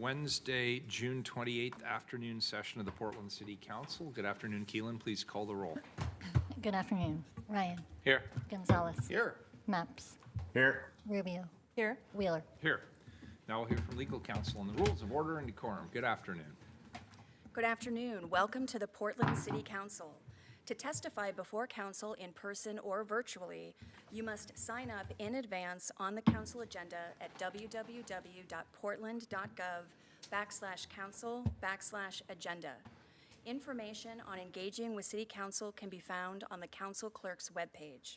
Wednesday, June 28th afternoon session of the Portland City Council. Good afternoon, Keelan. Please call the roll. Good afternoon. Ryan. Here. Gonzalez. Here. Maps. Here. Rubio. Here. Wheeler. Here. Now we'll hear from legal counsel on the rules of order and decorum. Good afternoon. Good afternoon. Welcome to the Portland City Council. To testify before council in person or virtually, you must sign up in advance on the council agenda at www.portland.gov/council/agenda. Information on engaging with City Council can be found on the council clerk's webpage.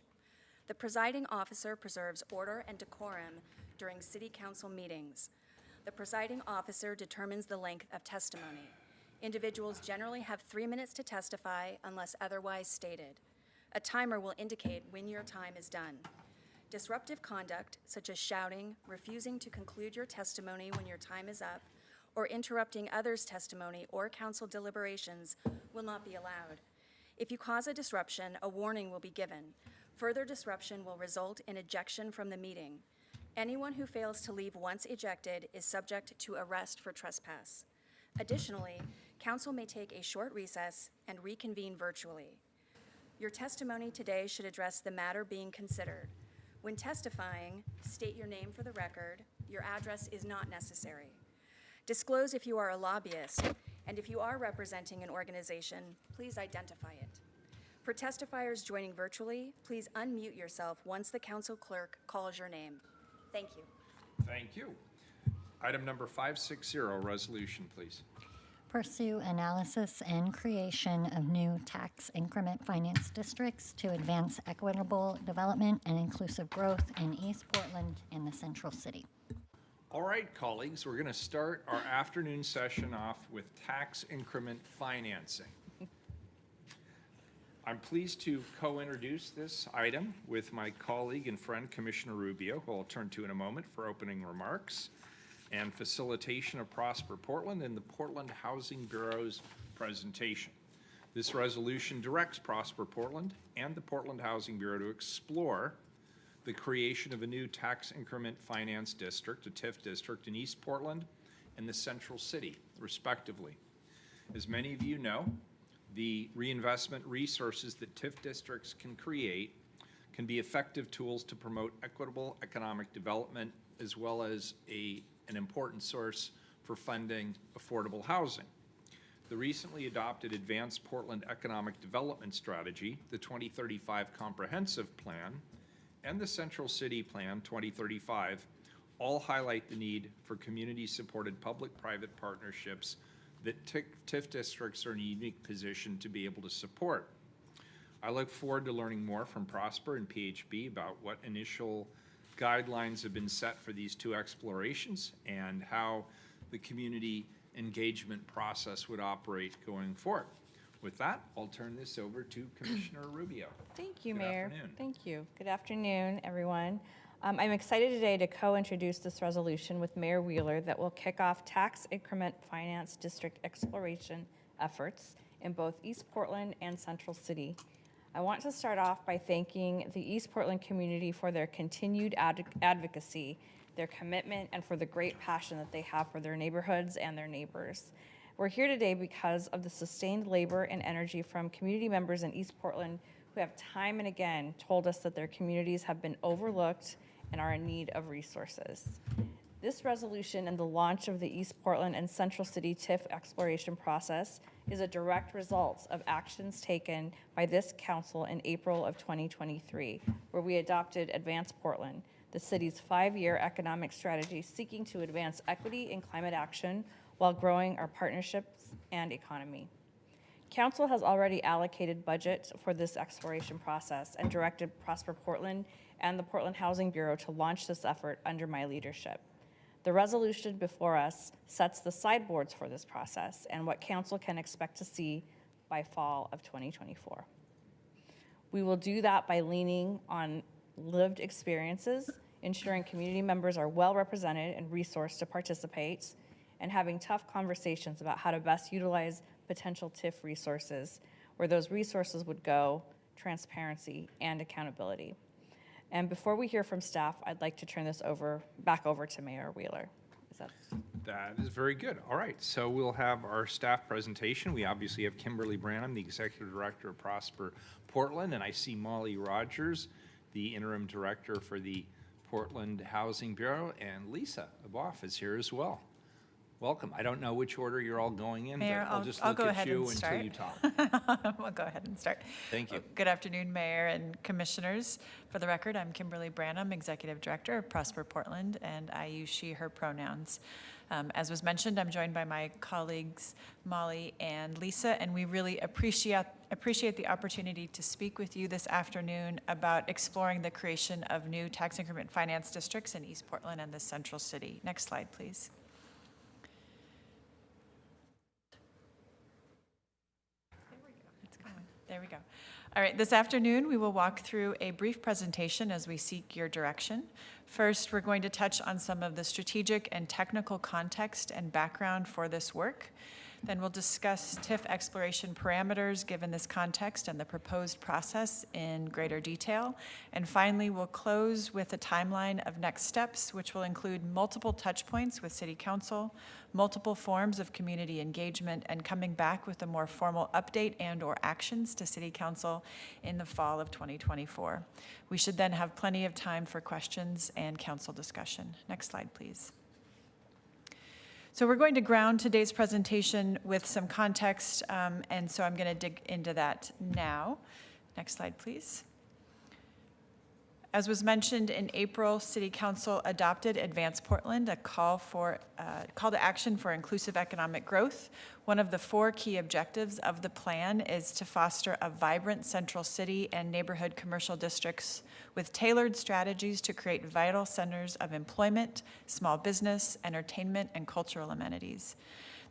The presiding officer preserves order and decorum during City Council meetings. The presiding officer determines the length of testimony. Individuals generally have 3 minutes to testify unless otherwise stated. A timer will indicate when your time is done. Disruptive conduct, such as shouting, refusing to conclude your testimony when your time is up, or interrupting others' testimony or council deliberations, will not be allowed. If you cause a disruption, a warning will be given. Further disruption will result in ejection from the meeting. Anyone who fails to leave once ejected is subject to arrest for trespass. Additionally, council may take a short recess and reconvene virtually. Your testimony today should address the matter being considered. When testifying, state your name for the record. Your address is not necessary. Disclose if you are a lobbyist, and if you are representing an organization, please identify it. For testifiers joining virtually, please unmute yourself once the council clerk calls your name. Thank you. Thank you. Item number 560, resolution, please. Pursue analysis and creation of new tax increment finance districts to advance equitable development and inclusive growth in East Portland and the Central City. All right, colleagues, we're going to start our afternoon session off with tax increment financing. I'm pleased to co-introduce this item with my colleague and friend, Commissioner Rubio, who I'll turn to in a moment for opening remarks and facilitation of Prosper Portland and the Portland Housing Bureau's presentation. This resolution directs Prosper Portland and the Portland Housing Bureau to explore the creation of a new tax increment finance district, a TIF district in East Portland and the Central City, respectively. As many of you know, the reinvestment resources that TIF districts can create can be effective tools to promote equitable economic development, as well as an important source for funding affordable housing. The recently adopted Advanced Portland Economic Development Strategy, the 2035 Comprehensive Plan, and the Central City Plan 2035 all highlight the need for community-supported public-private partnerships that TIF districts are in a unique position to be able to support. I look forward to learning more from Prosper and PHB about what initial guidelines have been set for these two explorations and how the community engagement process would operate going forward. With that, I'll turn this over to Commissioner Rubio. Thank you, Good Mayor. afternoon. Thank you. Good afternoon, everyone. I'm excited today to co-introduce this resolution with Mayor Wheeler that will kick off tax increment finance district exploration efforts in both East Portland and Central City. I want to start off by thanking the East Portland community for their continued advocacy, their commitment, and for the great passion that they have for their neighborhoods and their neighbors. We're here today because of the sustained labor and energy from community members in East Portland who have time and again told us that their communities have been overlooked and are in need of resources. This resolution and the launch of the East Portland and Central City TIF exploration process is a direct result of actions taken by this council in April of 2023, where we adopted Advance Portland, the city's 5-year economic strategy seeking to advance equity and climate action while growing our partnerships and economy. Council has already allocated budget for this exploration process and directed Prosper Portland and the Portland Housing Bureau to launch this effort under my leadership. The resolution before us sets the sideboards for this process and what council can expect to see by fall of 2024. We will do that by leaning on lived experiences, ensuring community members are well represented and resourced to participate, and having tough conversations about how to best utilize potential TIF resources, where those resources would go, transparency, and accountability. And before we hear from staff, I'd like to turn this back over to Mayor Wheeler. Is that? That is very good. All right, so we'll have our staff presentation. We obviously have Kimberly Branham, the Executive Director of Prosper Portland, and I see Molly Rogers, the Interim Director for the Portland Housing Bureau, and Lisa Aboff is here as well. Welcome. I don't know which order you're all going in, Mayor, but I'll just I'll look go at ahead you and until start. you talk. We'll go ahead and start. Thank you. Good afternoon, Mayor and Commissioners. For the record, I'm Kimberly Branham, Executive Director of Prosper Portland, and I use she, her pronouns. As was mentioned, I'm joined by my colleagues Molly and Lisa, and we really appreciate the opportunity to speak with you this afternoon about exploring the creation of new tax increment finance districts in East Portland and the Central City. Next slide, please. There we go. All right, this afternoon, we will walk through a brief presentation as we seek your direction. First, we're going to touch on some of the strategic and technical context and background for this work. Then we'll discuss TIF exploration parameters given this context and the proposed process in greater detail. And finally, we'll close with a timeline of next steps, which will include multiple touch points with City Council, multiple forms of community engagement, and coming back with a more formal update and/or actions to City Council in the fall of 2024. We should then have plenty of time for questions and council discussion. Next slide, please. So we're going to ground today's presentation with some context, and so I'm going to dig into that now. Next slide, please. As was mentioned in April, City Council adopted Advance Portland, a call to action for inclusive economic growth. One of the 4 key objectives of the plan is to foster a vibrant central city and neighborhood commercial districts with tailored strategies to create vital centers of employment, small business, entertainment, and cultural amenities.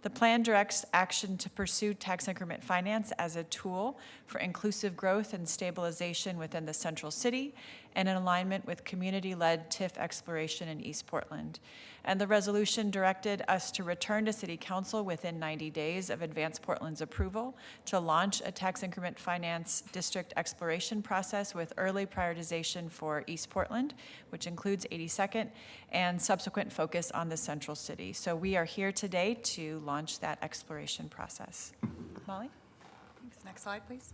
The plan directs action to pursue tax increment finance as a tool for inclusive growth and stabilization within the central city and in alignment with community-led TIF exploration in East Portland. And the resolution directed us to return to City Council within 90 days of Advance Portland's approval to launch a tax increment finance district exploration process with early prioritization for East Portland, which includes 82nd, and subsequent focus on the central city. So we are here today to launch that exploration process. Molly? Thanks. Next slide, please.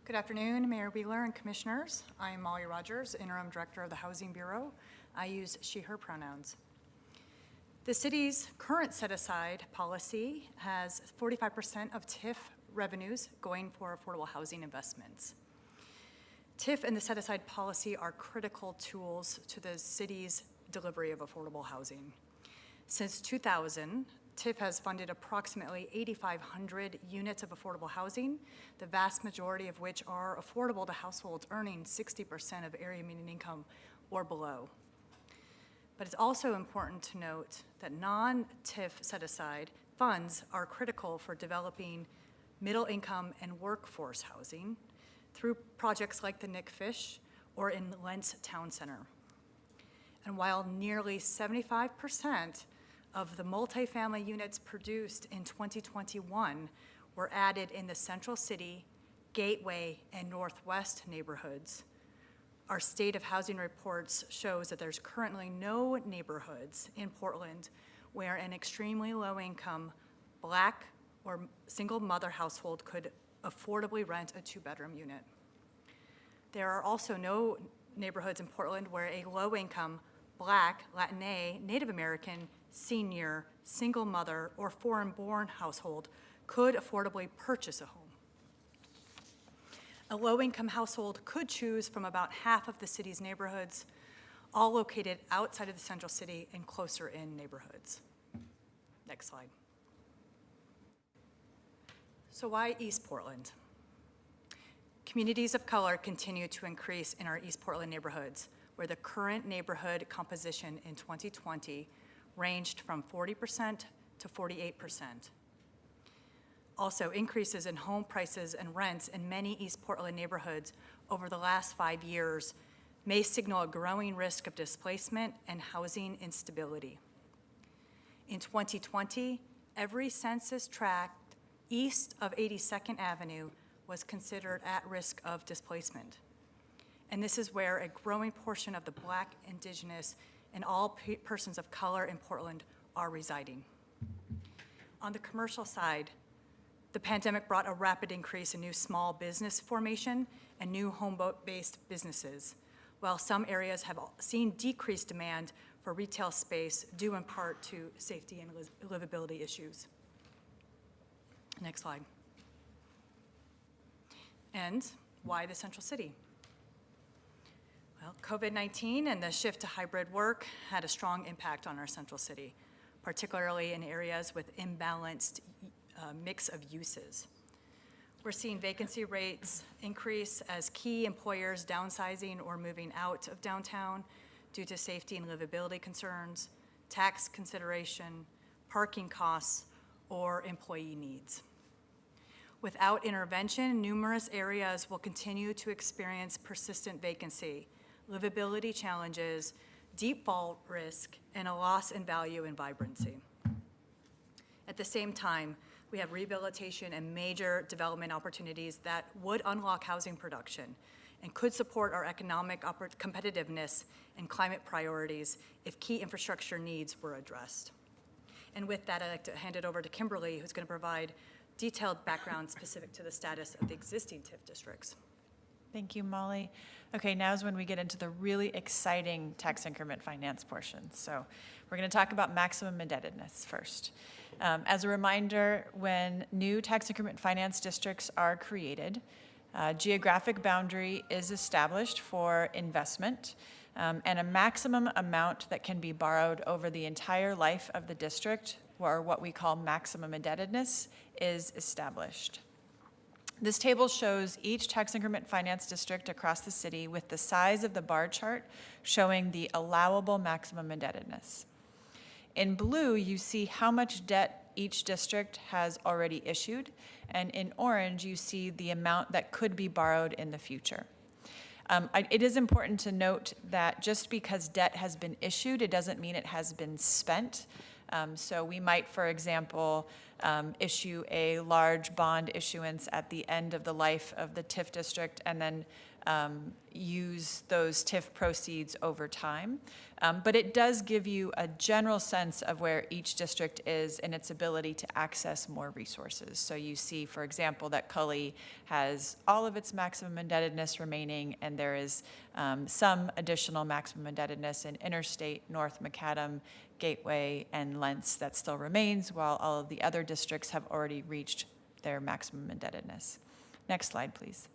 Good afternoon, Mayor Wheeler and Commissioners. I am Molly Rogers, Interim Director of the Housing Bureau. I use she, her pronouns. The city's current set-aside policy has 45% of TIF revenues going for affordable housing investments. TIF and the set-aside policy are critical tools to the city's delivery of affordable housing. Since 2000, TIF has funded approximately 8,500 units of affordable housing, the vast majority of which are affordable to households earning 60% of area median income or below. But it's also important to note that non-TIF set-aside funds are critical for developing middle-income and workforce housing through projects like the Nick Fish or in Lentz Town Center. And while nearly 75% of the multifamily units produced in 2021 were added in the Central City, Gateway, and Northwest neighborhoods, our State of Housing reports shows that there's currently no neighborhoods in Portland where an extremely low-income Black or single mother household could affordably rent a 2-bedroom unit. There are also no neighborhoods in Portland where a low-income Black, Latina, Native American, senior, single mother, or foreign-born household could affordably purchase a home. A low-income household could choose from about half of the city's neighborhoods, all located outside of the central city and closer in neighborhoods. Next slide. So why East Portland? Communities of color continue to increase in our East Portland neighborhoods, where the current neighborhood composition in 2020 ranged from 40% to 48%. Also, increases in home prices and rents in many East Portland neighborhoods over the last 5 years may signal a growing risk of displacement and housing instability. In 2020, every census tract east of 82nd Avenue was considered at risk of displacement. And this is where a growing portion of the Black, Indigenous, and all persons of color in Portland are residing. On the commercial side, the pandemic brought a rapid increase in new small business formation and new home-based businesses, while some areas have seen decreased demand for retail space due in part to safety and livability issues. Next slide. And why the Central City? Well, COVID-19 and the shift to hybrid work had a strong impact on our Central City, particularly in areas with imbalanced mix of uses. We're seeing vacancy rates increase as key employers downsizing or moving out of downtown due to safety and livability concerns, tax consideration, parking costs, or employee needs. Without intervention, numerous areas will continue to experience persistent vacancy, livability challenges, deep fault risk, and a loss in value and vibrancy. At the same time, we have rehabilitation and major development opportunities that would unlock housing production and could support our economic competitiveness and climate priorities if key infrastructure needs were addressed. And with that, I'd like to hand it over to Kimberly, who's going to provide detailed background specific to the status of the existing TIF districts. Thank you, Molly. Okay, now is when we get into the really exciting tax increment finance portion. So we're going to talk about maximum indebtedness first. As a reminder, when new tax increment finance districts are created, geographic boundary is established for investment, and a maximum amount that can be borrowed over the entire life of the district, or what we call maximum indebtedness, is established. This table shows each tax increment finance district across the city with the size of the bar chart showing the allowable maximum indebtedness. In blue, you see how much debt each district has already issued, and in orange, you see the amount that could be borrowed in the future. It is important to note that just because debt has been issued, it doesn't mean it has been spent. So we might, for example, issue a large bond issuance at the end of the life of the TIF district and then use those TIF proceeds over time. But it does give you a general sense of where each district is in its ability to access more resources. So you see, for example, that Cully has all of its maximum indebtedness remaining, and there is some additional maximum indebtedness in Interstate, North Macadam, Gateway, and Lentz that still remains, while all of the other districts have already reached their maximum indebtedness. Next slide, please.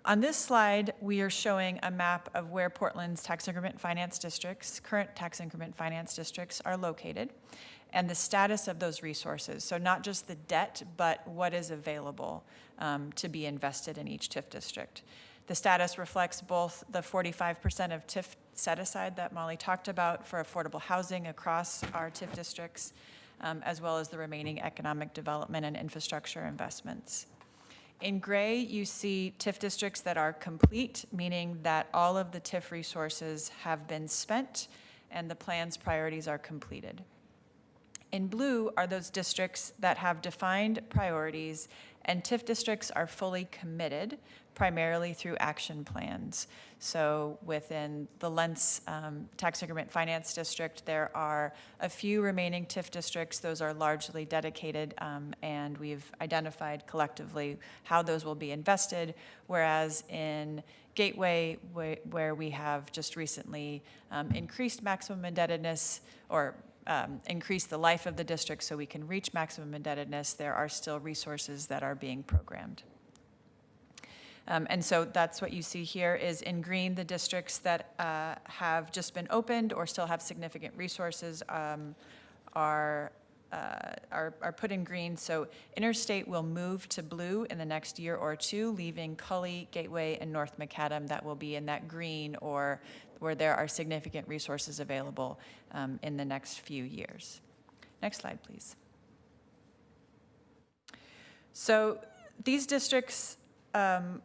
On this slide, we are showing a map of where Portland's tax increment finance districts, current tax increment finance districts, are located, and the status of those resources. So not just the debt, but what is available to be invested in each TIF district. The status reflects both the 45% of TIF set aside that Molly talked about for affordable housing across our TIF districts, as well as the remaining economic development and infrastructure investments. In gray, you see TIF districts that are complete, meaning that all of the TIF resources have been spent and the plan's priorities are completed. In blue are those districts that have defined priorities, and TIF districts are fully committed, primarily through action plans. So within the Lentz tax increment finance district, there are a few remaining TIF districts. Those are largely dedicated, and we've identified collectively how those will be invested, whereas in Gateway, where we have just recently increased maximum indebtedness, or increase the life of the district so we can reach maximum indebtedness, there are still resources that are being programmed. And so that's what you see here is in green, the districts that have just been opened or still have significant resources are put in green. So Interstate will move to blue in the next year or two, leaving Cully, Gateway, and North Macadam that will be in that green, or where there are significant resources available in the next few years. Next slide, please. So these districts, the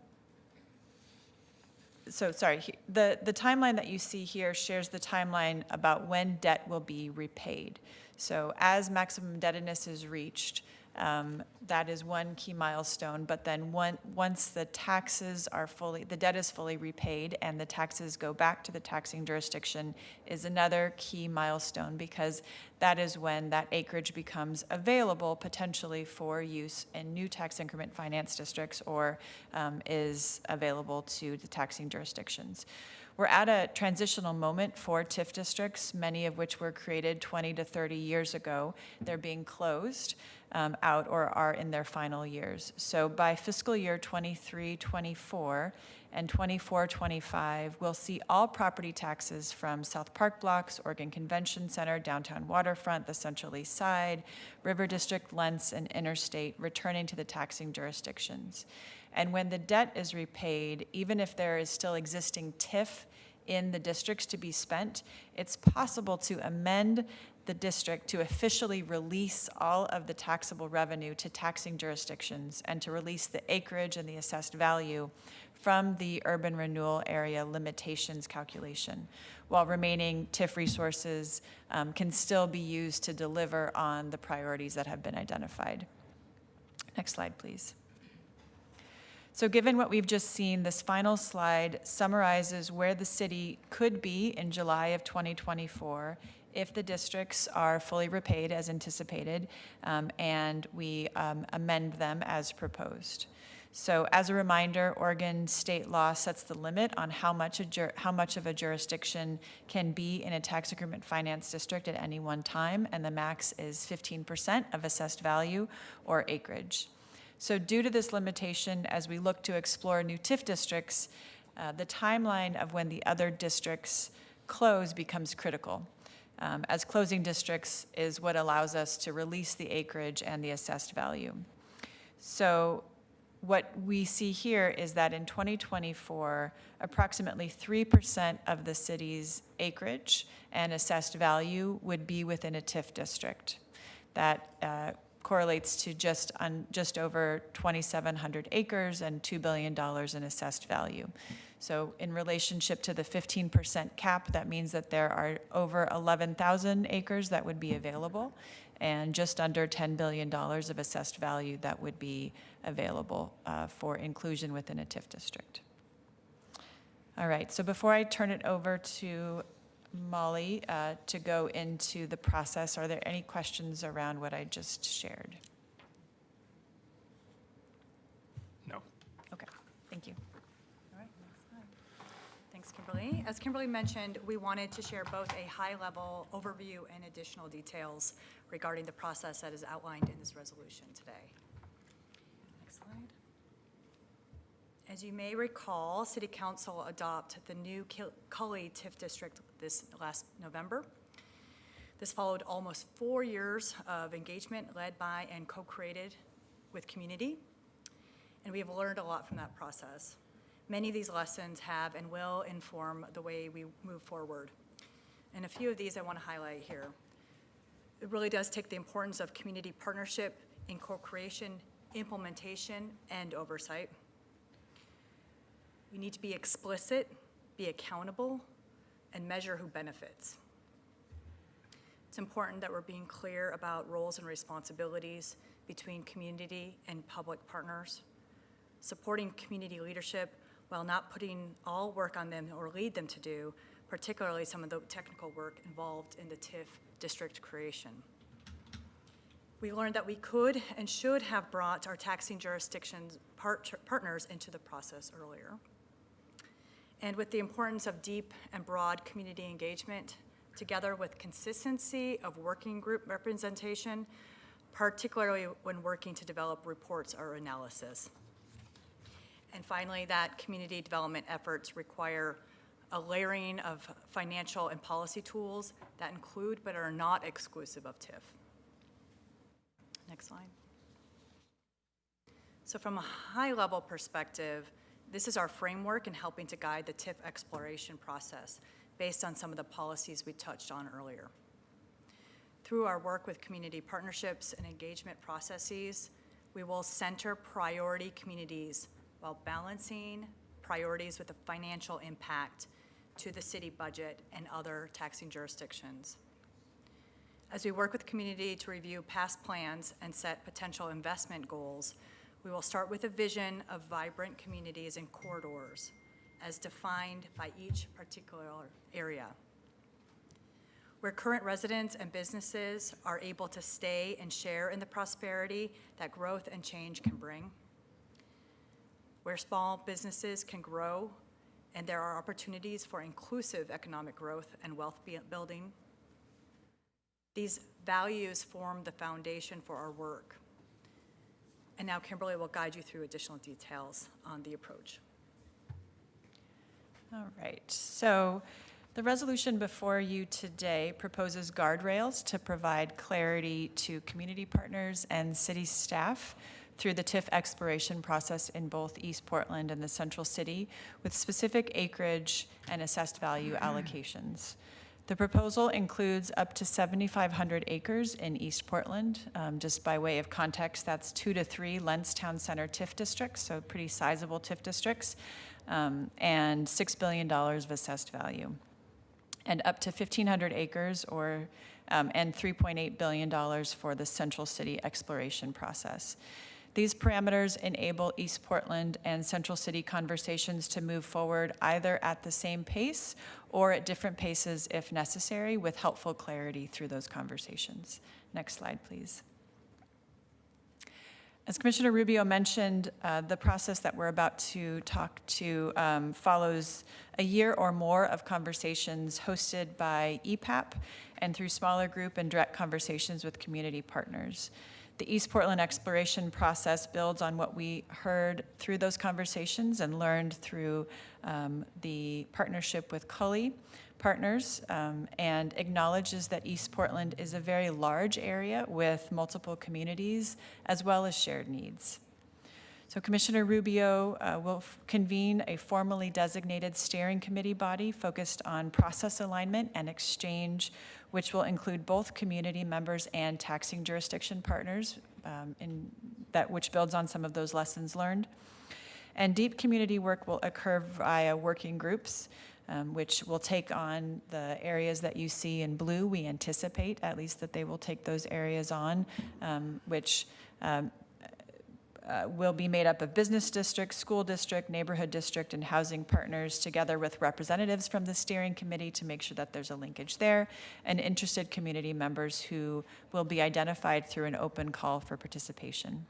timeline that you see here shares the timeline about when debt will be repaid. So as maximum indebtedness is reached, That is one key milestone, but then once the debt is fully repaid and the taxes go back to the taxing jurisdiction is another key milestone, because that is when that acreage becomes available potentially for use in new tax increment finance districts, or is available to the taxing jurisdictions. We're at a transitional moment for TIF districts, many of which were created 20 to 30 years ago. They're being closed out or are in their final years. So by fiscal year 23-24 and 24-25, we'll see all property taxes from South Park Blocks, Oregon Convention Center, Downtown Waterfront, the Central East Side, River District, Lentz, and Interstate returning to the taxing jurisdictions. And when the debt is repaid, even if there is still existing TIF in the districts to be spent, it's possible to amend the district to officially release all of the taxable revenue to taxing jurisdictions and to release the acreage and the assessed value from the urban renewal area limitations calculation, while remaining TIF resources can still be used to deliver on the priorities that have been identified. Next slide, please. So given what we've just seen, this final slide summarizes where the city could be in July of 2024 if the districts are fully repaid as anticipated, and we amend them as proposed. So as a reminder, Oregon state law sets the limit on how much of a jurisdiction can be in a tax increment finance district at any one time, and the max is 15% of assessed value or acreage. So due to this limitation, as we look to explore new TIF districts, the timeline of when the other districts close becomes critical, as closing districts is what allows us to release the acreage and the assessed value. So what we see here is that in 2024, approximately 3% of the city's acreage and assessed value would be within a TIF district. That correlates to just over 2,700 acres and $2 billion in assessed value. So in relationship to the 15% cap, that means that there are over 11,000 acres that would be available, and just under $10 billion of assessed value that would be available for inclusion within a TIF district. All right, so before I turn it over to Molly to go into the process, are there any questions around what I just shared? No. Okay, thank you. All right, next slide. Thanks, Kimberly. As Kimberly mentioned, we wanted to share both a high-level overview and additional details regarding the process that is outlined in this resolution today. Next slide. As you may recall, City Council adopted the new Cully TIF district this last November. This followed almost 4 years of engagement led by and co-created with community, and we have learned a lot from that process. Many of these lessons have and will inform the way we move forward. And a few of these I want to highlight here. It really does take the importance of community partnership in co-creation, implementation, and oversight. We need to be explicit, be accountable, and measure who benefits. It's important that we're being clear about roles and responsibilities between community and public partners, supporting community leadership while not putting all work on them or lead them to do, particularly some of the technical work involved in the TIF district creation. We learned that we could and should have brought our taxing jurisdictions partners into the process earlier. And with the importance of deep and broad community engagement, together with consistency of working group representation, particularly when working to develop reports or analysis. And finally, that community development efforts require a layering of financial and policy tools that include but are not exclusive of TIF. Next slide. So from a high-level perspective, this is our framework in helping to guide the TIF exploration process based on some of the policies we touched on earlier. Through our work with community partnerships and engagement processes, we will center priority communities while balancing priorities with the financial impact to the city budget and other taxing jurisdictions. As we work with the community to review past plans and set potential investment goals, we will start with a vision of vibrant communities and corridors as defined by each particular area, where current residents and businesses are able to stay and share in the prosperity that growth and change can bring, where small businesses can grow and there are opportunities for inclusive economic growth and wealth building. These values form the foundation for our work. And now Kimberly will guide you through additional details on the approach. All right, so the resolution before you today proposes guardrails to provide clarity to community partners and city staff through the TIF exploration process in both East Portland and the Central City with specific acreage and assessed value allocations. The proposal includes up to 7,500 acres in East Portland. Just by way of context, that's 2 to 3 Lentz Town Center TIF districts, so pretty sizable TIF districts, and $6 billion of assessed value. And up to 1,500 acres and $3.8 billion for the Central City exploration process. These parameters enable East Portland and Central City conversations to move forward either at the same pace or at different paces if necessary, with helpful clarity through those conversations. Next slide, please. As Commissioner Rubio mentioned, the process that we're about to talk to follows a year or more of conversations hosted by EPAP and through smaller group and direct conversations with community partners. The East Portland exploration process builds on what we heard through those conversations and learned through the partnership with Cully Partners, and acknowledges that East Portland is a very large area with multiple communities as well as shared needs. So Commissioner Rubio will convene a formally designated steering committee body focused on process alignment and exchange, which will include both community members and taxing jurisdiction partners, which builds on some of those lessons learned. And deep community work will occur via working groups, which will take on the areas that you see in blue. We anticipate at least that they will take those areas on, which will be made up of business district, school district, neighborhood district, and housing partners, together with representatives from the steering committee to make sure that there's a linkage there, and interested community members who will be identified through an open call for participation.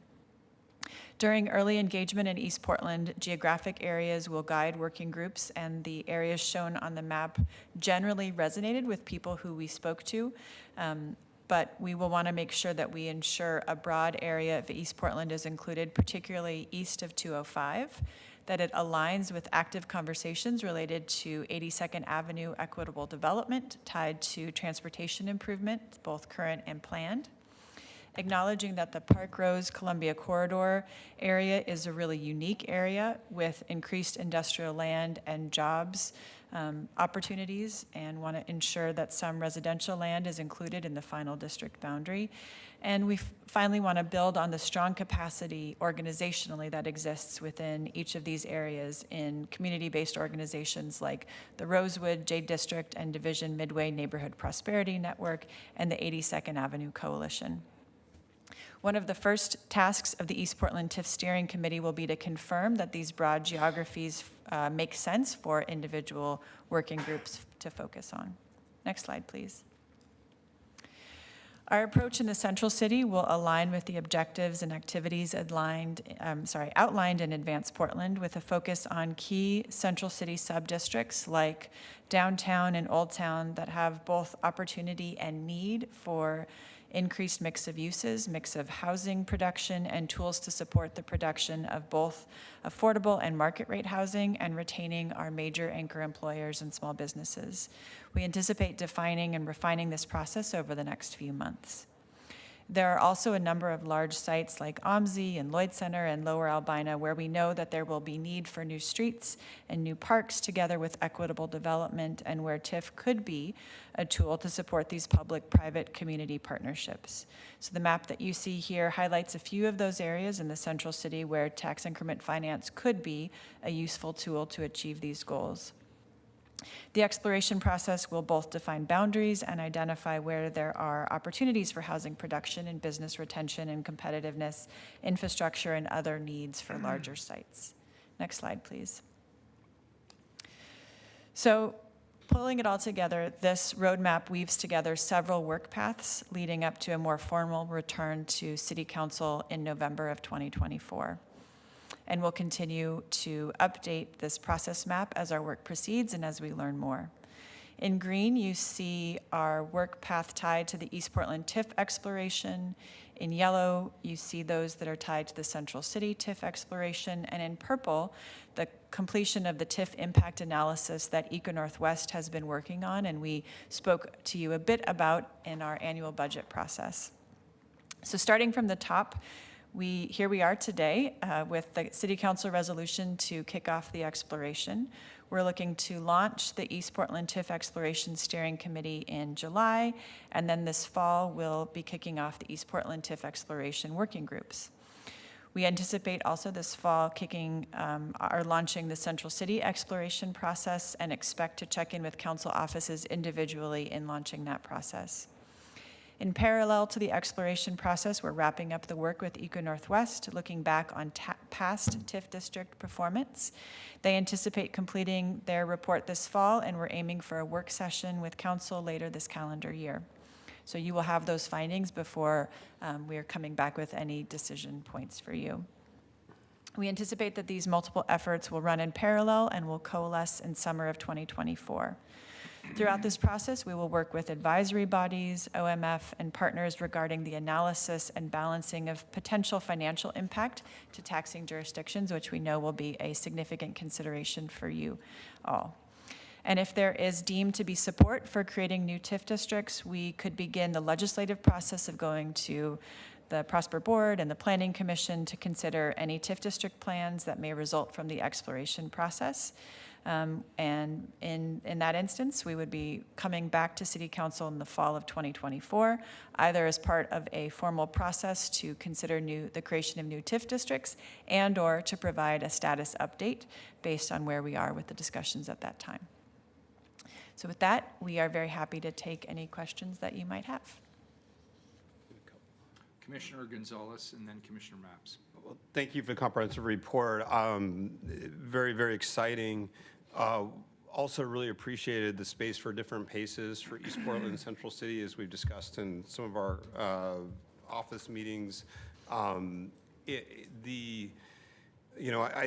During early engagement in East Portland, geographic areas will guide working groups, and the areas shown on the map generally resonated with people who we spoke to. But we will want to make sure that we ensure a broad area of East Portland is included, particularly east of 205, that it aligns with active conversations related to 82nd Avenue equitable development tied to transportation improvement, both current and planned. Acknowledging that the Park Rose Columbia Corridor area is a really unique area with increased industrial land and jobs opportunities, and want to ensure that some residential land is included in the final district boundary. And we finally want to build on the strong capacity organizationally that exists within each of these areas in community-based organizations like the Rosewood, Jade District, and Division Midway Neighborhood Prosperity Network, and the 82nd Avenue Coalition. One of the first tasks of the East Portland TIF Steering Committee will be to confirm that these broad geographies make sense for individual working groups to focus on. Next slide, please. Our approach in the Central City will align with the objectives and activities outlined in Advanced Portland, with a focus on key Central City sub-districts like downtown and Old Town that have both opportunity and need for increased mix of uses, mix of housing production, and tools to support the production of both affordable and market rate housing, and retaining our major anchor employers and small businesses. We anticipate defining and refining this process over the next few months. There are also a number of large sites like OMSI and Lloyd Center and Lower Albina where we know that there will be need for new streets and new parks together with equitable development, and where TIF could be a tool to support these public-private community partnerships. So the map that you see here highlights a few of those areas in the Central City where tax increment finance could be a useful tool to achieve these goals. The exploration process will both define boundaries and identify where there are opportunities for housing production and business retention and competitiveness, infrastructure, and other needs for larger sites. Next slide, please. So, pulling it all together, this roadmap weaves together several work paths leading up to a more formal return to City Council in November of 2024. And we'll continue to update this process map as our work proceeds and as we learn more. In green, you see our work path tied to the East Portland TIF exploration. In yellow, you see those that are tied to the Central City TIF exploration. And in purple, the completion of the TIF impact analysis that Eco Northwest has been working on and we spoke to you a bit about in our annual budget process. So starting from the top, here we are today with the City Council resolution to kick off the exploration. We're looking to launch the East Portland TIF Exploration Steering Committee in July, and then this fall we'll be kicking off the East Portland TIF Exploration Working Groups. We anticipate also this fall launching the Central City exploration process and expect to check in with council offices individually in launching that process. In parallel to the exploration process, we're wrapping up the work with Eco Northwest, looking back on past TIF district performance. They anticipate completing their report this fall, and we're aiming for a work session with council later this calendar year. So you will have those findings before we are coming back with any decision points for you. We anticipate that these multiple efforts will run in parallel and will coalesce in summer of 2024. Throughout this process, we will work with advisory bodies, OMF, and partners regarding the analysis and balancing of potential financial impact to taxing jurisdictions, which we know will be a significant consideration for you all. And if there is deemed to be support for creating new TIF districts, we could begin the legislative process of going to the Prosper Board and the Planning Commission to consider any TIF district plans that may result from the exploration process. And in that instance, we would be coming back to City Council in the fall of 2024, either as part of a formal process to consider the creation of new TIF districts and or to provide a status update based on where we are with the discussions at that time. So with that, we are very happy to take any questions that you might have. Commissioner Gonzalez and then Commissioner Mapps. Well, thank you for the comprehensive report. Very, very exciting. Also really appreciated the space for different paces for East Portland and Central City, as we've discussed in some of our office meetings. I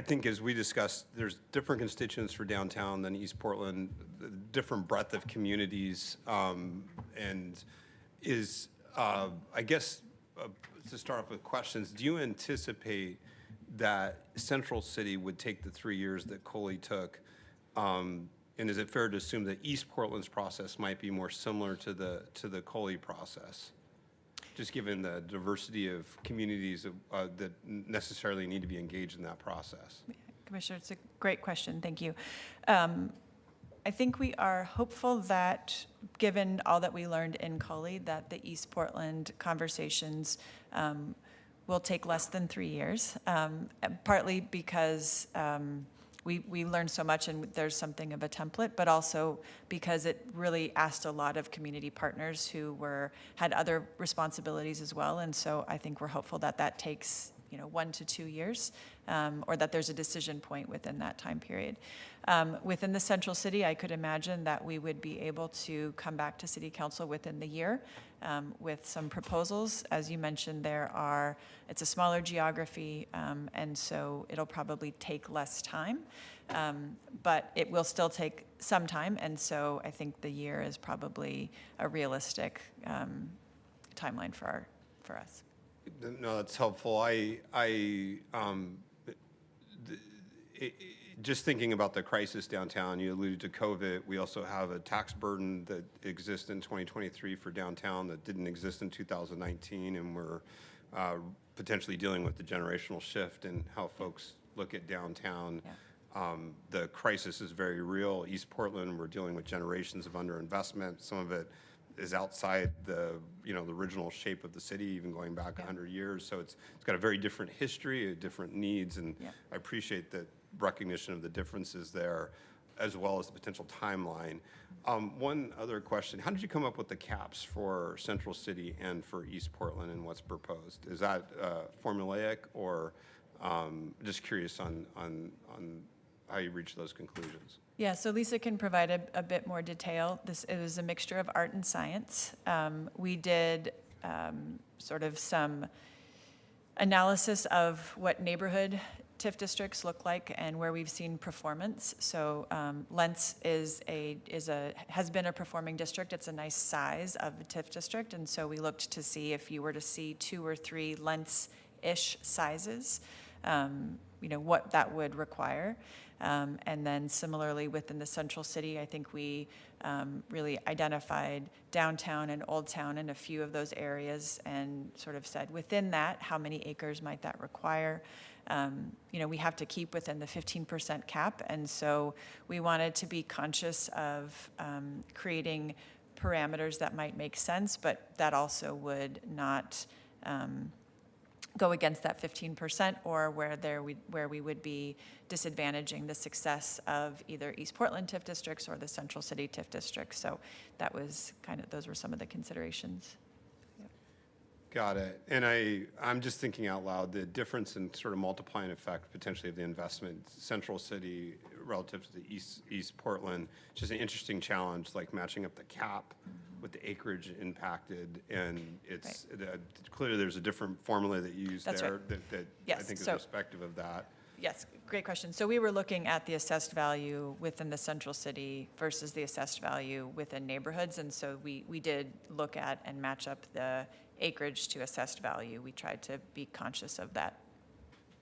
think as we discussed, there's different constituents for downtown than East Portland, different breadth of communities, and is, I guess, to start off with questions, do you anticipate that Central City would take the 3 years that Coley took? And is it fair to assume that East Portland's process might be more similar to the Coley process, just given the diversity of communities that necessarily need to be engaged in that process? Commissioner, it's a great question. Thank you. I think we are hopeful that, given all that we learned in Coley, that the East Portland conversations will take less than 3 years, partly because we learned so much and there's something of a template, but also because it really asked a lot of community partners who had other responsibilities as well. And so I think we're hopeful that that takes 1 to 2 years, or that there's a decision point within that time period. Within the Central City, I could imagine that we would be able to come back to City Council within the year with some proposals. As you mentioned, it's a smaller geography, and so it'll probably take less time, but it will still take some time, and so I think the year is probably a realistic timeline for us. No, that's helpful. Just thinking about the crisis downtown, you alluded to COVID. We also have a tax burden that exists in 2023 for downtown that didn't exist in 2019, and we're potentially dealing with the generational shift in how folks look at downtown. Yeah. The crisis is very real. East Portland, we're dealing with generations of underinvestment. Some of it is outside the original shape of the city, even going back 100 years. So it's got a very different history, different needs, and I appreciate that recognition of the differences there. as well as the potential timeline. One other question, how did you come up with the caps for Central City and for East Portland and what's proposed? Is that formulaic, or just curious on how you reach those conclusions? Yeah, so Lisa can provide a bit more detail. It was a mixture of art and science. We did sort of some analysis of what neighborhood TIF districts look like and where we've seen performance. So Lentz has been a performing district. It's a nice size of a TIF district, and so we looked to see if you were to see 2 or 3 Lentz-ish sizes, what that would require. And then similarly within the Central City, I think we really identified downtown and Old Town in a few of those areas and sort of said within that, how many acres might that require? We have to keep within the 15% cap, and so we wanted to be conscious of creating parameters that might make sense, but that also would not go against that 15%, or where we would be disadvantaging the success of either East Portland TIF districts or the Central City TIF districts. So that was those were some of the considerations. Got it. And I'm just thinking out loud, the difference in sort of multiplying effect potentially of the investment, Central City relative to the East Portland, just an interesting challenge, like matching up the cap with the acreage impacted, and it's clearly there's a different formula that you use That's there right. that Yes, I think is so- respective of that. Yes, great question. So we were looking at the assessed value within the Central City versus the assessed value within neighborhoods, and so we did look at and match up the acreage to assessed value. We tried to be conscious of that.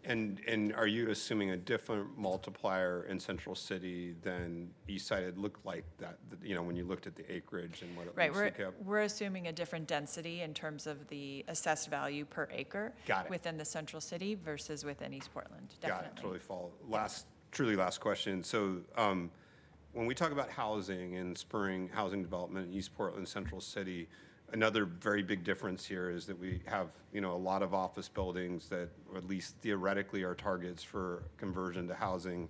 And are you assuming a different multiplier in Central City than East Side? It looked like that, when you looked at the acreage and what it Right, looks like. we're assuming a different density in terms of the assessed value per acre Got it. within the Central City versus within East Portland, Got definitely. it, totally follow. Truly last question. So when we talk about housing and spurring housing development in East Portland, Central City, another very big difference here is that we have, a lot of office buildings that, or at least theoretically, are targets for conversion to housing.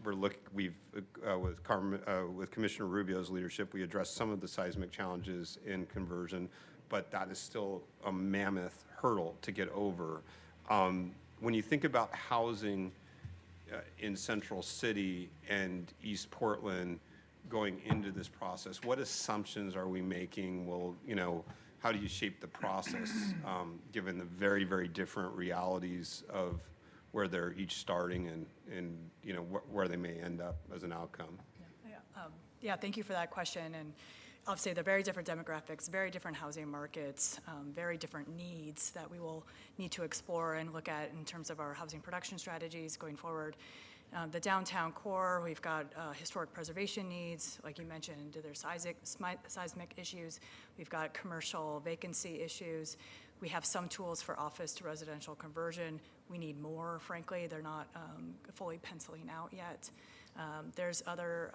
With Commissioner Rubio's leadership, we addressed some of the seismic challenges in conversion, but that is still a mammoth hurdle to get over. When you think about housing in Central City and East Portland going into this process, what assumptions are we making? How do you shape the process, given the very, very different realities of where they're each starting and where they may end up as an outcome? Yeah, thank you for that question. And obviously, they're very different demographics, very different housing markets, very different needs that we will need to explore and look at in terms of our housing production strategies going forward. The downtown core, we've got historic preservation needs, like you mentioned, there's seismic issues. We've got commercial vacancy issues. We have some tools for office to residential conversion. We need more, frankly. They're not fully penciling out yet. There's other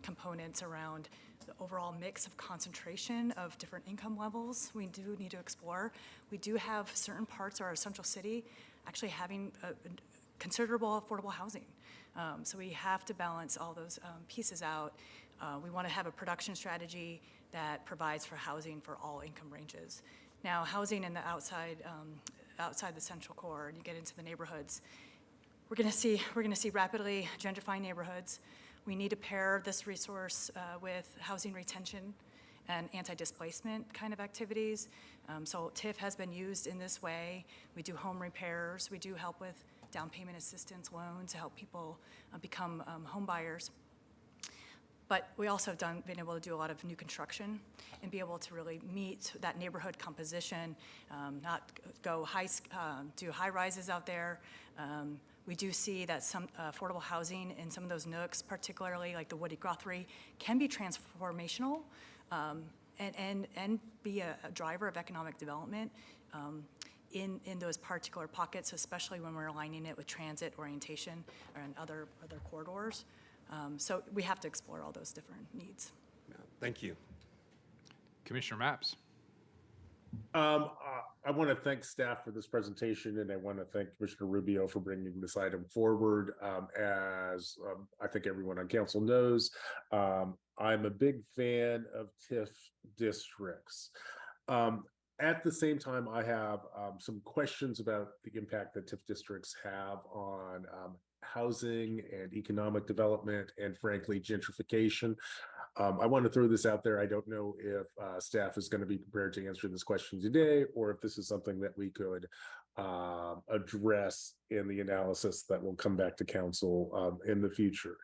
components around the overall mix of concentration of different income levels we do need to explore. We do have certain parts of our Central City actually having considerable affordable housing. So we have to balance all those pieces out. We want to have a production strategy that provides for housing for all income ranges. Now, housing in the outside the central core, and you get into the neighborhoods, we're going to see rapidly gentrifying neighborhoods. We need to pair this resource with housing retention and anti-displacement kind of activities. So TIF has been used in this way. We do home repairs. We do help with down payment assistance loans to help people become home buyers. But we also have been able to do a lot of new construction and be able to really meet that neighborhood composition, not go do high rises out there. We do see that some affordable housing in some of those nooks, particularly like the Woody Guthrie, can be transformational and be a driver of economic development in those particular pockets, especially when we're aligning it with transit orientation and other corridors. So we have to explore all those different needs. Yeah, thank you. Commissioner Mapps. I want to thank staff for this presentation, and I want to thank Commissioner Rubio for bringing this item forward. As I think everyone on council knows, I'm a big fan of TIF districts. At the same time, I have some questions about the impact that TIF districts have on housing and economic development, and frankly, gentrification. I want to throw this out there. I don't know if staff is going to be prepared to answer this question today, or if this is something that we could address in the analysis that will come back to council in the future.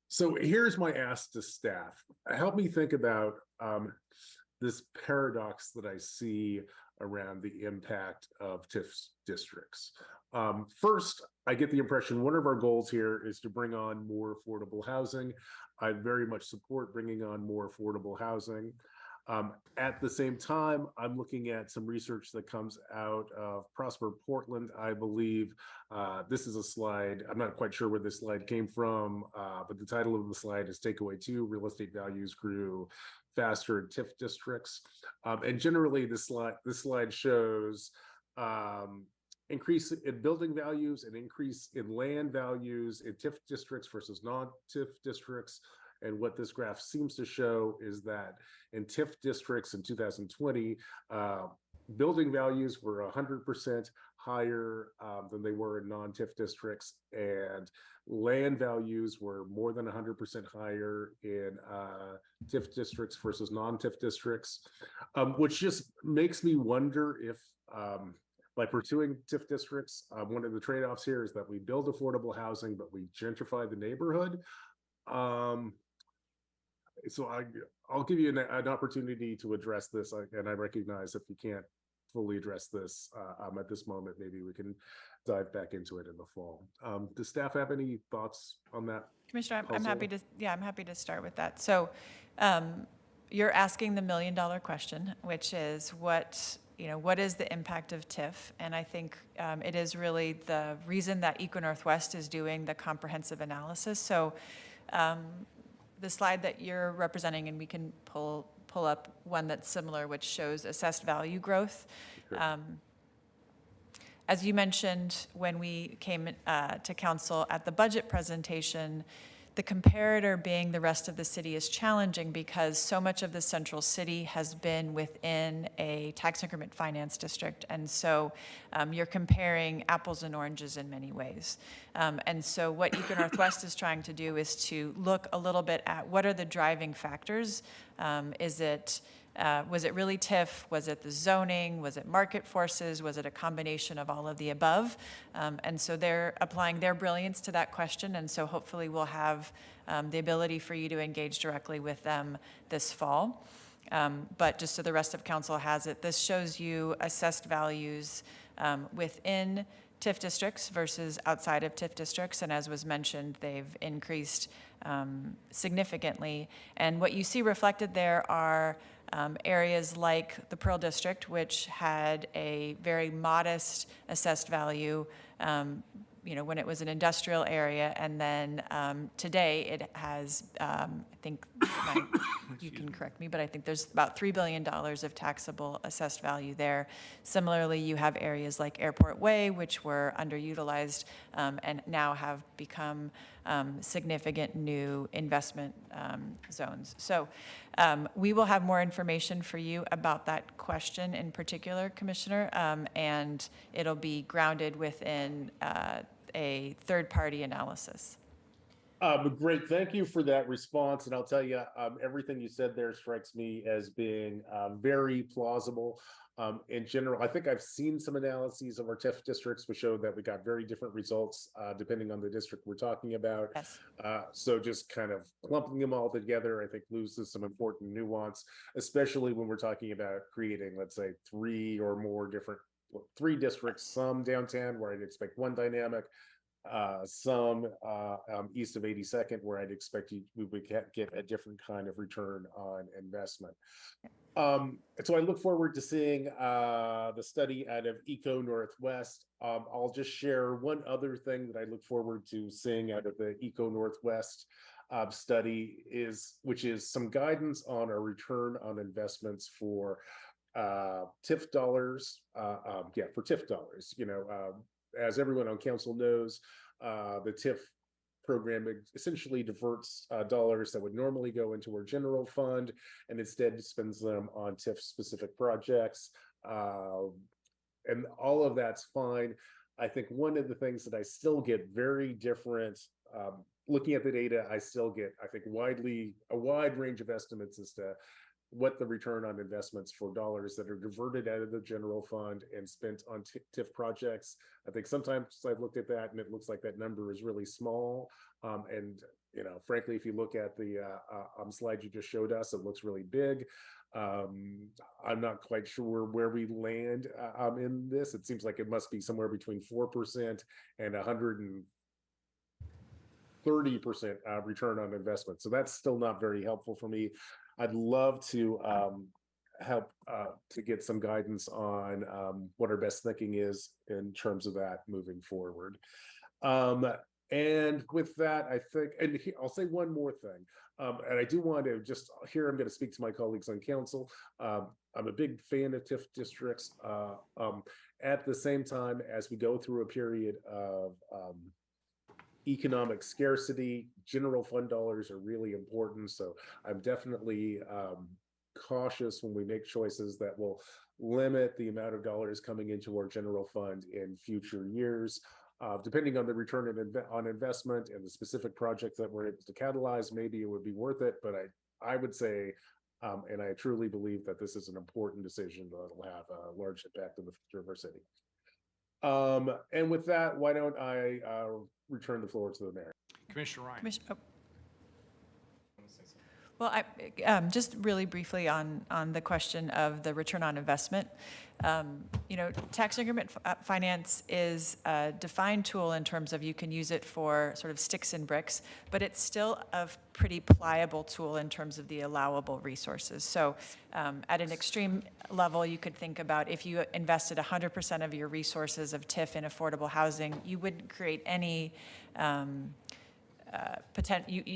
So here's my ask to staff. Help me think about this paradox that I see around the impact of TIF districts. First, I get the impression one of our goals here is to bring on more affordable housing. I very much support bringing on more affordable housing. At the same time, I'm looking at some research that comes out of Prosper Portland. I believe this is a slide. I'm not quite sure where this slide came from, but the title of the slide is Takeaway 2, Real Estate Values Grew Faster in TIF Districts. And generally, this slide shows increase in building values and increase in land values in TIF districts versus non-TIF districts. And what this graph seems to show is that in TIF districts in 2020, building values were 100% higher than they were in non-TIF districts, and land values were more than 100% higher in TIF districts versus non-TIF districts, which just makes me wonder if by pursuing TIF districts, one of the trade-offs here is that we build affordable housing, but we gentrify the neighborhood. So I'll give you an opportunity to address this, and I recognize if you can't fully address this at this moment, maybe we can dive back into it in the fall. Does staff have any thoughts on that? Commissioner, I'm happy to start with that. So you're asking the $1 million question, which is what is the impact of TIF? And I think it is really the reason that Eco Northwest is doing the comprehensive analysis. So the slide that you're representing, and we can pull up one that's similar, which shows assessed value growth. Sure. As you mentioned, when we came to council at the budget presentation, the comparator being the rest of the city is challenging because so much of the central city has been within a tax increment finance district. And so you're comparing apples and oranges in many ways. And so what Eco Northwest is trying to do is to look a little bit at what are the driving factors. Was it really TIF? Was it the zoning? Was it market forces? Was it a combination of all of the above? And so they're applying their brilliance to that question. And so hopefully we'll have the ability for you to engage directly with them this fall. But just so the rest of council has it, this shows you assessed values within TIF districts versus outside of TIF districts. And as was mentioned, they've increased significantly. And what you see reflected there are areas like the Pearl District, which had a very modest assessed value when it was an industrial area, and then today it has, I think, you can correct me, but I think there's about $3 billion of taxable assessed value there. Similarly, you have areas like Airport Way, which were underutilized and now have become significant new investment zones. So we will have more information for you about that question in particular, Commissioner, and it'll be grounded within a third-party analysis. Great, thank you for that response. And I'll tell you, everything you said there strikes me as being very plausible. In general, I think I've seen some analyses of our TIF districts which show that we got very different results depending on the district we're talking about. Yes. So just kind of clumping them all together, I think loses some important nuance, especially when we're talking about creating, let's say, three districts, some downtown where I'd expect one dynamic, some east of 82nd where I'd expect we would get a different kind of return on investment. So I look forward to seeing the study out of Eco Northwest. I'll just share one other thing that I look forward to seeing out of the Eco Northwest study which is some guidance on our return on investments for TIF dollars, for TIF dollars, as everyone on council knows, the TIF program essentially diverts dollars that would normally go into our general fund and instead spends them on TIF specific projects. And all of that's fine. I think one of the things that I still get very different, looking at the data, I still get, I think, a wide range of estimates as to what the return on investments for dollars that are diverted out of the general fund and spent on TIF projects. I think sometimes I've looked at that and it looks like that number is really small. And frankly, if you look at the slide you just showed us, it looks really big. I'm not quite sure where we land in this. It seems like it must be somewhere between 4% and 130% return on investment. So that's still not very helpful for me. I'd love to help to get some guidance on what our best thinking is in terms of that moving forward. And with that, I think, and I'll say one more thing. And I do want to just, here I'm going to speak to my colleagues on council. I'm a big fan of TIF districts. At the same time, as we go through a period of economic scarcity, general fund dollars are really important. So I'm definitely cautious when we make choices that will limit the amount of dollars coming into our general fund in future years. Depending on the return on investment and the specific projects that we're able to catalyze, maybe it would be worth it. But I would say, and I truly believe that this is an important decision that will have a large impact on the future of our city. And with that, why don't I return the floor to the mayor? Commissioner Ryan. Well, just really briefly on the question of the return on investment. Tax increment finance is a defined tool in terms of you can use it for sort of sticks and bricks, but it's still a pretty pliable tool in terms of the allowable resources. So at an extreme level, you could think about if you invested 100% of your resources of TIF in affordable housing, you wouldn't create any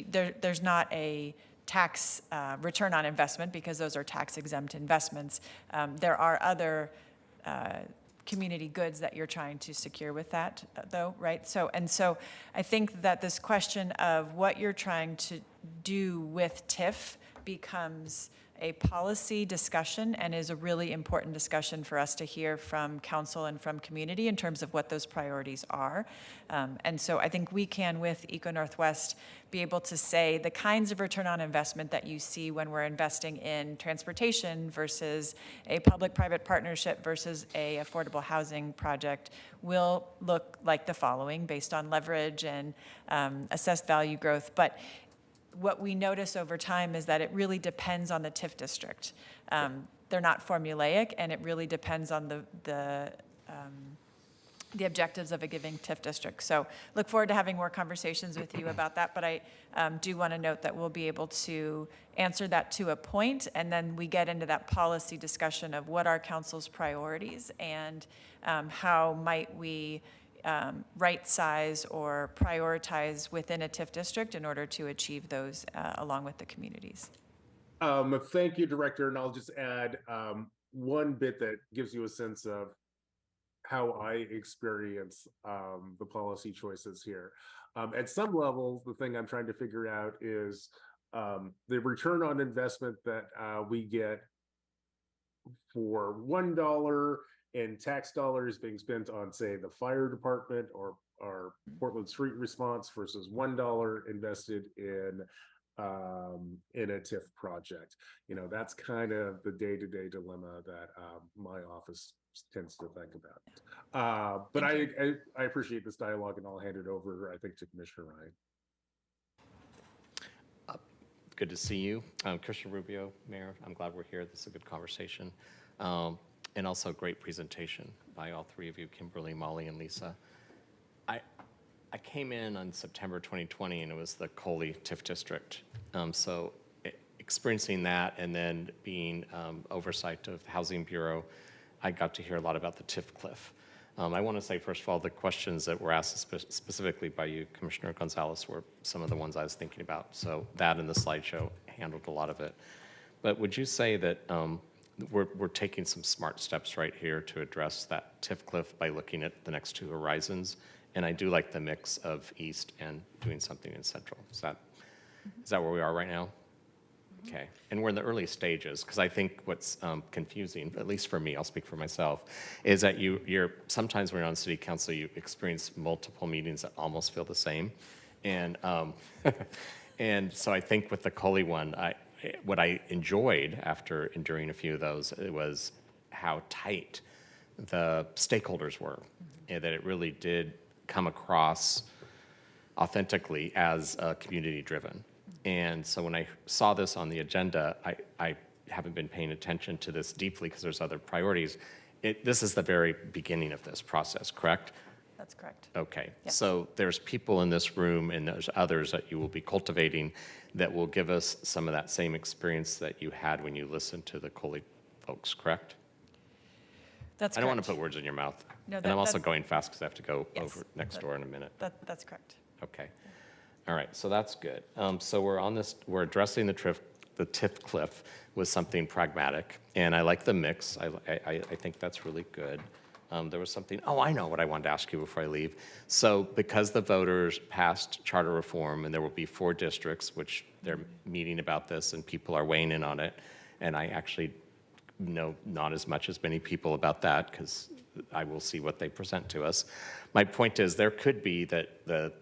there's not a tax return on investment because those are tax exempt investments. There are other community goods that you're trying to secure with that though, right? So I think that this question of what you're trying to do with TIF becomes a policy discussion and is a really important discussion for us to hear from council and from community in terms of what those priorities are. And so I think we can, with Eco Northwest, be able to say the kinds of return on investment that you see when we're investing in transportation versus a public-private partnership versus a affordable housing project will look like the following based on leverage and assessed value growth. But what we notice over time is that it really depends on the TIF district. They're not formulaic, and it really depends on the objectives of a given TIF district. So look forward to having more conversations with you about that, but I do want to note that we'll be able to answer that to a point, and then we get into that policy discussion of what are council's priorities and how might we right size or prioritize within a TIF district in order to achieve those along with the communities. Thank you, Director. And I'll just add one bit that gives you a sense of how I experience the policy choices here. At some level, the thing I'm trying to figure out is the return on investment that we get for $1 in tax dollars being spent on, say, the fire department or our Portland street response versus $1 invested in a TIF project. That's kind of the day-to-day dilemma that my office tends to think about. But I appreciate this dialogue, and I'll hand it over, I think, to Commissioner Ryan. Good to see you. Commissioner Rubio, Mayor, I'm glad we're here. This is a good conversation. And also a great presentation by all three of you, Kimberly, Molly, and Lisa. I came in on September 2020, and it was the Coley TIF district. So experiencing that and then being oversight of the Housing Bureau, I got to hear a lot about the TIF cliff. I want to say, first of all, the questions that were asked specifically by you, Commissioner Gonzalez, were some of the ones I was thinking about. So that and the slideshow handled a lot of it. But would you say that we're taking some smart steps right here to address that TIF cliff by looking at the next two horizons. And I do like the mix of east and doing something in central. Is that where we are right now? Okay, and we're in the early stages, because I think what's confusing, at least for me, I'll speak for myself, is that you're sometimes when you're on city council, you experience multiple meetings that almost feel the same. And and so I think with the Coley one, what I enjoyed after enduring a few of those, it was how tight the stakeholders were, and that it really did come across authentically as community driven. And so when I saw this on the agenda, I haven't been paying attention to this deeply because there's other priorities. This is the very beginning of this process, correct? That's correct. Okay, Yes. so there's people in this room and there's others that you will be cultivating that will give us some of that same experience that you had when you listened to the Coley folks, correct? That's I don't want to correct. put words in your mouth. No, And I'm also that's- going fast because I have to go Yes, over next door in a minute. That's correct. Okay. All right, so that's good. So we're addressing the TIF cliff with something pragmatic, and I like the mix. I think that's really good. There was something, I know what I wanted to ask you before I leave. So because the voters passed charter reform, and there will be 4 districts, which they're meeting about this, and people are weighing in on it, and I actually know not as much as many people about that, because I will see what they present to us. My point is, there could be that the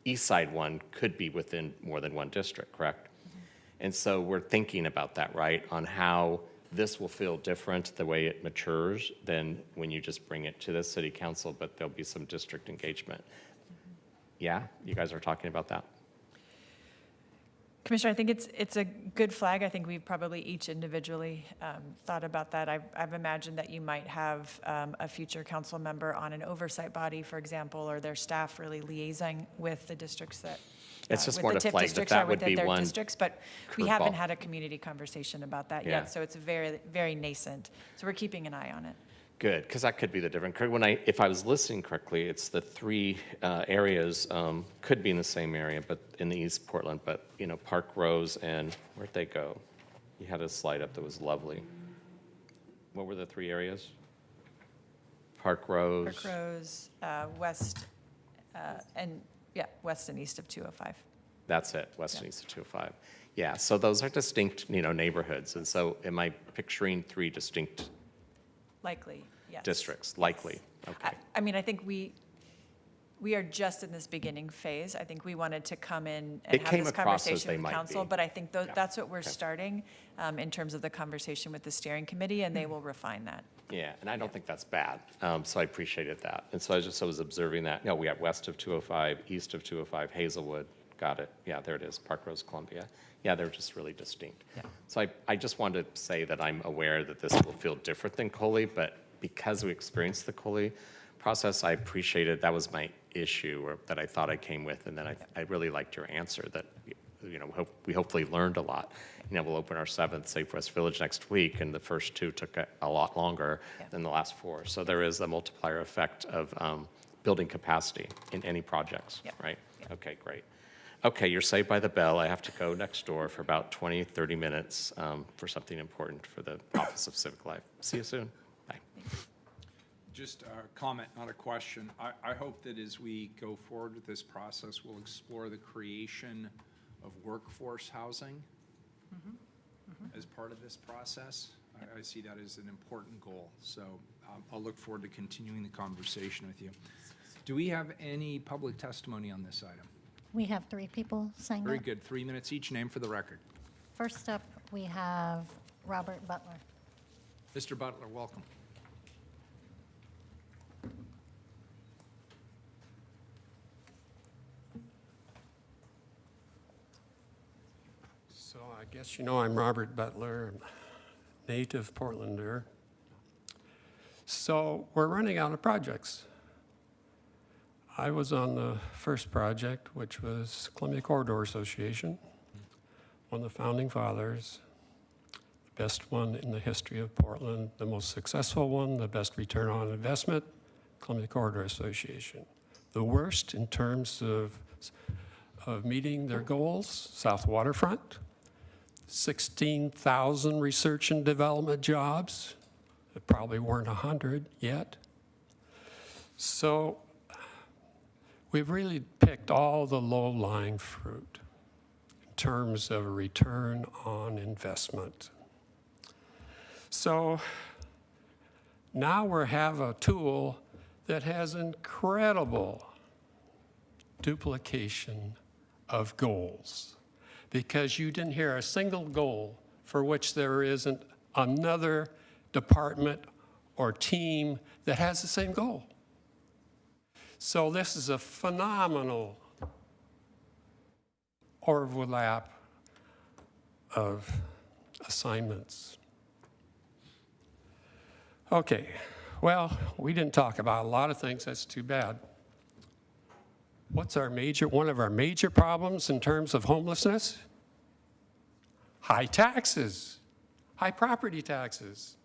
east side one could be within more than one district, correct? And so we're thinking about that, right? On how this will feel different the way it matures than when you just bring it to the city council, but there'll be some district engagement. Yeah, you guys are talking about that? Commissioner, I think it's a good flag. I think we've probably each individually thought about that. I've imagined that you might have a future council member on an oversight body, for example, or their staff really liaising with the districts that, It's just with more the to TIF flag that districts that or would within be their one districts, but we haven't curveball. had a community conversation about that Yeah. yet, so it's very, very nascent. So we're keeping an eye on it. Good, because that could be the different, if I was listening correctly, it's the 3 areas, could be in the same area, but in the East Portland, but, Park Rose and, where'd they go? You had a slide up that was lovely. What were the 3 areas? Park Rose. Park Rose, west, west and east of 205. That's it, west and east of 205. Yeah, so those are distinct, neighborhoods, and so am I picturing 3 distinct Likely, yes. districts, likely? Okay. I mean, I think we are just in this beginning phase. I think we wanted to come in It and have came this across as conversation they with might council, be. but I think Yeah. that's what we're Okay. starting in terms of the conversation with the steering committee, and they will refine that. Yeah, and I don't think that's bad, so I appreciated that. And so I was observing that, we got west of 205, east of 205, Hazelwood, got it. Yeah, there it is, Park Rose, Columbia. Yeah, they're just really distinct. Yeah. So I just wanted to say that I'm aware that this will feel different than Coley, but because we experienced the Coley process, I appreciated, that was my issue, or that I thought I came with, and then I really liked your answer, that, we hopefully learned a lot. We'll open our 7th Safe West Village next week, and the first 2 took a lot longer Yeah. than the last 4. So there is a multiplier effect of building capacity in any projects, Yeah. right? Okay, great. Okay, you're saved by the bell. I have to go next door for about 20, 30 minutes for something important for the Office of Civic Life. See you soon. Bye. Just a comment, not a question. I hope that as we go forward with this process, we'll explore the creation of workforce housing as part of this process. I see that as an important goal. So I'll look forward to continuing the conversation with you. Do we have any public testimony on this item? We have 3 people signed Very up. good. 3 minutes each. Name for the record. First up, we have Robert Butler. Mr. Butler, welcome. So I guess I'm Robert Butler, native Portlander. So we're running out of projects. I was on the first project, which was Columbia Corridor Association, one of the founding fathers, the best one in the history of Portland, the most successful one, the best return on investment, Columbia Corridor Association. The worst in terms of meeting their goals, South Waterfront. 16,000 research and development jobs. It probably weren't 100 yet. So we've really picked all the low-lying fruit in terms of a return on investment. So now we have a tool that has incredible duplication of goals, because you didn't hear a single goal for which there isn't another department or team that has the same goal. So this is a phenomenal overlap of assignments. Okay, well, we didn't talk about a lot of things. That's too bad. What's one of our major problems in terms of homelessness? High taxes, high property taxes.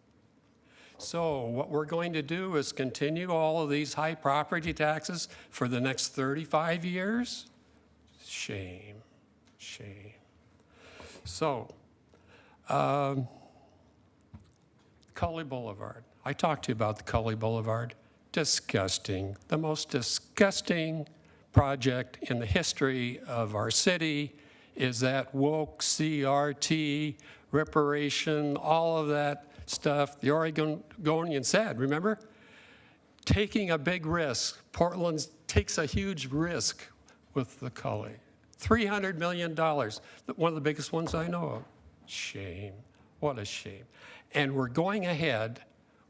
So what we're going to do is continue all of these high property taxes for the next 35 years? Shame, shame. So, Cully Boulevard. I talked to you about the Cully Boulevard. Disgusting, the most disgusting project in the history of our city is that woke CRT, reparation, all of that stuff. The Oregonian said, remember? Taking a big risk. Portland takes a huge risk with the Cully. $300 million, one of the biggest ones I know of. Shame, what a shame. And we're going ahead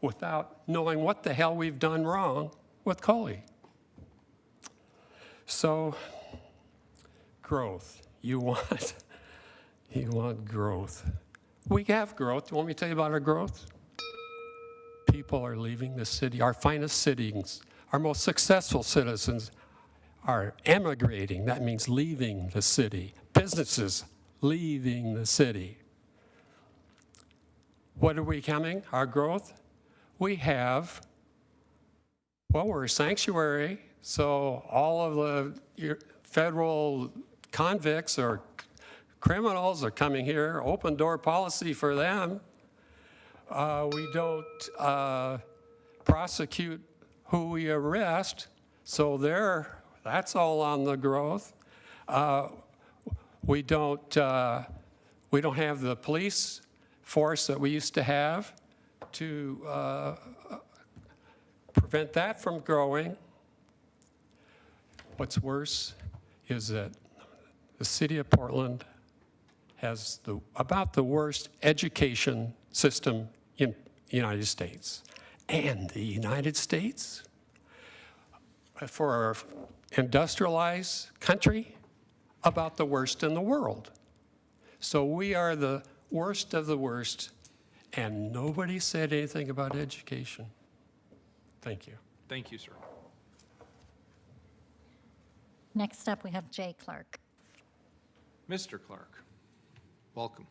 without knowing what the hell we've done wrong with Cully. So, growth. You want growth. We have growth. You want me to tell you about our growth? People are leaving the city. Our finest cities, our most successful citizens are emigrating. That means leaving the city. Businesses leaving the city. What are we coming? Our growth? We have, well, we're a sanctuary. So all of the federal convicts or criminals are coming here, open door policy for them. We don't prosecute who we arrest, so that's all on the growth. We don't have the police force that we used to have to prevent that from growing. What's worse is that the city of Portland has about the worst education system in the United States. And the United States, for an industrialized country, about the worst in the world. So we are the worst of the worst, and nobody said anything about education. Thank you. Thank you, sir. Next up, we have Jay Clark. Mr. Clark, welcome.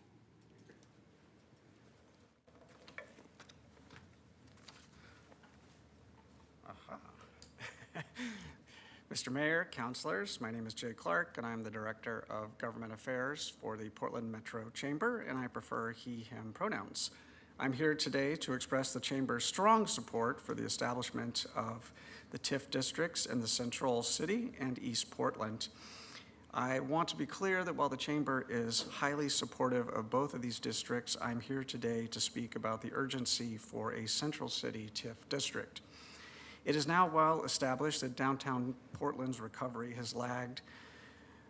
Mr. Mayor, councilors, my name is Jay Clark, and I'm the Director of Government Affairs for the Portland Metro Chamber, and I prefer he, him pronouns. I'm here today to express the Chamber's strong support for the establishment of the TIF districts in the Central City and East Portland. I want to be clear that while the Chamber is highly supportive of both of these districts, I'm here today to speak about the urgency for a Central City TIF district. It is now well established that downtown Portland's recovery has lagged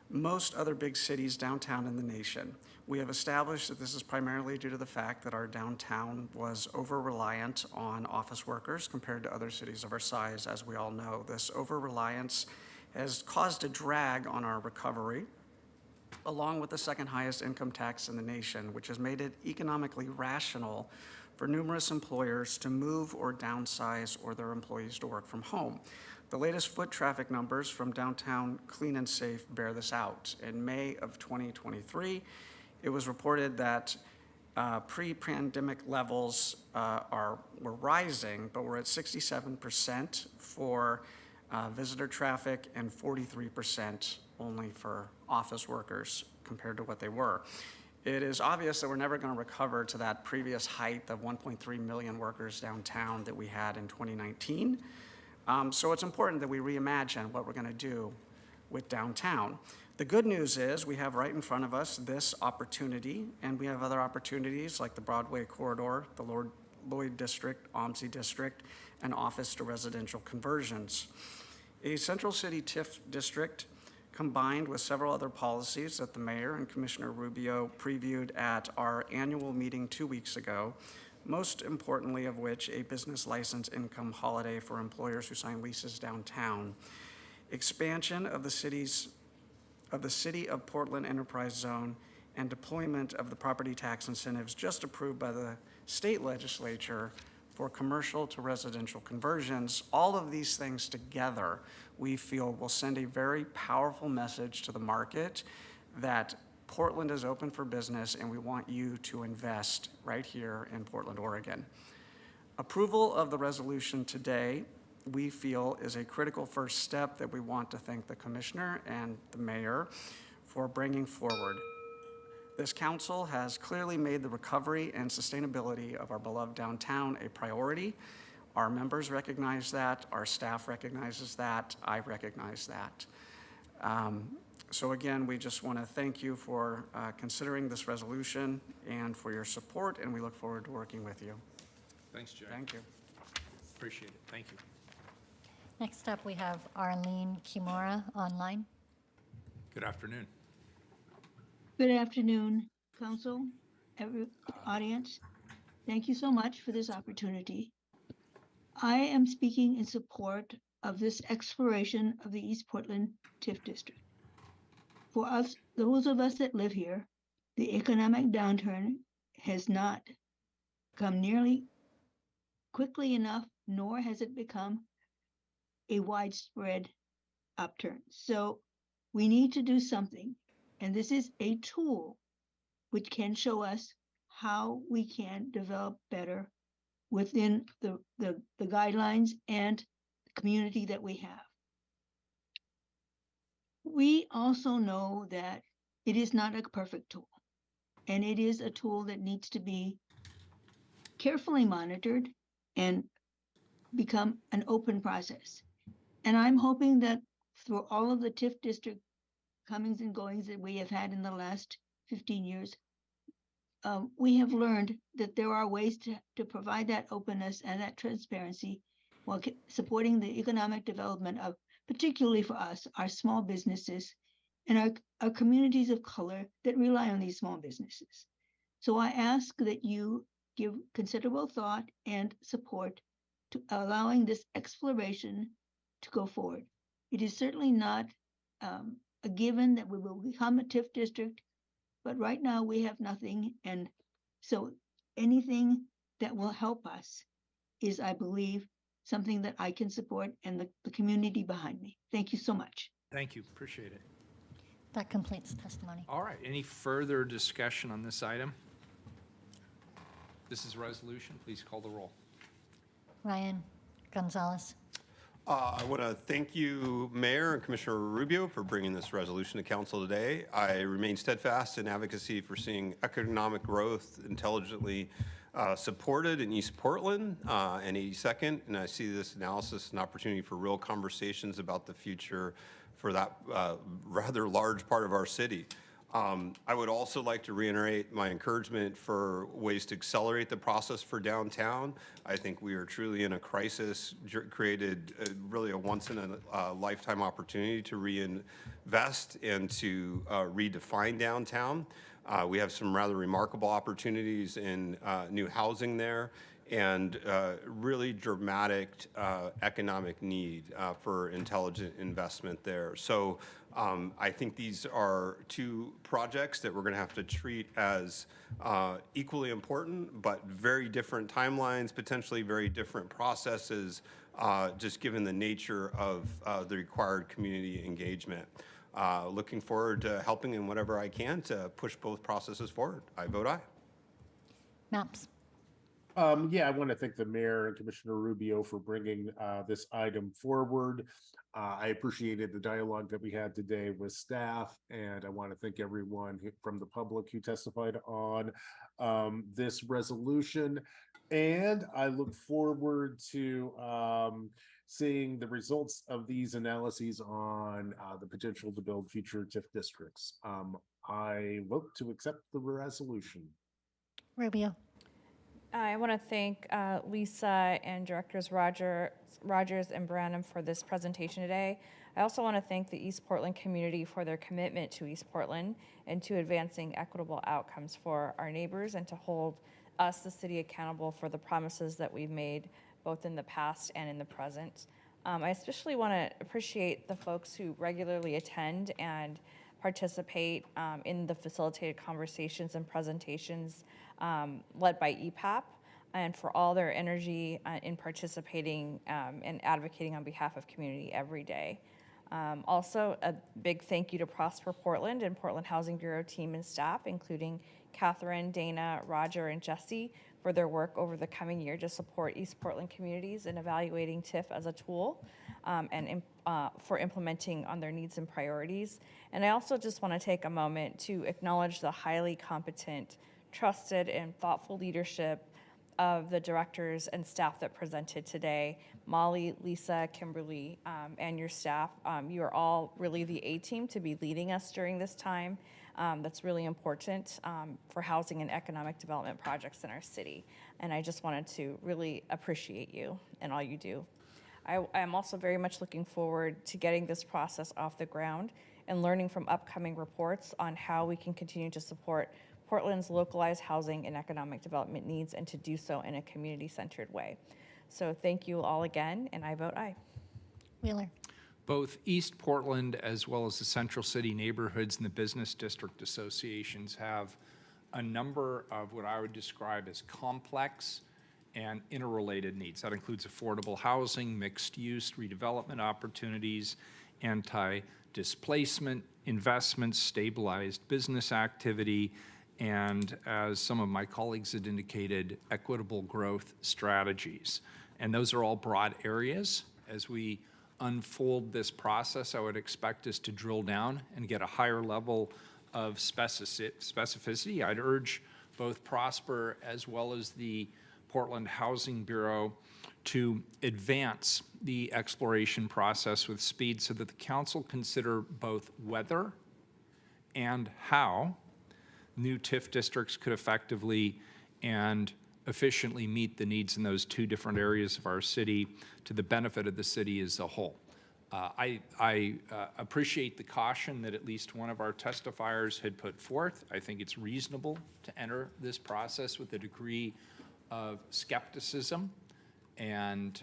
most other big cities downtown in the nation. We have established that this is primarily due to the fact that our downtown was over-reliant on office workers compared to other cities of our size. As we all know, this over-reliance has caused a drag on our recovery, along with the second highest income tax in the nation, which has made it economically rational for numerous employers to move or downsize or their employees to work from home. The latest foot traffic numbers from downtown Clean and Safe bear this out. In May of 2023, it was reported that pre-pandemic levels were rising, but we're at 67% for visitor traffic and 43% only for office workers compared to what they were. It is obvious that we're never going to recover to that previous height of 1.3 million workers downtown that we had in 2019. So it's important that we reimagine what we're going to do with downtown. The good news is we have right in front of us this opportunity, and we have other opportunities like the Broadway corridor, the Lloyd District, OMSI District, and office to residential conversions. A Central City TIF district combined with several other policies that the mayor and Commissioner Rubio previewed at our annual meeting 2 weeks ago, most importantly of which a business license income holiday for employers who sign leases downtown, expansion of the City of Portland Enterprise Zone, and deployment of the property tax incentives just approved by the state legislature for commercial to residential conversions. All of these things together, we feel will send a very powerful message to the market that Portland is open for business and we want you to invest right here in Portland, Oregon. Approval of the resolution today, we feel, is a critical first step that we want to thank the commissioner and the mayor for bringing forward. This council has clearly made the recovery and sustainability of our beloved downtown a priority. Our members recognize that, our staff recognizes that, I recognize that. So again, we just want to thank you for considering this resolution and for your support, and we look forward to working with you. Thanks, Jay. Thank you. Appreciate it. Thank you. Next up, we have Arlene Kimura online. Good afternoon. Good afternoon, council, audience. Thank you so much for this opportunity. I am speaking in support of this exploration of the East Portland TIF district. For us, those of us that live here, the economic downturn has not come nearly quickly enough, nor has it become a widespread upturn. So we need to do something. And this is a tool which can show us how we can develop better within the guidelines and the community that we have. We also know that it is not a perfect tool, and it is a tool that needs to be carefully monitored and become an open process. And I'm hoping that through all of the TIF district comings and goings that we have had in the last 15 years, we have learned that there are ways to provide that openness and that transparency while supporting the economic development of, particularly for us, our small businesses and our communities of color that rely on these small businesses. So I ask that you give considerable thought and support to allowing this exploration to go forward. It is certainly not a given that we will become a TIF district, but right now we have nothing. And so anything that will help us is, I believe, something that I can support and the community behind me. Thank you so much. Thank you. Appreciate it. That completes testimony. All right. Any further discussion on this item? This is a resolution. Please call the roll. Ryan Gonzalez. I want to thank you, Mayor and Commissioner Rubio, for bringing this resolution to council today. I remain steadfast in advocacy for seeing economic growth intelligently supported in East Portland and 82nd, and I see this analysis an opportunity for real conversations about the future for that rather large part of our city. I would also like to reiterate my encouragement for ways to accelerate the process for downtown. I think we are truly in a crisis, created really a once-in-a-lifetime opportunity to reinvest and to redefine downtown. We have some rather remarkable opportunities in new housing there and really dramatic economic need for intelligent investment there. So I think these are two projects that we're going to have to treat as equally important, but very different timelines, potentially very different processes, just given the nature of the required community engagement. Looking forward to helping in whatever I can to push both processes forward. I vote aye. Maps. Yeah, I want to thank the mayor and Commissioner Rubio for bringing this item forward. I appreciated the dialogue that we had today with staff, and I want to thank everyone from the public who testified on this resolution. And I look forward to seeing the results of these analyses on the potential to build future TIF districts. I vote to accept the resolution. Rubio. I want to thank Lisa and Directors Rogers and Branham for this presentation today. I also want to thank the East Portland community for their commitment to East Portland and to advancing equitable outcomes for our neighbors and to hold us, the city, accountable for the promises that we've made both in the past and in the present. I especially want to appreciate the folks who regularly attend and participate in the facilitated conversations and presentations led by EPAP, and for all their energy in participating and advocating on behalf of community every day. Also, a big thank you to Prosper Portland and Portland Housing Bureau team and staff, including Catherine, Dana, Roger, and Jesse, for their work over the coming year to support East Portland communities in evaluating TIF as a tool and for implementing on their needs and priorities. And I also just want to take a moment to acknowledge the highly competent, trusted, and thoughtful leadership of the directors and staff that presented today. Molly, Lisa, Kimberly, and your staff. You are all really the A-team to be leading us during this time. That's really important for housing and economic development projects in our city. And I just wanted to really appreciate you and all you do. I am also very much looking forward to getting this process off the ground and learning from upcoming reports on how we can continue to support Portland's localized housing and economic development needs, and to do so in a community-centered way. So thank you all again, and I vote aye. Wheeler. Both East Portland as well as the Central City neighborhoods and the business district associations have a number of what I would describe as complex and interrelated needs. That includes affordable housing, mixed use, redevelopment opportunities, anti-displacement, investments, stabilized business activity, and as some of my colleagues had indicated, equitable growth strategies. And those are all broad areas. As we unfold this process, I would expect us to drill down and get a higher level of specificity. I'd urge both Prosper as well as the Portland Housing Bureau to advance the exploration process with speed so that the council consider both whether and how new TIF districts could effectively and efficiently meet the needs in those two different areas of our city to the benefit of the city as a whole. I appreciate the caution that at least one of our testifiers had put forth. I think it's reasonable to enter this process with a degree of skepticism and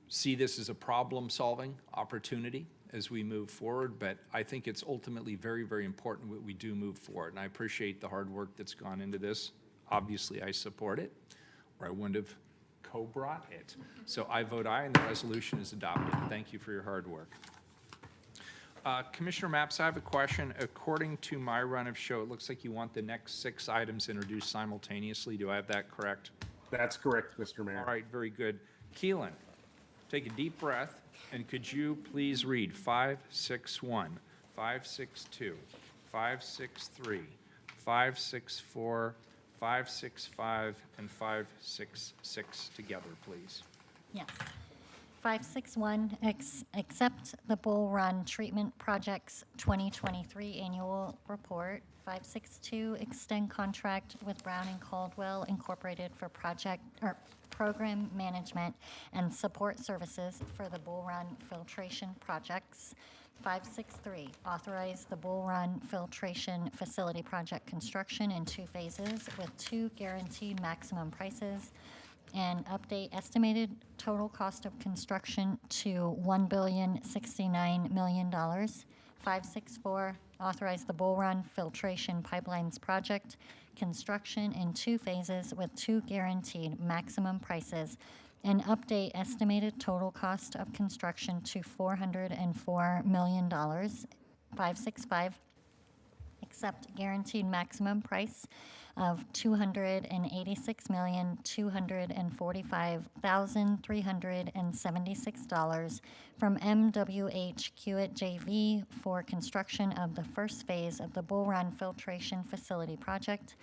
see this as a problem-solving opportunity as we move forward, but I think it's ultimately very, very important that we do move forward, and I appreciate the hard work that's gone into this. Obviously, I support it, or I wouldn't have co-brought it. So I vote aye, and the resolution is adopted. Thank you for your hard work. Commissioner Mapps, I have a question. According to my run of show, it looks like you want the next 6 items introduced simultaneously. Do I have that correct? That's correct, Mr. Mayor. All right, very good. Keelan, take a deep breath, and could you please read 561, 562, 563, 564, 565, and 566 together, please? Yes. 561, accept the Bull Run Treatment Project's 2023 Annual Report. 562, extend contract with Brown and Caldwell Incorporated for program management and support services for the Bull Run filtration projects. 563, authorize the Bull Run filtration facility project construction in 2 phases with 2 guaranteed maximum prices, and update estimated total cost of construction to $1,069 million. 564, authorize the Bull Run filtration pipelines project construction in 2 phases with 2 guaranteed maximum prices, and update estimated total cost of construction to $404 million. 565, accept guaranteed maximum price of $286,245,376 from MWH Hewitt JV for construction of the first phase of the Bull Run Filtration Facility project.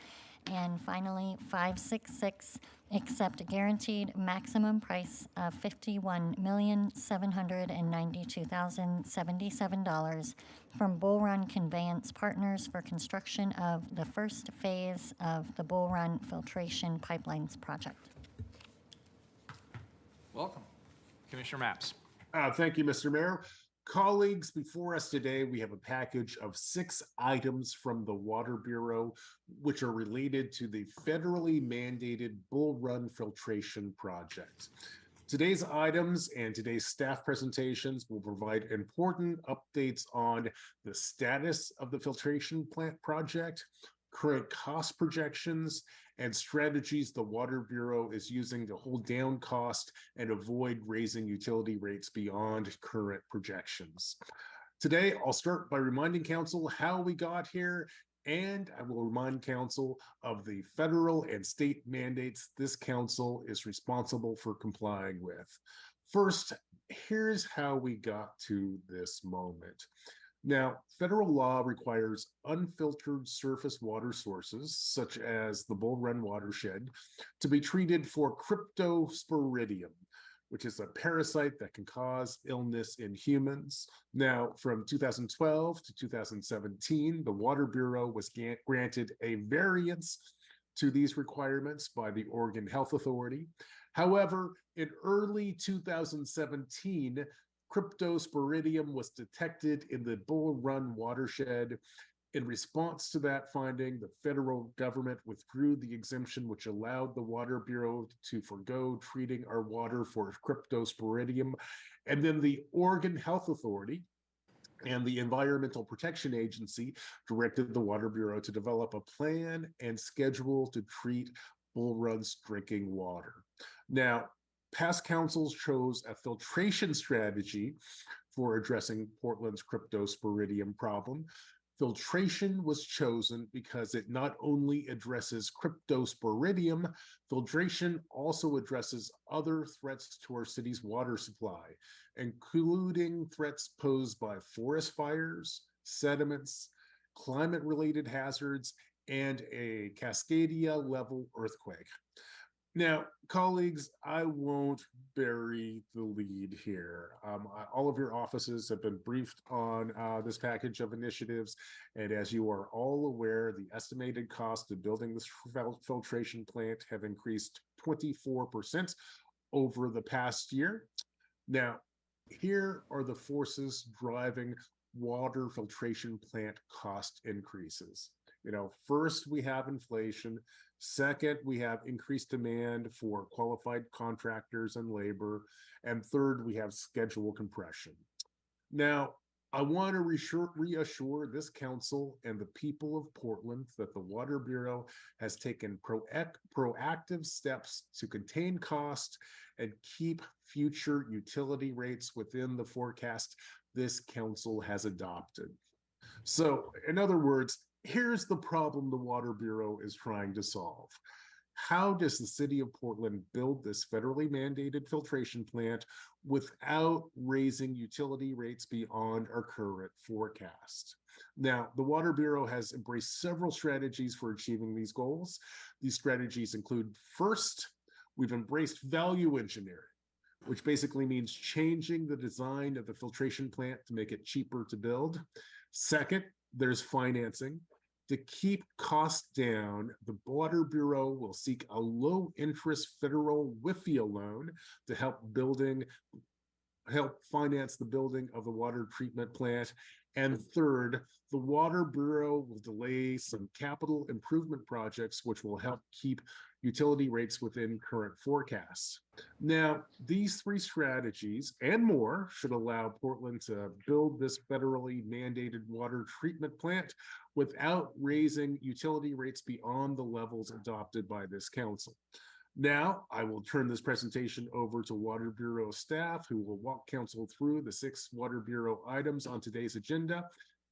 And finally, 566, accept a guaranteed maximum price of $51,792,077 from Bull Run Conveyance Partners for construction of the first phase of the Bull Run Filtration Pipelines project. Welcome. Commissioner Mapps. Thank you, Mr. Mayor. Colleagues, before us today, we have a package of 6 items from the Water Bureau, which are related to the federally mandated Bull Run Filtration Project. Today's items and today's staff presentations will provide important updates on the status of the filtration plant project, current cost projections, and strategies the Water Bureau is using to hold down cost and avoid raising utility rates beyond current projections. Today, I'll start by reminding Council how we got here, and I will remind Council of the federal and state mandates this Council is responsible for complying with. First, here's how we got to this moment. Now, federal law requires unfiltered surface water sources, such as the Bull Run watershed, to be treated for cryptosporidium, which is a parasite that can cause illness in humans. Now, from 2012 to 2017, the Water Bureau was granted a variance to these requirements by the Oregon Health Authority. However, in early 2017, cryptosporidium was detected in the Bull Run watershed. In response to that finding, the federal government withdrew the exemption which allowed the Water Bureau to forego treating our water for cryptosporidium. And then the Oregon Health Authority and the Environmental Protection Agency directed the Water Bureau to develop a plan and schedule to treat Bull Run's drinking water. Now, past councils chose a filtration strategy for addressing Portland's cryptosporidium problem. Filtration was chosen because it not only addresses cryptosporidium, filtration also addresses other threats to our city's water supply, including threats posed by forest fires, sediments, climate-related hazards, and a Cascadia-level earthquake. Now, colleagues, I won't bury the lead here. All of your offices have been briefed on this package of initiatives, and as you are all aware, the estimated cost of building this filtration plant have increased 24% over the past year. Now, here are the forces driving water filtration plant cost increases. First, we have inflation. Second, we have increased demand for qualified contractors and labor. And third, we have schedule compression. Now, I want to reassure this council and the people of Portland that the Water Bureau has taken proactive steps to contain cost and keep future utility rates within the forecast this council has adopted. So, in other words, here's the problem the Water Bureau is trying to solve. How does the city of Portland build this federally mandated filtration plant without raising utility rates beyond our current forecast? Now, the Water Bureau has embraced several strategies for achieving these goals. These strategies include, first, we've embraced value engineering, which basically means changing the design of the filtration plant to make it cheaper to build. Second, there's financing. To keep costs down, the Water Bureau will seek a low-interest federal WIFIA loan to help finance the building of the water treatment plant. And third, the Water Bureau will delay some capital improvement projects, which will help keep utility rates within current forecasts. Now, these three strategies and more should allow Portland to build this federally mandated water treatment plant without raising utility rates beyond the levels adopted by this council. Now, I will turn this presentation over to Water Bureau staff who will walk council through the 6 Water Bureau items on today's agenda.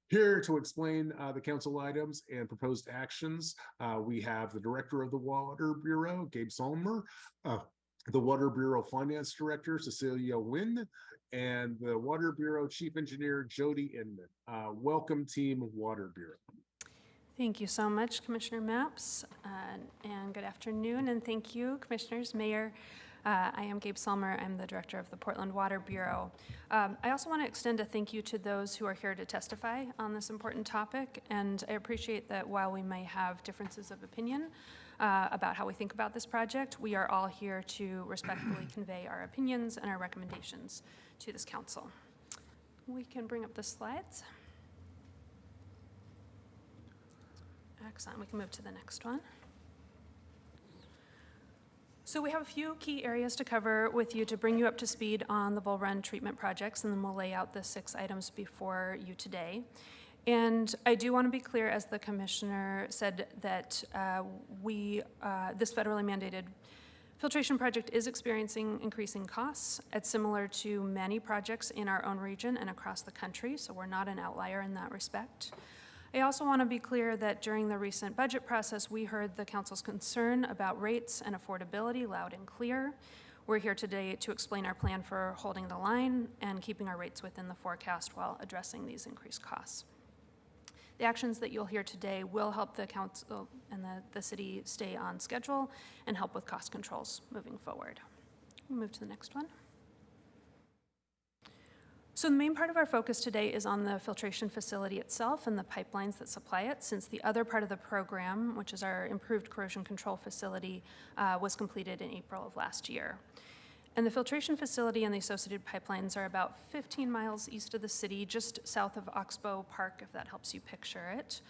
Here to explain the council items and proposed actions, we have the Director of the Water Bureau, Gabe Solmer, the Water Bureau Finance Director, Cecilia Wynn, and the Water Bureau Chief Engineer, Jody Inman. Welcome, Team Water Bureau. Thank you so much, Commissioner Mapps, and good afternoon, and thank you, Commissioners, Mayor. I am Gabe Solmer. I'm the Director of the Portland Water Bureau. I also want to extend a thank you to those who are here to testify on this important topic, and I appreciate that while we may have differences of opinion about how we think about this project, we are all here to respectfully convey our opinions and our recommendations to this council. We can bring up the slides. Excellent. We can move to the next one. So we have a few key areas to cover with you to bring you up to speed on the Bull Run treatment projects, and then we'll lay out the 6 items before you today. And I do want to be clear, as the commissioner said, that this federally mandated filtration project is experiencing increasing costs. It's similar to many projects in our own region and across the country, so we're not an outlier in that respect. I also want to be clear that during the recent budget process, we heard the council's concern about rates and affordability loud and clear. We're here today to explain our plan for holding the line and keeping our rates within the forecast while addressing these increased costs. The actions that you'll hear today will help the council and the city stay on schedule and help with cost controls moving forward. We'll move to the next one. So the main part of our focus today is on the filtration facility itself and the pipelines that supply it, since the other part of the program, which is our improved corrosion control facility, was completed in April of last year. And the filtration facility and the associated pipelines are about 15 miles east of the city, just south of Oxbow Park, if that helps you picture it.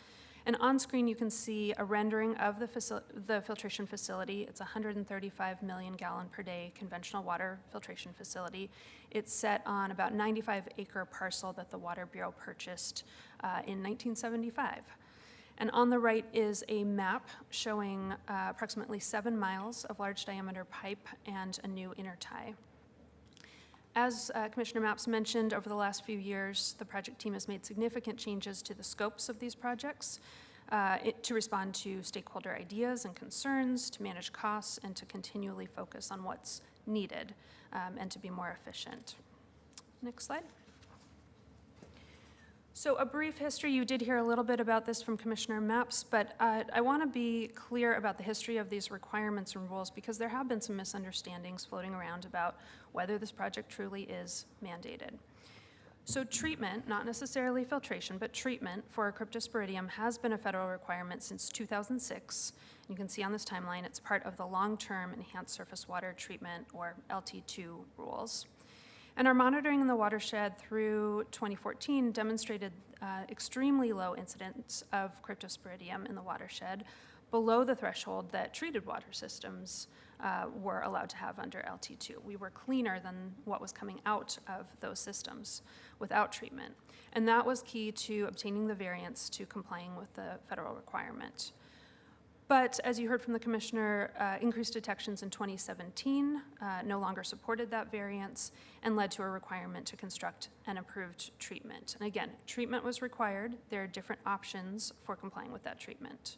And on screen, you can see a rendering of the filtration facility. It's a 135 million gallon per day conventional water filtration facility. It's set on about 95-acre parcel that the Water Bureau purchased in 1975. And on the right is a map showing approximately 7 miles of large diameter pipe and a new intertie. As Commissioner Mapps mentioned, over the last few years, the project team has made significant changes to the scopes of these projects to respond to stakeholder ideas and concerns, to manage costs, and to continually focus on what's needed and to be more efficient. Next slide. So a brief history, you did hear a little bit about this from Commissioner Mapps, but I want to be clear about the history of these requirements and rules because there have been some misunderstandings floating around about whether this project truly is mandated. So treatment, not necessarily filtration, but treatment for cryptosporidium has been a federal requirement since 2006. You can see on this timeline, it's part of the long-term enhanced surface water treatment, or LT2 rules. And our monitoring in the watershed through 2014 demonstrated extremely low incidence of cryptosporidium in the watershed, below the threshold that treated water systems were allowed to have under LT2. We were cleaner than what was coming out of those systems without treatment. And that was key to obtaining the variance to complying with the federal requirement. But as you heard from the commissioner, increased detections in 2017 no longer supported that variance and led to a requirement to construct an approved treatment. And again, treatment was required. There are different options for complying with that treatment.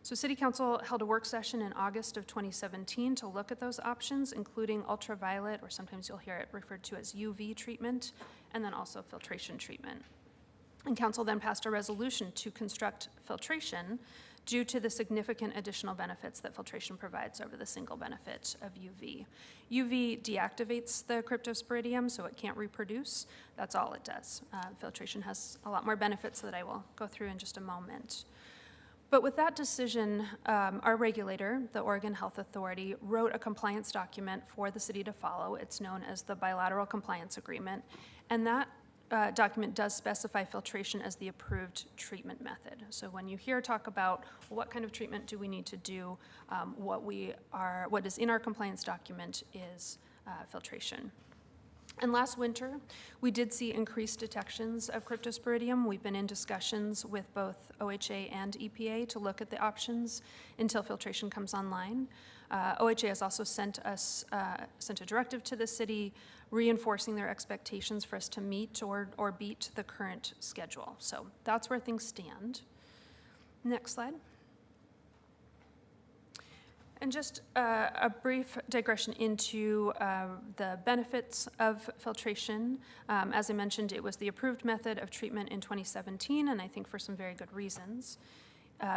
So City Council held a work session in August of 2017 to look at those options, including ultraviolet, or sometimes you'll hear it referred to as UV treatment, and then also filtration treatment. And Council then passed a resolution to construct filtration due to the significant additional benefits that filtration provides over the single benefit of UV. UV deactivates the cryptosporidium, so it can't reproduce. That's all it does. Filtration has a lot more benefits that I will go through in just a moment. But with that decision, our regulator, the Oregon Health Authority, wrote a compliance document for the city to follow. It's known as the Bilateral Compliance Agreement, and that document does specify filtration as the approved treatment method. So when you hear talk about what kind of treatment do we need to do, what is in our compliance document is filtration. And last winter, we did see increased detections of cryptosporidium. We've been in discussions with both OHA and EPA to look at the options until filtration comes online. OHA has also sent a directive to the city reinforcing their expectations for us to meet or beat the current schedule. So that's where things stand. Next slide. And just a brief digression into the benefits of filtration. As I mentioned, it was the approved method of treatment in 2017, and I think for some very good reasons.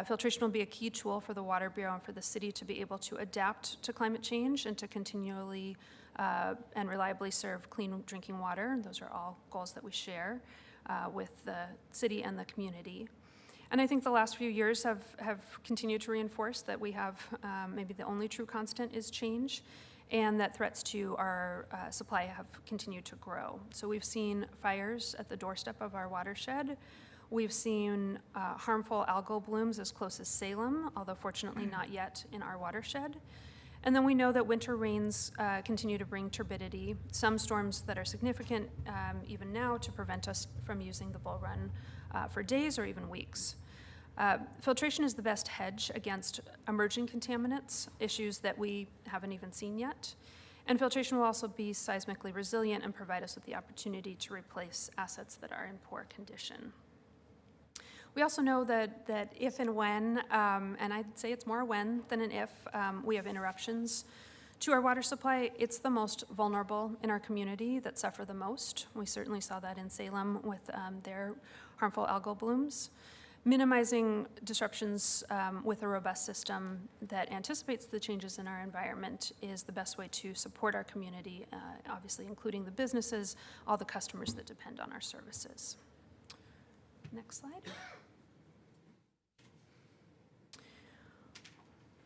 Filtration will be a key tool for the Water Bureau and for the city to be able to adapt to climate change and to continually and reliably serve clean drinking water. Those are all goals that we share with the city and the community. And I think the last few years have continued to reinforce that we have maybe the only true constant is change, and that threats to our supply have continued to grow. So we've seen fires at the doorstep of our watershed. We've seen harmful algal blooms as close as Salem, although fortunately not yet in our watershed. And then we know that winter rains continue to bring turbidity, some storms that are significant even now to prevent us from using the Bull Run for days or even weeks. Filtration is the best hedge against emerging contaminants, issues that we haven't even seen yet. And filtration will also be seismically resilient and provide us with the opportunity to replace assets that are in poor condition. We also know that if and when, and I'd say it's more when than an if, we have interruptions to our water supply, it's the most vulnerable in our community that suffer the most. We certainly saw that in Salem with their harmful algal blooms. Minimizing disruptions with a robust system that anticipates the changes in our environment is the best way to support our community, obviously including the businesses, all the customers that depend on our services. Next slide.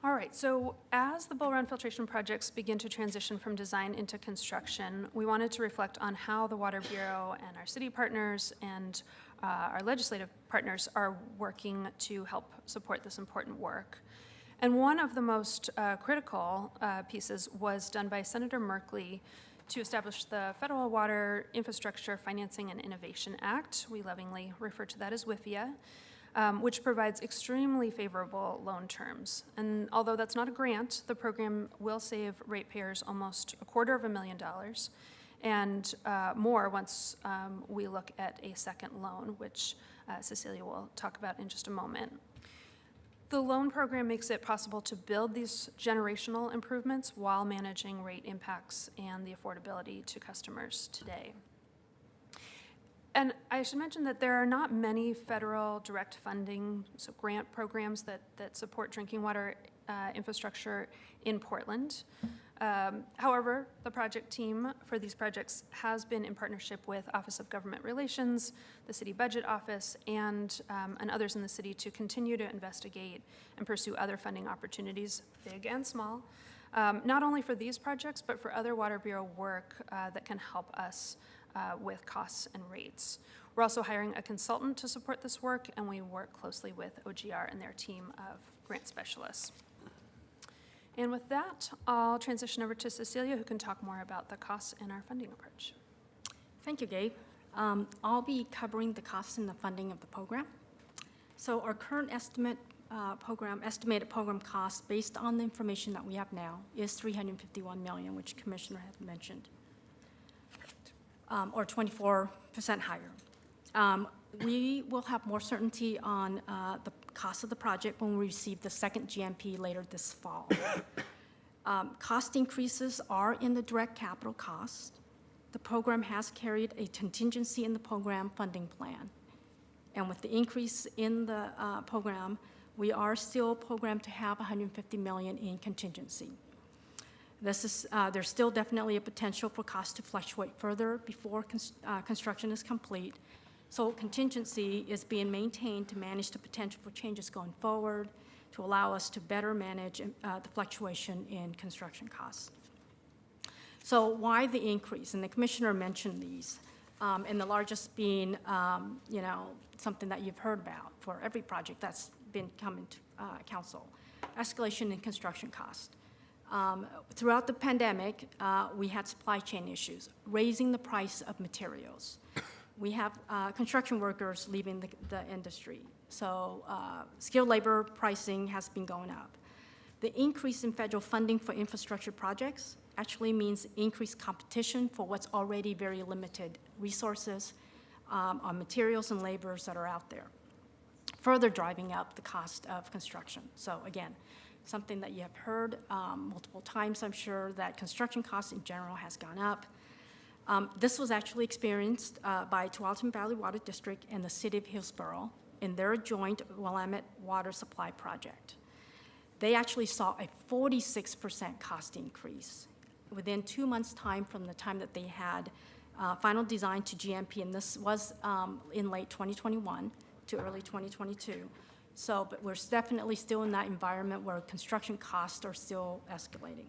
All right, so as the Bull Run filtration projects begin to transition from design into construction, we wanted to reflect on how the Water Bureau and our city partners and our legislative partners are working to help support this important work. And one of the most critical pieces was done by Senator Merkley to establish the Federal Water Infrastructure Financing and Innovation Act. We lovingly refer to that as WIFIA. Which provides extremely favorable loan terms. And although that's not a grant, the program will save ratepayers almost $250,000 and more once we look at a second loan, which Cecilia will talk about in just a moment. The loan program makes it possible to build these generational improvements while managing rate impacts and the affordability to customers today. And I should mention that there are not many federal direct funding, so grant programs that support drinking water infrastructure in Portland. However, the project team for these projects has been in partnership with Office of Government Relations, the City Budget Office, and others in the city to continue to investigate and pursue other funding opportunities, big and small, not only for these projects, but for other Water Bureau work that can help us with costs and rates. We're also hiring a consultant to support this work, and we work closely with OGR and their team of grant specialists. And with that, I'll transition over to Cecilia, who can talk more about the costs and our funding approach. Thank you, Gabe. I'll be covering the costs and the funding of the program. So our current estimated program costs, based on the information that we have now, is $351 million, which Commissioner had mentioned. Or 24% higher. We will have more certainty on the cost of the project when we receive the second GMP later this fall. Cost increases are in the direct capital cost. The program has carried a contingency in the program funding plan. And with the increase in the program, we are still programmed to have $150 million in contingency. There's still definitely a potential for costs to fluctuate further before construction is complete. So contingency is being maintained to manage the potential for changes going forward, to allow us to better manage the fluctuation in construction costs. So why the increase? And the Commissioner mentioned these, and the largest being, something that you've heard about for every project that's been coming to council, escalation in construction cost. Throughout the pandemic, we had supply chain issues, raising the price of materials. We have construction workers leaving the industry, so skilled labor pricing has been going up. The increase in federal funding for infrastructure projects actually means increased competition for what's already very limited resources on materials and laborers that are out there, further driving up the cost of construction. So again, something that you have heard multiple times, I'm sure, that construction costs in general has gone up. This was actually experienced by Tualatin Valley Water District and the City of Hillsborough in their joint Willamette Water Supply Project. They actually saw a 46% cost increase within 2 months' time from the time that they had final design to GMP, and this was in late 2021 to early 2022. So, but we're definitely still in that environment where construction costs are still escalating.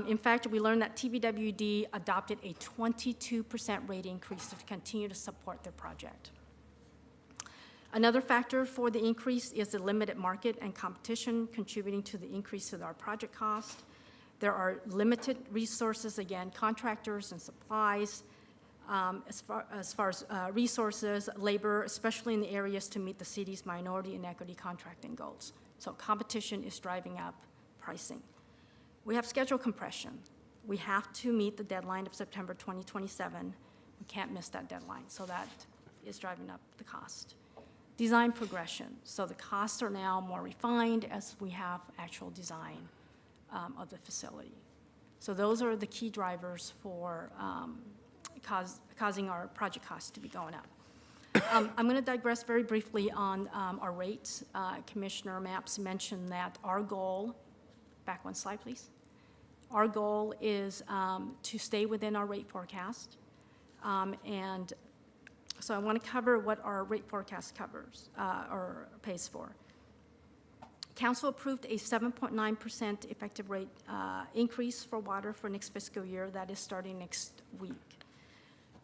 In fact, we learned that TVWD adopted a 22% rate increase to continue to support their project. Another factor for the increase is the limited market and competition contributing to the increase of our project cost. There are limited resources, again, contractors and supplies, as far as resources, labor, especially in the areas to meet the city's minority and equity contracting goals. So competition is driving up pricing. We have schedule compression. We have to meet the deadline of September 2027. We can't miss that deadline, so that is driving up the cost. Design progression. So the costs are now more refined as we have actual design of the facility. So those are the key drivers for causing our project costs to be going up. I'm going to digress very briefly on our rates. Commissioner Mapps mentioned that our goal, back one slide, please. Our goal is to stay within our rate forecast. And so I want to cover what our rate forecast covers or pays for. Council approved a 7.9% effective rate increase for water for next fiscal year that is starting next week.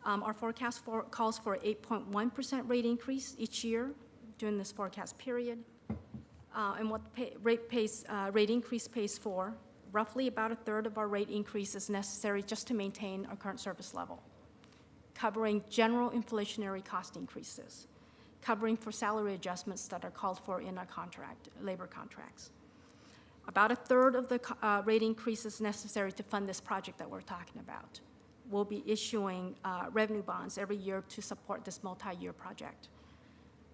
Our forecast calls for an 8.1% rate increase each year during this forecast period. And what the rate increase pays for, roughly about a third of our rate increase is necessary just to maintain our current service level, covering general inflationary cost increases, covering for salary adjustments that are called for in our labor contracts. About a third of the rate increase is necessary to fund this project that we're talking about. We'll be issuing revenue bonds every year to support this multi-year project.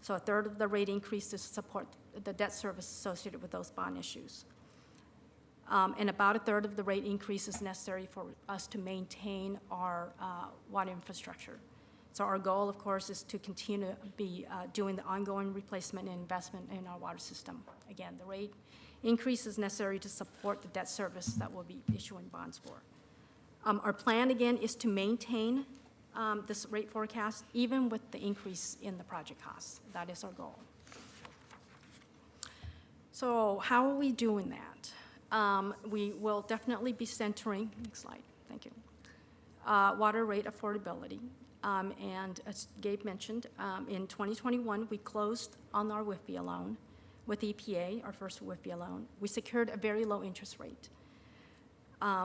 So a third of the rate increase to support the debt service associated with those bond issues. And about a third of the rate increase is necessary for us to maintain our water infrastructure. So our goal, of course, is to continue to be doing the ongoing replacement and investment in our water system. Again, the rate increase is necessary to support the debt service that we'll be issuing bonds for. Our plan, again, is to maintain this rate forecast even with the increase in the project costs. That is our goal. So how are we doing that? We will definitely be centering, next slide, thank you, water rate affordability. And as Gabe mentioned, in 2021, we closed on our WIFIA loan with EPA, our first WIFIA loan. We secured a very low interest rate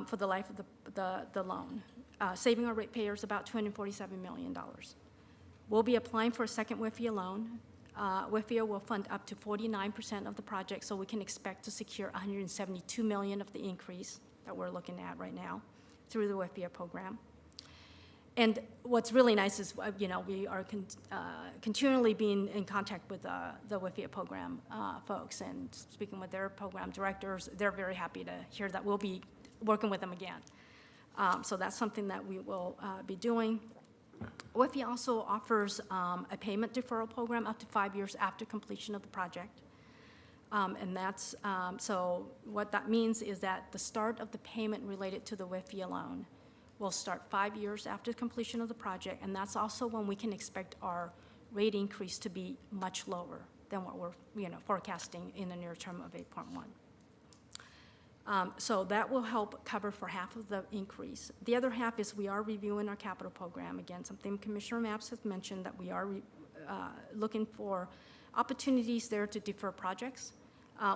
for the life of the loan, saving our ratepayers about $247 million. We'll be applying for a second WIFIA loan. WIFIA will fund up to 49% of the project, so we can expect to secure $172 million of the increase that we're looking at right now through the WIFIA program. And what's really nice is, we are continually being in contact with the WIFIA program folks and speaking with their program directors. They're very happy to hear that we'll be working with them again. So that's something that we will be doing. WIFIA also offers a payment deferral program up to 5 years after completion of the project. And that's, so what that means is that the start of the payment related to the WIFIA loan will start 5 years after completion of the project, and that's also when we can expect our rate increase to be much lower than what we're forecasting in the near term of 8.1. So that will help cover for half of the increase. The other half is we are reviewing our capital program. Again, something Commissioner Mapps has mentioned, that we are looking for opportunities there to defer projects.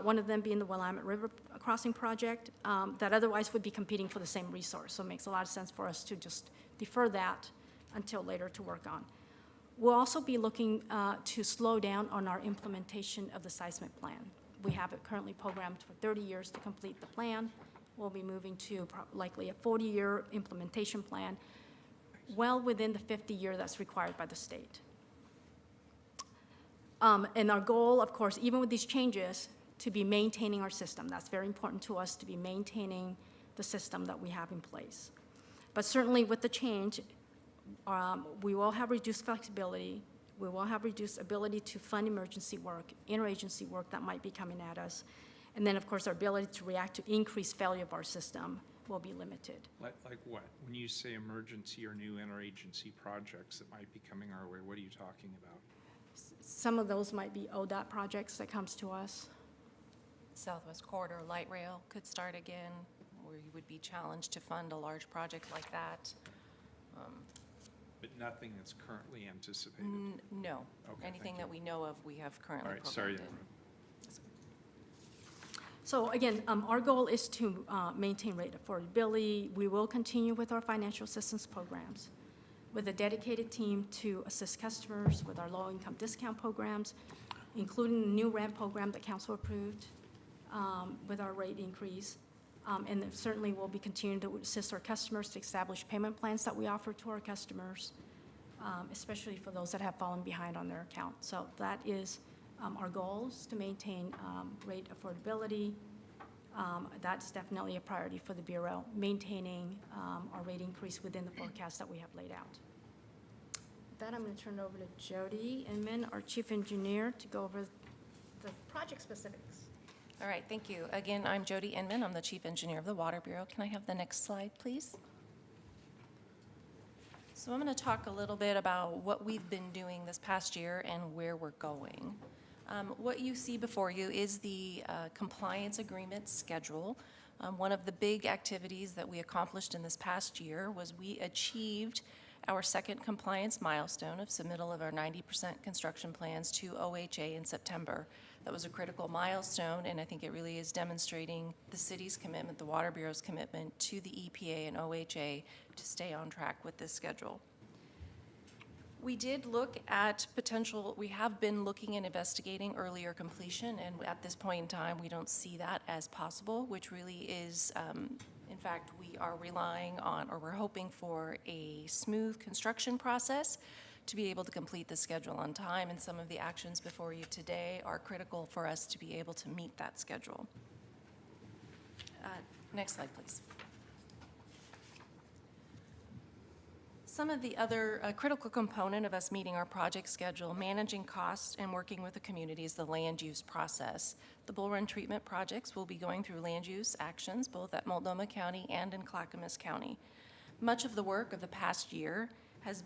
one of them being the Willamette River Crossing Project, that otherwise would be competing for the same resource. So it makes a lot of sense for us to just defer that until later to work on. We'll also be looking to slow down on our implementation of the seismic plan. We have it currently programmed for 30 years to complete the plan. We'll be moving to likely a 40-year implementation plan, well within the 50-year that's required by the state. And our goal, of course, even with these changes, to be maintaining our system. That's very important to us, to be maintaining the system that we have in place. But certainly with the change, we will have reduced flexibility. We will have reduced ability to fund emergency work, interagency work that might be coming at us. And then, of course, our ability to react to increased failure of our system will be limited. Like what? When you say emergency or new interagency projects that might be coming our way, what are you talking about? Some of those might be ODOT projects that comes to us. Southwest Corridor Light Rail could start again, where you would be challenged to fund a large project like that. But nothing that's currently anticipated? No. Okay, Anything thank that you. we know of, we have currently All right, sorry. programmed in. So again, our goal is to maintain rate affordability. We will continue with our financial assistance programs with a dedicated team to assist customers with our low-income discount programs, including the new RAMP program that council approved with our rate increase. And then certainly we'll be continuing to assist our customers to establish payment plans that we offer to our customers, especially for those that have fallen behind on their account. So that is our goal, is to maintain rate affordability. That's definitely a priority for the Bureau, maintaining our rate increase within the forecast that we have laid out. With that, I'm going to turn it over to Jody Inman, our Chief Engineer, to go over the project specifics. All right, thank you. Again, I'm Jody Inman. I'm the Chief Engineer of the Water Bureau. Can I have the next slide, please? So I'm going to talk a little bit about what we've been doing this past year and where we're going. What you see before you is the compliance agreement schedule. One of the big activities that we accomplished in this past year was we achieved our second compliance milestone of submittal of our 90% construction plans to OHA in September. That was a critical milestone, and I think it really is demonstrating the city's commitment, the Water Bureau's commitment to the EPA and OHA to stay on track with this schedule. We did look at potential, we have been looking and investigating earlier completion, and at this point in time, we don't see that as possible, which really is, in fact, we are relying on, or we're hoping for a smooth construction process to be able to complete the schedule on time, and some of the actions before you today are critical for us to be able to meet that schedule. Next slide, please. Some of the other critical component of us meeting our project schedule, managing costs and working with the community, is the land use process. The Bull Run treatment projects will be going through land use actions both at Multnomah County and in Clackamas County. Much of the work of the past year has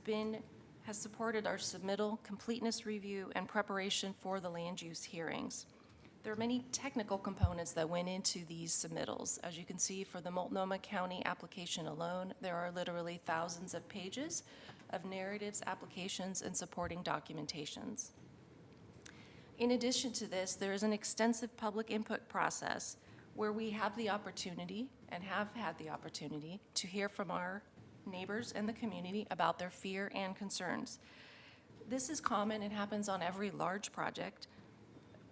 supported our submittal, completeness review, and preparation for the land use hearings. There are many technical components that went into these submittals. As you can see, for the Multnomah County application alone, there are literally thousands of pages of narratives, applications, and supporting documentations. In addition to this, there is an extensive public input process where we have the opportunity, and have had the opportunity, to hear from our neighbors and the community about their fear and concerns. This is common, it happens on every large project,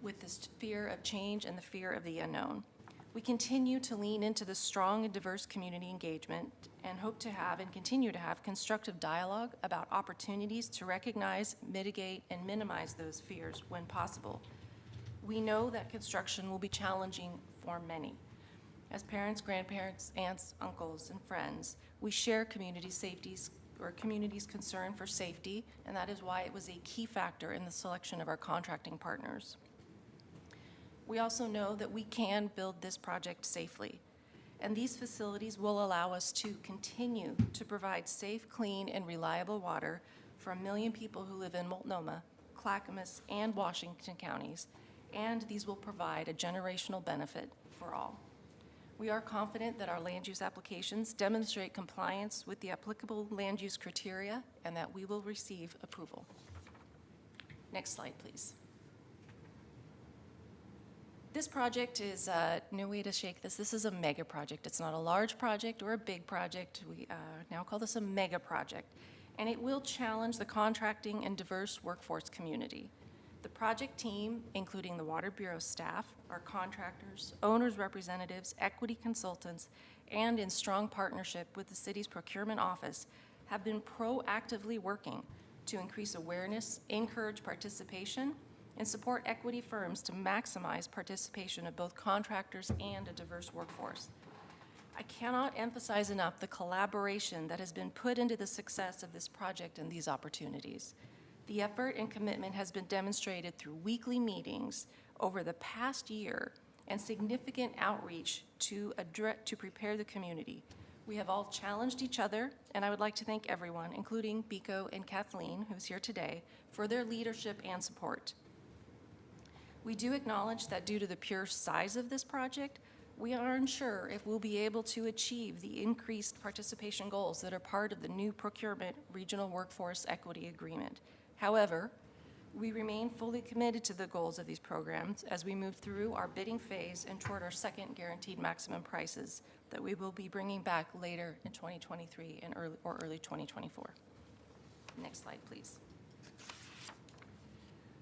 with this fear of change and the fear of the unknown. We continue to lean into the strong and diverse community engagement and hope to have and continue to have constructive dialogue about opportunities to recognize, mitigate, and minimize those fears when possible. We know that construction will be challenging for many. As parents, grandparents, aunts, uncles, and friends, we share community's concern for safety, and that is why it was a key factor in the selection of our contracting partners. We also know that we can build this project safely, and these facilities will allow us to continue to provide safe, clean, and reliable water for 1 million people who live in Multnomah, Clackamas, and Washington counties, and these will provide a generational benefit for all. We are confident that our land use applications demonstrate compliance with the applicable land use criteria and that we will receive approval. Next slide, please. This project is, no way to shake this. This is a mega project. It's not a large project or a big project. We now call this a mega project. And it will challenge the contracting and diverse workforce community. The project team, including the Water Bureau staff, our contractors, owners' representatives, equity consultants, and in strong partnership with the city's procurement office, have been proactively working to increase awareness, encourage participation, and support equity firms to maximize participation of both contractors and a diverse workforce. I cannot emphasize enough the collaboration that has been put into the success of this project and these opportunities. The effort and commitment has been demonstrated through weekly meetings over the past year and significant outreach to prepare the community. We have all challenged each other, and I would like to thank everyone, including Biko and Kathleen, who's here today, for their leadership and support. We do acknowledge that due to the pure size of this project, we are unsure if we'll be able to achieve the increased participation goals that are part of the new procurement regional workforce equity agreement. However, we remain fully committed to the goals of these programs as we move through our bidding phase and toward our second guaranteed maximum prices that we will be bringing back later in 2023 and early 2024. Next slide, please.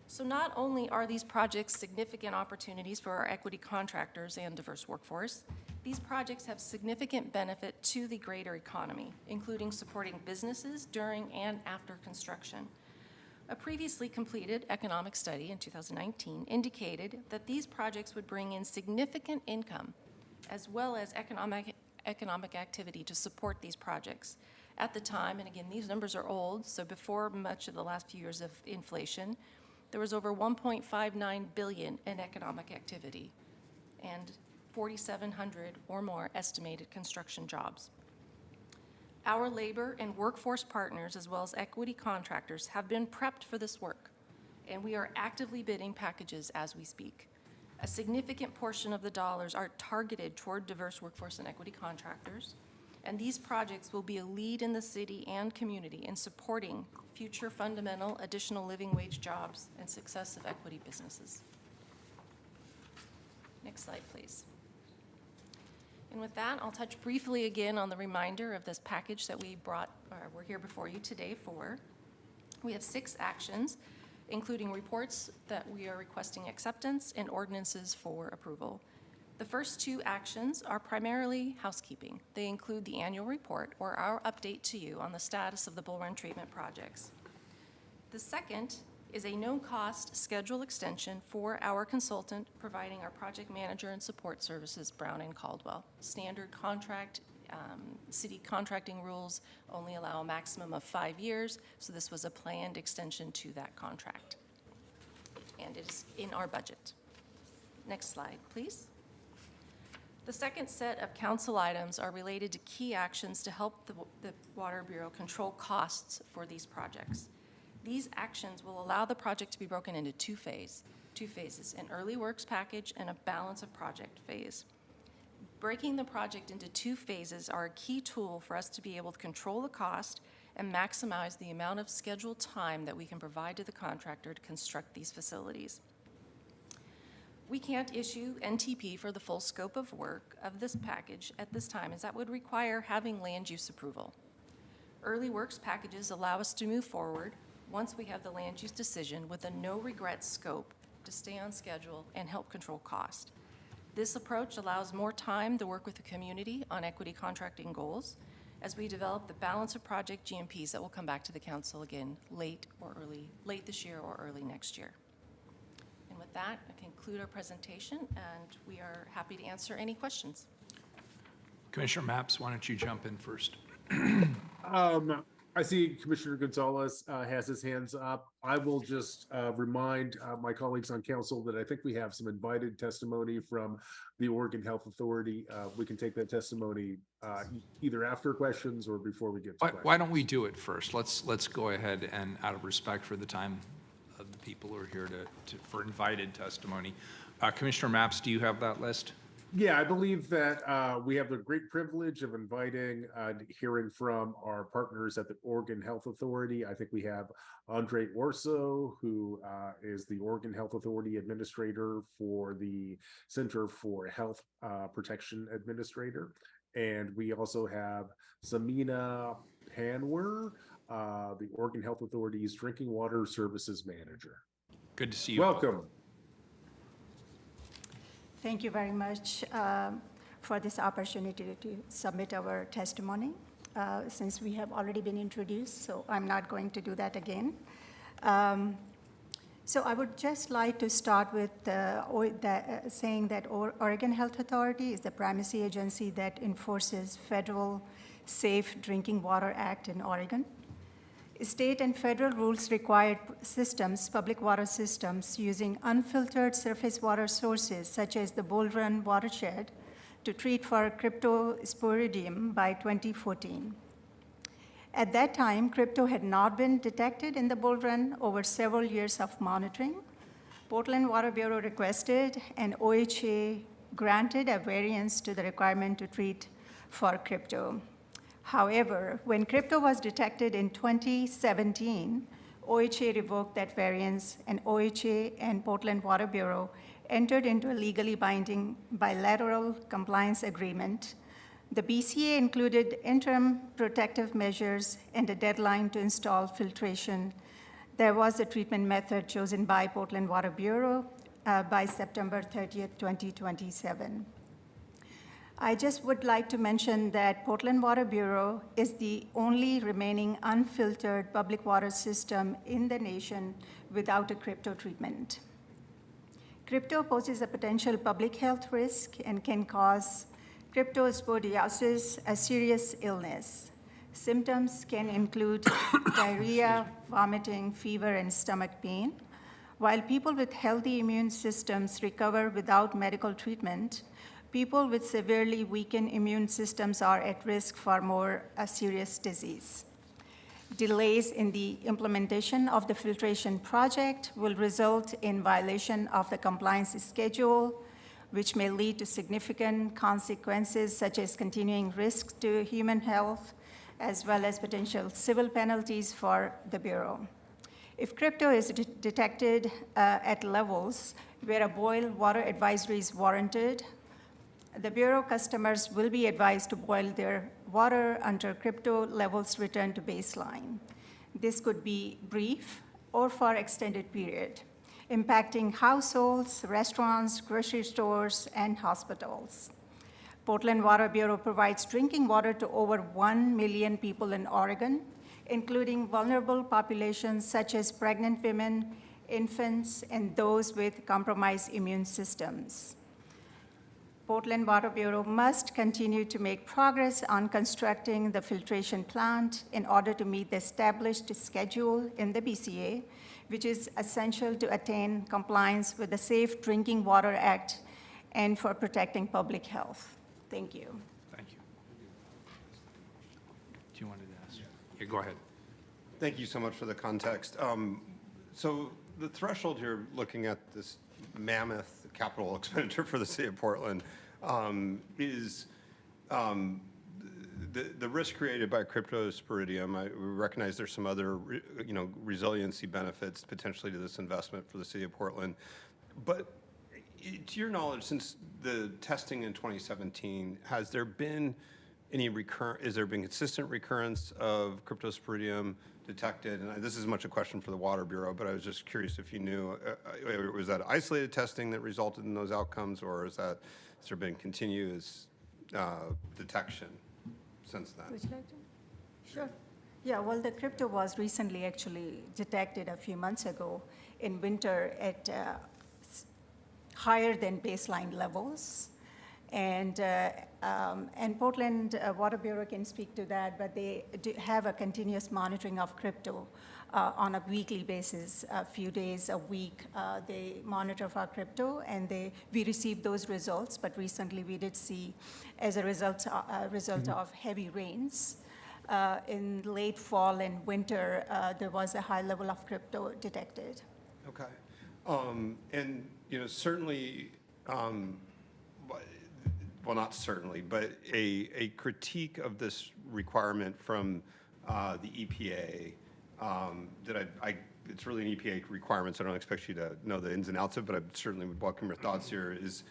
So not only are these projects significant opportunities for our equity contractors and diverse workforce, these projects have significant benefit to the greater economy, including supporting businesses during and after construction. A previously completed economic study in 2019 indicated that these projects would bring in significant income as well as economic activity to support these projects. At the time, and again, these numbers are old, so before much of the last few years of inflation, there was over $1.59 billion in economic activity and 4,700 or more estimated construction jobs. Our labor and workforce partners, as well as equity contractors, have been prepped for this work, and we are actively bidding packages as we speak. A significant portion of the dollars are targeted toward diverse workforce and equity contractors, and these projects will be a lead in the city and community in supporting future fundamental additional living wage jobs and success of equity businesses. Next slide, please. And with that, I'll touch briefly again on the reminder of this package that we're here before you today for. We have 6 actions, including reports that we are requesting acceptance and ordinances for approval. The first 2 actions are primarily housekeeping. They include the annual report or our update to you on the status of the Bull Run treatment projects. The second is a no-cost schedule extension for our consultant providing our project manager and support services, Brown and Caldwell. Standard contract, city contracting rules only allow a maximum of 5 years, so this was a planned extension to that contract. And it is in our budget. Next slide, please. The second set of council items are related to key actions to help the Water Bureau control costs for these projects. These actions will allow the project to be broken into two phases, an early works package and a balance of project phase. Breaking the project into 2 phases are a key tool for us to be able to control the cost and maximize the amount of scheduled time that we can provide to the contractor to construct these facilities. We can't issue NTP for the full scope of work of this package at this time, as that would require having land use approval. Early works packages allow us to move forward once we have the land use decision with a no-regrets scope to stay on schedule and help control cost. This approach allows more time to work with the community on equity contracting goals as we develop the balance of project GMPs that will come back to the council again late this year or early next year. And with that, I conclude our presentation, and we are happy to answer any questions. Commissioner Mapps, why don't you jump in first? I see Commissioner Gonzalez has his hands up. I will just remind my colleagues on council that I think we have some invited testimony from the Oregon Health Authority. We can take that testimony either after questions or before we get to questions. Why don't we do it first? Let's go ahead and, out of respect for the time of the people who are here for invited testimony. Commissioner Mapps, do you have that list? Yeah, I believe that we have the great privilege of inviting, hearing from our partners at the Oregon Health Authority. I think we have Andre Orso, who is the Oregon Health Authority Administrator for the Center for Health Protection Administrator. And we also have Samina Panwer, the Oregon Health Authority's Drinking Water Services Manager. Good to see you. Welcome. Thank you very much for this opportunity to submit our testimony, since we have already been introduced, so I'm not going to do that again. So I would just like to start with saying that Oregon Health Authority is the primacy agency that enforces federal Safe Drinking Water Act in Oregon. State and federal rules require systems, public water systems, using unfiltered surface water sources such as the Bull Run watershed to treat for cryptosporidium by 2014. At that time, crypto had not been detected in the Bull Run over several years of monitoring. Portland Water Bureau requested and OHA granted a variance to the requirement to treat for crypto. However, when crypto was detected in 2017, OHA revoked that variance, and OHA and Portland Water Bureau entered into a legally binding bilateral compliance agreement. The BCA included interim protective measures and a deadline to install filtration. There was a treatment method chosen by Portland Water Bureau by September 30th, 2027. I just would like to mention that Portland Water Bureau is the only remaining unfiltered public water system in the nation without a crypto treatment. Crypto poses a potential public health risk and can cause cryptosporidiosis, a serious illness. Symptoms can include diarrhea, vomiting, fever, and stomach pain. While people with healthy immune systems recover without medical treatment, people with severely weakened immune systems are at risk for more serious disease. Delays in the implementation of the filtration project will result in violation of the compliance schedule, which may lead to significant consequences such as continuing risks to human health, as well as potential civil penalties for the Bureau. If crypto is detected at levels where a boil water advisory is warranted, the Bureau customers will be advised to boil their water until crypto levels return to baseline. This could be brief or for extended period, impacting households, restaurants, grocery stores, and hospitals. Portland Water Bureau provides drinking water to over 1 million people in Oregon, including vulnerable populations such as pregnant women, infants, and those with compromised immune systems. Portland Water Bureau must continue to make progress on constructing the filtration plant in order to meet the established schedule in the BCA, which is essential to attain compliance with the Safe Drinking Water Act and for protecting public health. Thank you. Thank you. Do you want to ask? Yeah, go ahead. Thank you so much for the context. So the threshold here, looking at this mammoth capital expenditure for the city of Portland, is the risk created by cryptosporidium. We recognize there's some other, resiliency benefits potentially to this investment for the city of Portland. But to your knowledge, since the testing in 2017, has there been any consistent recurrence of cryptosporidium detected? And this is much a question for the Water Bureau, but I was just curious if you knew, was that isolated testing that resulted in those outcomes, or has there been continuous detection since then? Would you like to? Sure. Yeah, well, the crypto was recently actually detected a few months ago in winter at higher than baseline levels. And Portland Water Bureau can speak to that, but they do have a continuous monitoring of crypto on a weekly basis, a few days a week. They monitor for crypto, and we receive those results. But recently, we did see, as a result of heavy rains in late fall and winter, there was a high level of crypto detected. Okay, and certainly. well, not certainly, but a critique of this requirement from the EPA, that it's really an EPA requirement, so I don't expect you to know the ins and outs of it, but I certainly would welcome your thoughts here, is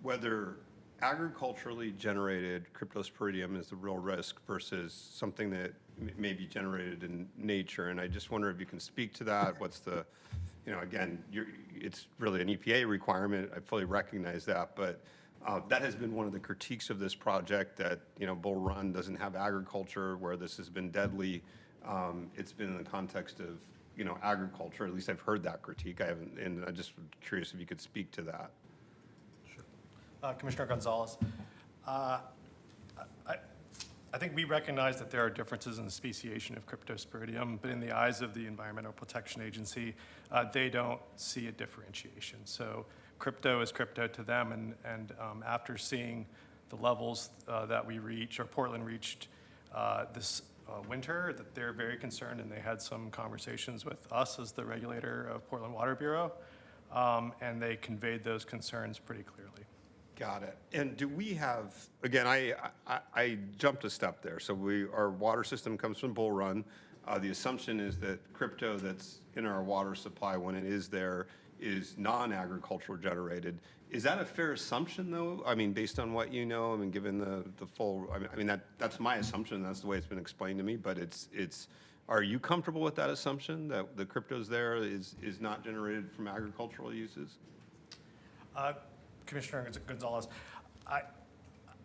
whether agriculturally generated cryptosporidium is the real risk versus something that may be generated in nature. And I just wonder if you can speak to that. What's the, again, it's really an EPA requirement. I fully recognize that, but that has been one of the critiques of this project, that, Bull Run doesn't have agriculture where this has been deadly. It's been in the context of, agriculture. At least I've heard that critique. I haven't, and I'm just curious if you could speak to that. Commissioner Gonzalez, I think we recognize that there are differences in the speciation of cryptosporidium, but in the eyes of the Environmental Protection Agency, they don't see a differentiation. So crypto is crypto to them, and after seeing the levels that we reach, or Portland reached this winter, that they're very concerned, and they had some conversations with us as the regulator of Portland Water Bureau, and they conveyed those concerns pretty clearly. Got it. And do we have, again, I jumped a step there. So our water system comes from Bull Run. The assumption is that crypto that's in our water supply, when it is there, is non-agricultural generated. Is that a fair assumption, though? I mean, based on what you know, given the full, that's my assumption. That's the way it's been explained to me. But are you comfortable with that assumption, that the crypto's there is not generated from agricultural uses? Commissioner Gonzalez,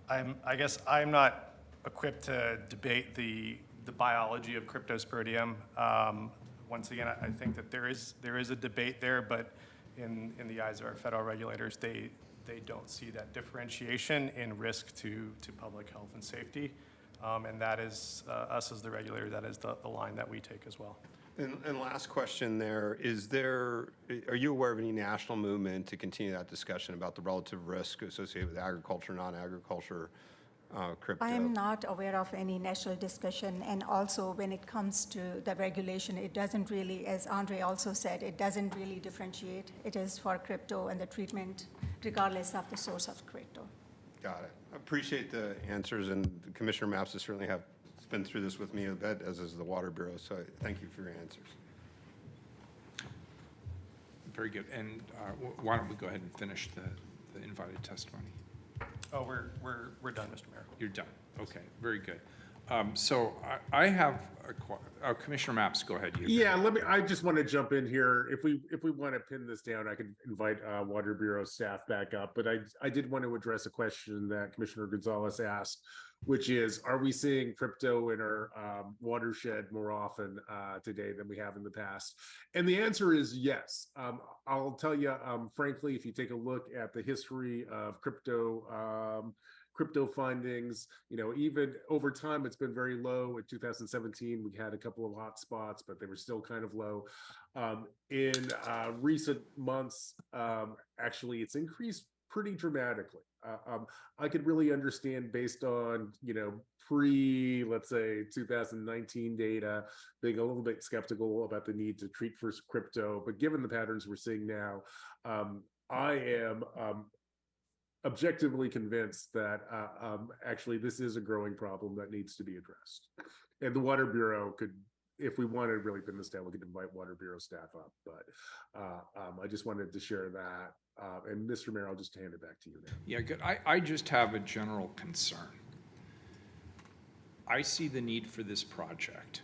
I guess I'm not equipped to debate the biology of cryptosporidium. Once again, I think that there is a debate there, but in the eyes of our federal regulators, they don't see that differentiation in risk to public health and safety. And that is, us as the regulator, that is the line that we take as well. And last question there, are you aware of any national movement to continue that discussion about the relative risk associated with agriculture, non-agriculture, crypto? I am not aware of any national discussion, and also when it comes to the regulation, it doesn't really, as Andre also said, it doesn't really differentiate. It is for crypto and the treatment regardless of the source of crypto. Got it. I appreciate the answers, and Commissioner Maps has certainly been through this with me a bit, as is the Water Bureau, so thank you for your answers. Very good. And why don't we go ahead and finish the invited testimony? Oh, we're done, Mr. Mayor. You're done. Okay, very good. So I have Commissioner Maps, go ahead. I just want to jump in here. If we want to pin this down, I could invite Water Bureau staff back up, but I did want to address a question that Commissioner Gonzalez asked, which is, are we seeing crypto in our watershed more often today than we have in the past? And the answer is yes. I'll tell you, frankly, if you take a look at the history of crypto findings, even over time, it's been very low. In 2017, we had a couple of hot spots, but they were still kind of low. In recent months, actually, it's increased pretty dramatically. I could really understand, based on, let's say 2019 data, being a little bit skeptical about the need to treat for crypto. But given the patterns we're seeing now, I am objectively convinced that actually this is a growing problem that needs to be addressed. And the Water Bureau could, if we wanted to really pin this down, we could invite Water Bureau staff up. But I just wanted to share that. And Mr. Mayor, I'll just hand it back to you now. Yeah, good. I just have a general concern. I see the need for this project.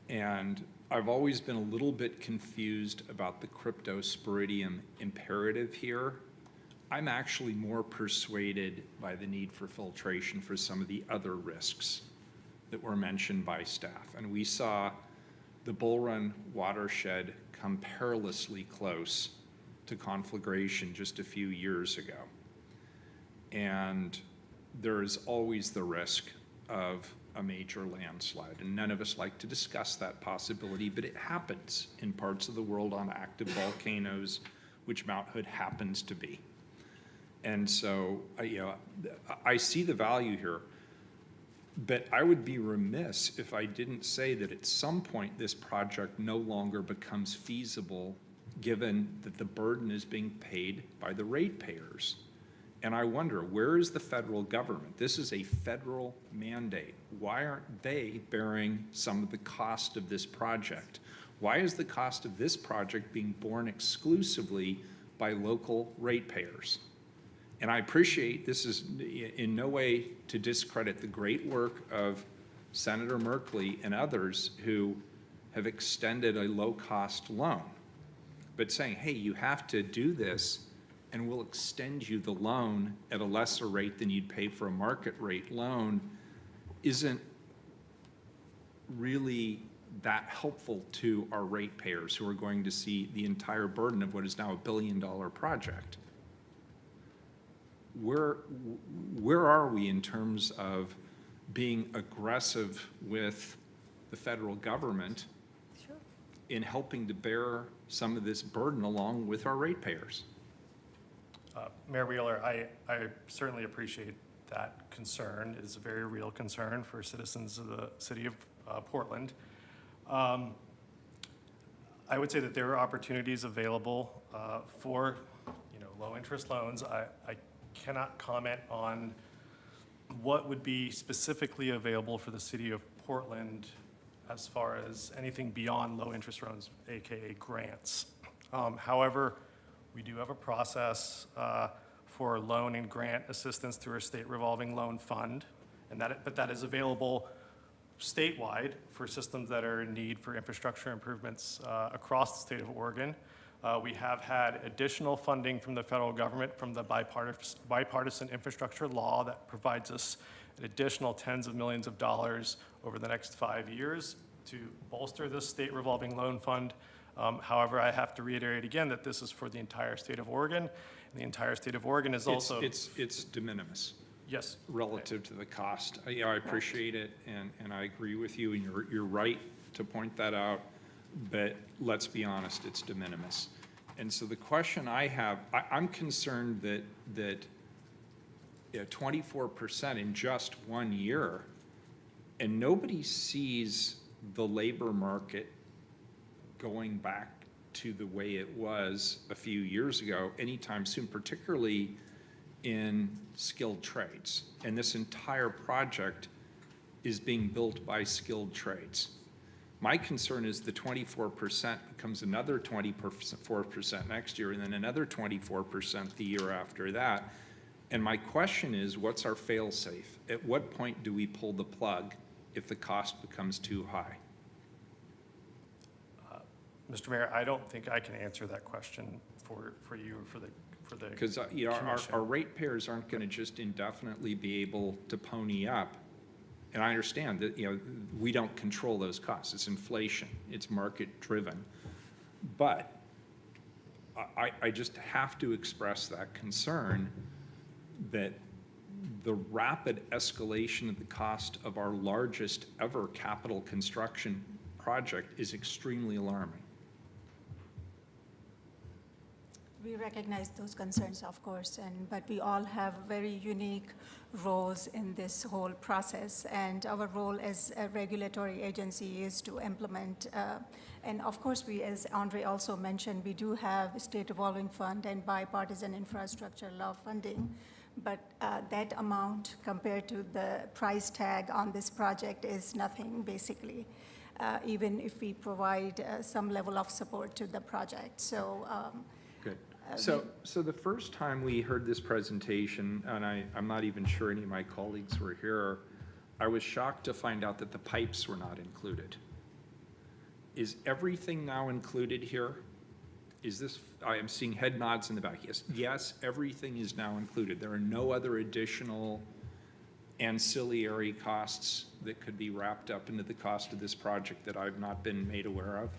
And I've always been a little bit confused about the cryptosporidium imperative here. I'm actually more persuaded by the need for filtration for some of the other risks that were mentioned by staff. And we saw the Bull Run watershed come perilously close to conflagration just a few years ago. And there is always the risk of a major landslide. And none of us like to discuss that possibility, but it happens in parts of the world on active volcanoes, which Mount Hood happens to be. And so, I see the value here, but I would be remiss if I didn't say that at some point this project no longer becomes feasible, given that the burden is being paid by the ratepayers. And I wonder, where is the federal government? This is a federal mandate. Why aren't they bearing some of the cost of this project? Why is the cost of this project being borne exclusively by local ratepayers? And I appreciate this is in no way to discredit the great work of Senator Merkley and others who have extended a low-cost loan. But saying, hey, you have to do this and we'll extend you the loan at a lesser rate than you'd pay for a market rate loan isn't really that helpful to our ratepayers who are going to see the entire burden of what is now $1 billion project. Where are we in terms of being aggressive with the federal government in helping to bear some of this burden along with our ratepayers? Mayor Wheeler, I certainly appreciate that concern. It is a very real concern for citizens of the city of Portland. I would say that there are opportunities available for, low interest loans. I cannot comment on what would be specifically available for the city of Portland as far as anything beyond low interest loans, AKA grants. However, we do have a process for loan and grant assistance through our state revolving loan fund, but that is available statewide for systems that are in need for infrastructure improvements across the state of Oregon. We have had additional funding from the federal government from the bipartisan infrastructure law that provides us an additional tens of millions of dollars over the next 5 years to bolster this state revolving loan fund. However, I have to reiterate again that this is for the entire state of Oregon. And the entire state of Oregon is also— It's de minimis. Yes. Relative to the cost. I appreciate it, and I agree with you, and you're right to point that out, but let's be honest, it's de minimis. And so the question I have, I'm concerned that 24% in just 1 year, and nobody sees the labor market going back to the way it was a few years ago anytime soon, particularly in skilled trades. And this entire project is being built by skilled trades. My concern is the 24% becomes another 24% next year, and then another 24% the year after that. And my question is, what's our fail-safe? At what point do we pull the plug if the cost becomes too high? Mr. Mayor, I don't think I can answer that question for you or for the because our ratepayers aren't going to just indefinitely be able to pony up. And I understand that we don't control those costs. It's inflation. It's market driven. But I just have to express that concern that the rapid escalation of the cost of our largest ever capital construction project is extremely alarming. We recognize those concerns, of course, but we all have very unique roles in this whole process, and our role as a regulatory agency is to implement, and of course, we, as Andre also mentioned, we do have state revolving fund and bipartisan infrastructure law funding, but that amount compared to the price tag on this project is nothing, basically, even if we provide some level of support to the project. So. Good. So the first time we heard this presentation, and I'm not even sure any of my colleagues were here, I was shocked to find out that the pipes were not included. Is everything now included here? Is this, I am seeing head nods in the back. Yes, everything is now included. There are no other additional ancillary costs that could be wrapped up into the cost of this project that I've not been made aware of?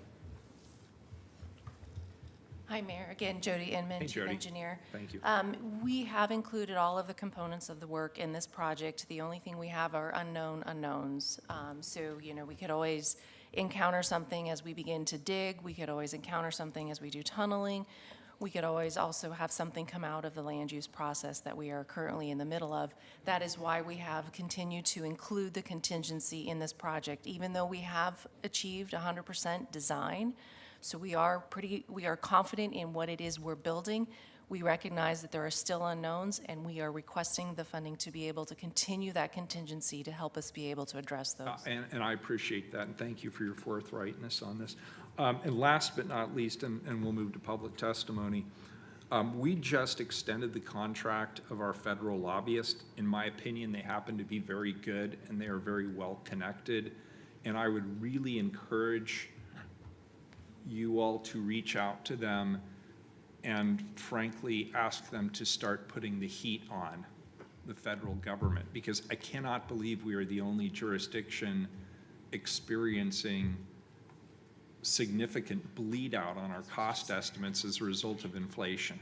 Hi, Mayor. Again, Jody Inman, Hey, Chief Jody. Engineer. Thank you. We have included all of the components of the work in this project. The only thing we have are unknown unknowns. So, we could always encounter something as we begin to dig. We could always encounter something as we do tunneling. We could always also have something come out of the land use process that we are currently in the middle of. That is why we have continued to include the contingency in this project, even though we have achieved 100% design. So we are confident in what it is we're building. We recognize that there are still unknowns, and we are requesting the funding to be able to continue that contingency to help us be able to address those. And I appreciate that, and thank you for your forthrightness on this. And last but not least, and we'll move to public testimony, we just extended the contract of our federal lobbyist. In my opinion, they happen to be very good, and they are very well connected. And I would really encourage you all to reach out to them and frankly ask them to start putting the heat on the federal government, because I cannot believe we are the only jurisdiction experiencing significant bleed out on our cost estimates as a result of inflation.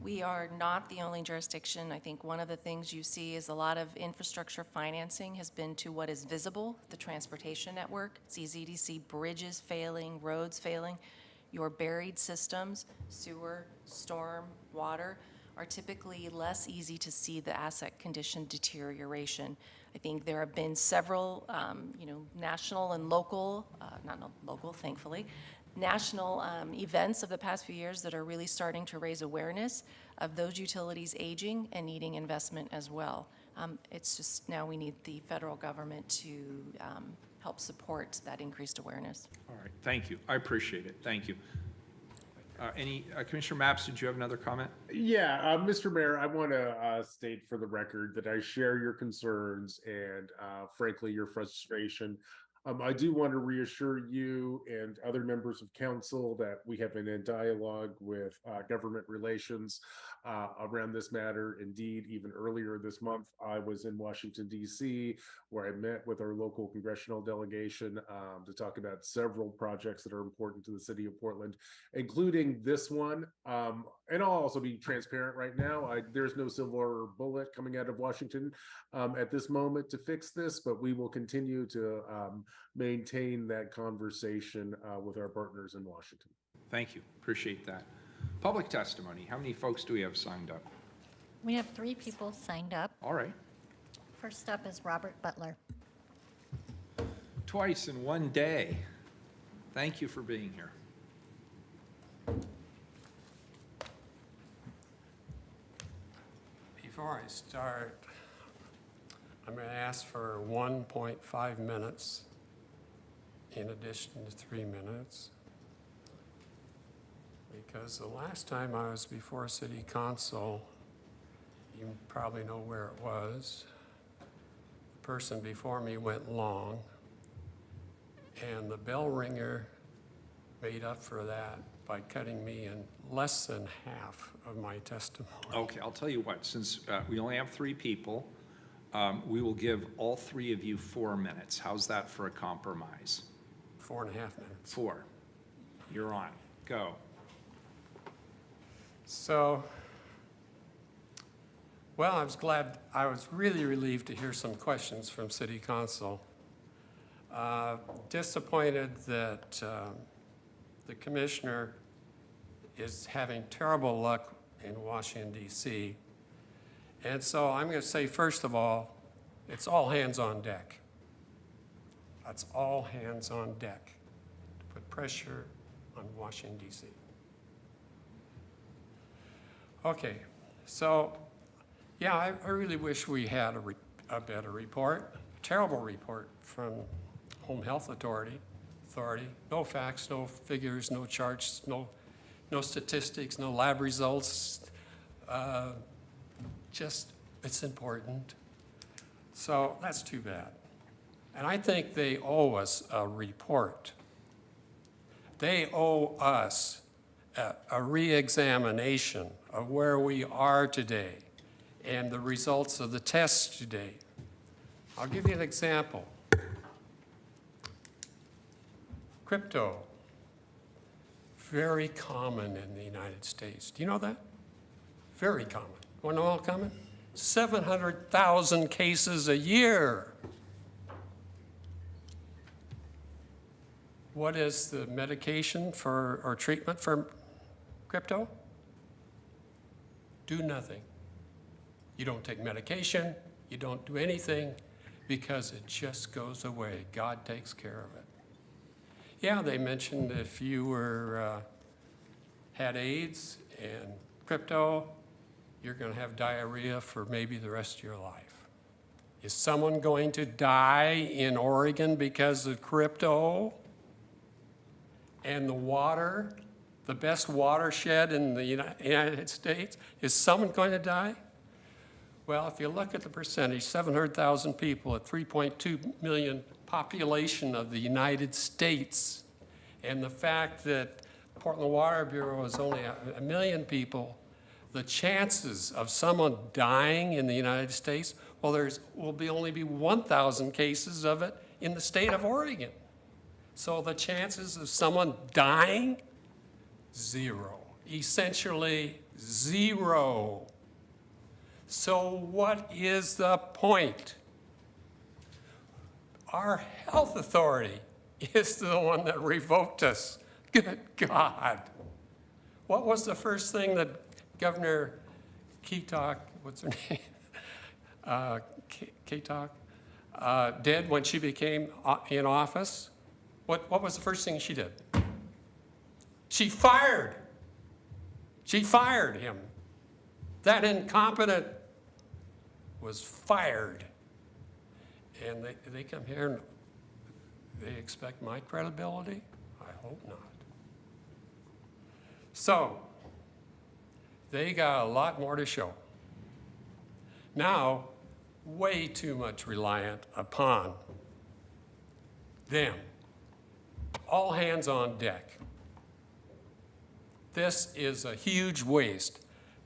We are not the only jurisdiction. I think one of the things you see is a lot of infrastructure financing has been to what is visible, the transportation network. It's easy to see bridges failing, roads failing. Your buried systems, sewer, storm, water, are typically less easy to see the asset condition deterioration. I think there have been several, national and local, not local, thankfully, national events of the past few years that are really starting to raise awareness of those utilities aging and needing investment as well. It's just now we need the federal government to help support that increased awareness. All right, thank you. I appreciate it. Thank you. Commissioner Mapps, did you have another comment? Yeah, Mr. Mayor, I want to state for the record that I share your concerns and frankly, your frustration. I do want to reassure you and other members of council that we have been in dialogue with government relations around this matter. Indeed, even earlier this month, I was in Washington, D.C., where I met with our local congressional delegation to talk about several projects that are important to the city of Portland, including this one. And I'll also be transparent right now. There's no silver bullet coming out of Washington at this moment to fix this, but we will continue to maintain that conversation with our partners in Washington. Thank you. Appreciate that. Public testimony. How many folks do we have signed up? We have 3 people signed up. All right. First up is Robert Butler. Twice in one day. Thank you for being here. Before I start, I'm going to ask for 1.5 minutes in addition to 3 minutes. Because the last time I was before City Council, you probably know where it was. The person before me went long, and the bell ringer made up for that by cutting me in less than half of my testimony. Okay, I'll tell you what, since we only have 3 people, we will give all 3 of you 4 minutes. How's that for a compromise? 4.5 minutes. 4. You're on. Go. So, well, I was really relieved to hear some questions from City Council. Disappointed that the commissioner is having terrible luck in Washington, D.C. And so I'm going to say, first of all, it's all hands on deck. That's all hands on deck to put pressure on Washington, D.C. Okay, so, yeah, I really wish we had a better report, a terrible report from Home Health Authority. No facts, no figures, no charts, no statistics, no lab results. Just, it's important. So that's too bad. And I think they owe us a report. They owe us a re-examination of where we are today and the results of the tests today. I'll give you an example. Crypto, very common in the United States. Do you know that? Very common. Want to know how common? 700,000 cases a year. What is the medication for, or treatment for crypto? Do nothing. You don't take medication, you don't do anything, because it just goes away. God takes care of it. Yeah, they mentioned if you were, had AIDS And crypto, you're going to have diarrhea for maybe the rest of your life. Is someone going to die in Oregon because of crypto? And the water, the best watershed in the United States, is someone going to die? Well, if you look at the percentage, 700,000 people at 3.2 million population of the United States, and the fact that Portland Water Bureau is only a million people, the chances of someone dying in the United States, well, only be 1,000 cases of it in the state of Oregon. So the chances of someone dying, zero. Essentially zero. So what is the point? Our health authority is the one that revoked us. Good God. What was the first thing that Governor Keetok, what's her name? Keetok, did when she became in office? What was the first thing she did? She fired him. That incompetent was fired. And they come here and they expect my credibility? I hope not. So, they got a lot more to show. Now, way too much reliant upon them. All hands on deck. This is a huge waste.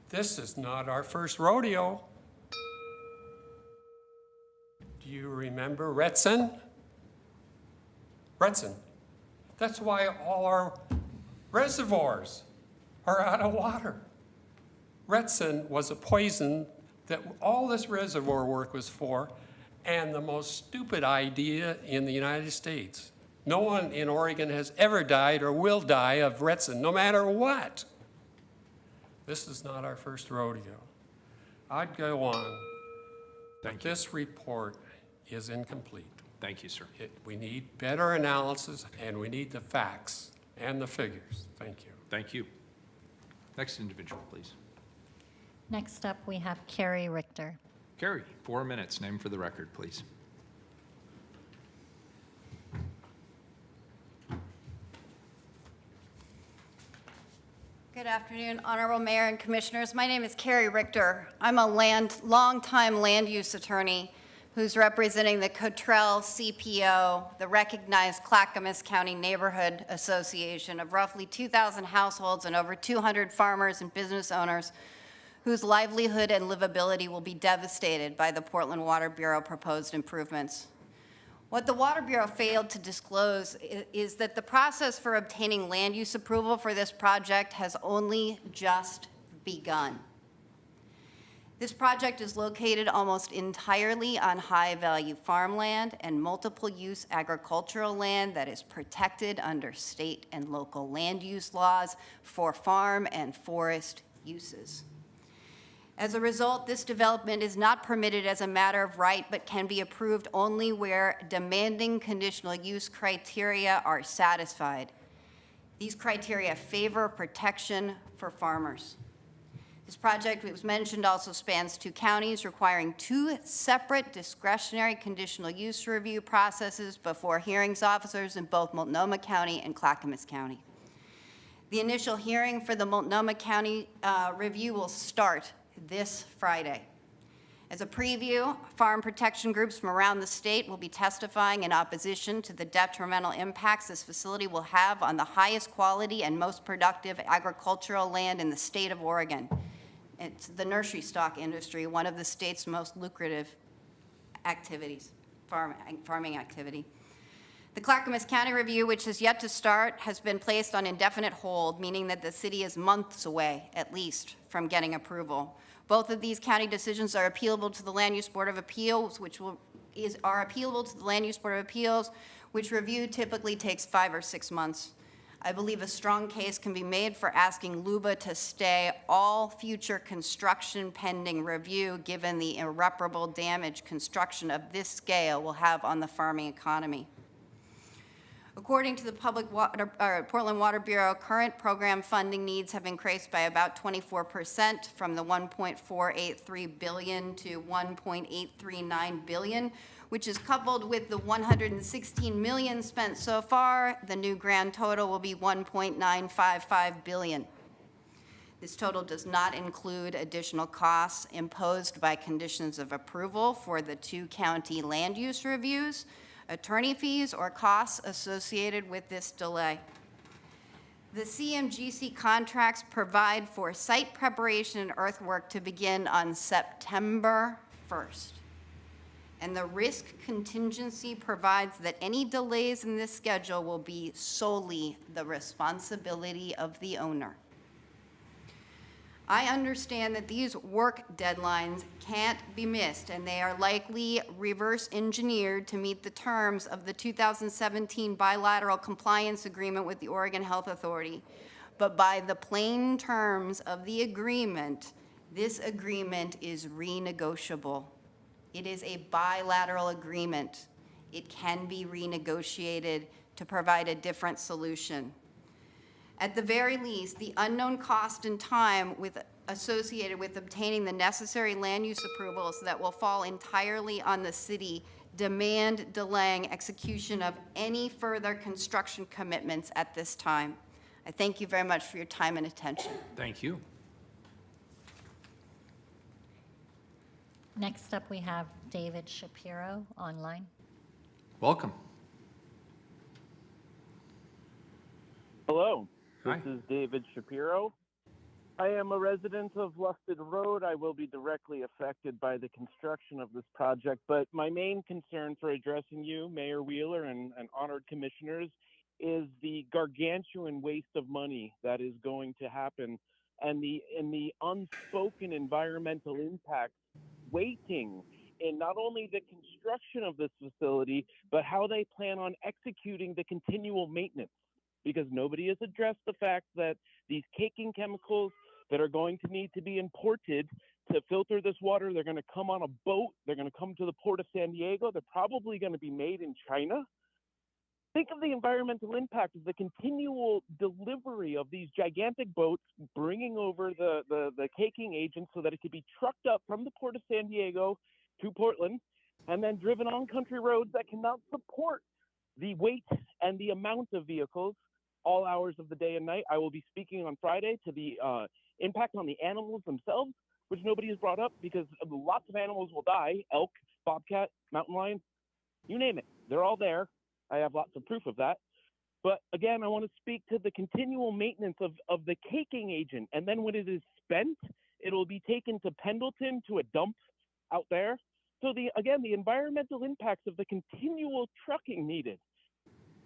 This is not our first rodeo. Do you remember Retson? Retson. That's why all our reservoirs are out of water. Retson was a poison that all this reservoir work was for, and the most stupid idea in the United States. No one in Oregon has ever died or will die of Retson, no matter what. This is not our first rodeo. I'd go on, but this report is incomplete. Thank you, sir. We need better analysis, and we need the facts and the figures. Thank you. Thank you. Next individual, please. Next up, we have Carrie Richter. Carrie, 4 minutes. Name for the record, please. Good afternoon, Honorable Mayor and Commissioners. My name is Carrie Richter. I'm a longtime land use attorney who's representing the Cottrell CPO, the recognized Clackamas County Neighborhood Association of roughly 2,000 households and over 200 farmers and business owners whose livelihood and livability will be devastated by the Portland Water Bureau proposed improvements. What the Water Bureau failed to disclose is that the process for obtaining land use approval for this project has only just begun. This project is located almost entirely on high-value farmland and multiple-use agricultural land that is protected under state and local land use laws for farm and forest uses. As a result, this development is not permitted as a matter of right, but can be approved only where demanding conditional use criteria are satisfied. These criteria favor protection for farmers. This project, it was mentioned, also spans 2 counties, requiring 2 separate discretionary conditional use review processes before hearings officers in both Multnomah County and Clackamas County. The initial hearing for the Multnomah County review will start this Friday. As a preview, farm protection groups from around the state will be testifying in opposition to the detrimental impacts this facility will have on the highest quality and most productive agricultural land in the state of Oregon. It's the nursery stock industry, one of the state's most lucrative activities, farming activity. The Clackamas County review, which is yet to start, has been placed on indefinite hold, meaning that the city is months away, at least, from getting approval. Both of these county decisions are appealable to the Land Use Board of Appeals, which are appealable to the Land Use Board of Appeals, which review typically takes 5 or 6 months. I believe a strong case can be made for asking LUBA to stay all future construction pending review, given the irreparable damage construction of this scale will have on the farming economy. According to the Portland Water Bureau, current program funding needs have increased by about 24% from the $1.483 billion to $1.839 billion, which is coupled with the $116 million spent so far. The new grand total will be $1.955 billion. This total does not include additional costs imposed by conditions of approval for the 2 county land use reviews, attorney fees, or costs associated with this delay. The CMGC contracts provide for site preparation and earthwork to begin on September 1st. And the risk contingency provides that any delays in this schedule will be solely the responsibility of the owner. I understand that these work deadlines can't be missed, and they are likely reverse engineered to meet the terms of the 2017 bilateral compliance agreement with the Oregon Health Authority. But by the plain terms of the agreement, this agreement is renegotiable. It is a bilateral agreement. It can be renegotiated to provide a different solution. At the very least, the unknown cost and time associated with obtaining the necessary land use approvals that will fall entirely on the city demand delaying execution of any further construction commitments at this time. I thank you very much for your time and attention. Thank you. Next up, we have David Shapiro online. Welcome. Hello, Hi. this is David Shapiro. I am a resident of Lusted Road. I will be directly affected by the construction of this project, but my main concern for addressing you, Mayor Wheeler and honored commissioners, is the gargantuan waste of money that is going to happen and the unspoken environmental impact waiting in not only the construction of this facility, but how they plan on executing the continual maintenance. Because nobody has addressed the fact that these caking chemicals that are going to need to be imported to filter this water, they're going to come on a boat, they're going to come to the port of San Diego, they're probably going to be made in China. Think of the environmental impact of the continual delivery of these gigantic boats bringing over the caking agents so that it could be trucked up from the port of San Diego to Portland and then driven on country roads that cannot support the weight and the amount of vehicles all hours of the day and night. I will be speaking on Friday to the impact on the animals themselves, which nobody has brought up because lots of animals will die. Elk, bobcat, mountain lion, you name it. They're all there. I have lots of proof of that. But again, I want to speak to the continual maintenance of the caking agent. And then when it is spent, it will be taken to Pendleton to a dump out there. So the environmental impacts of the continual trucking needed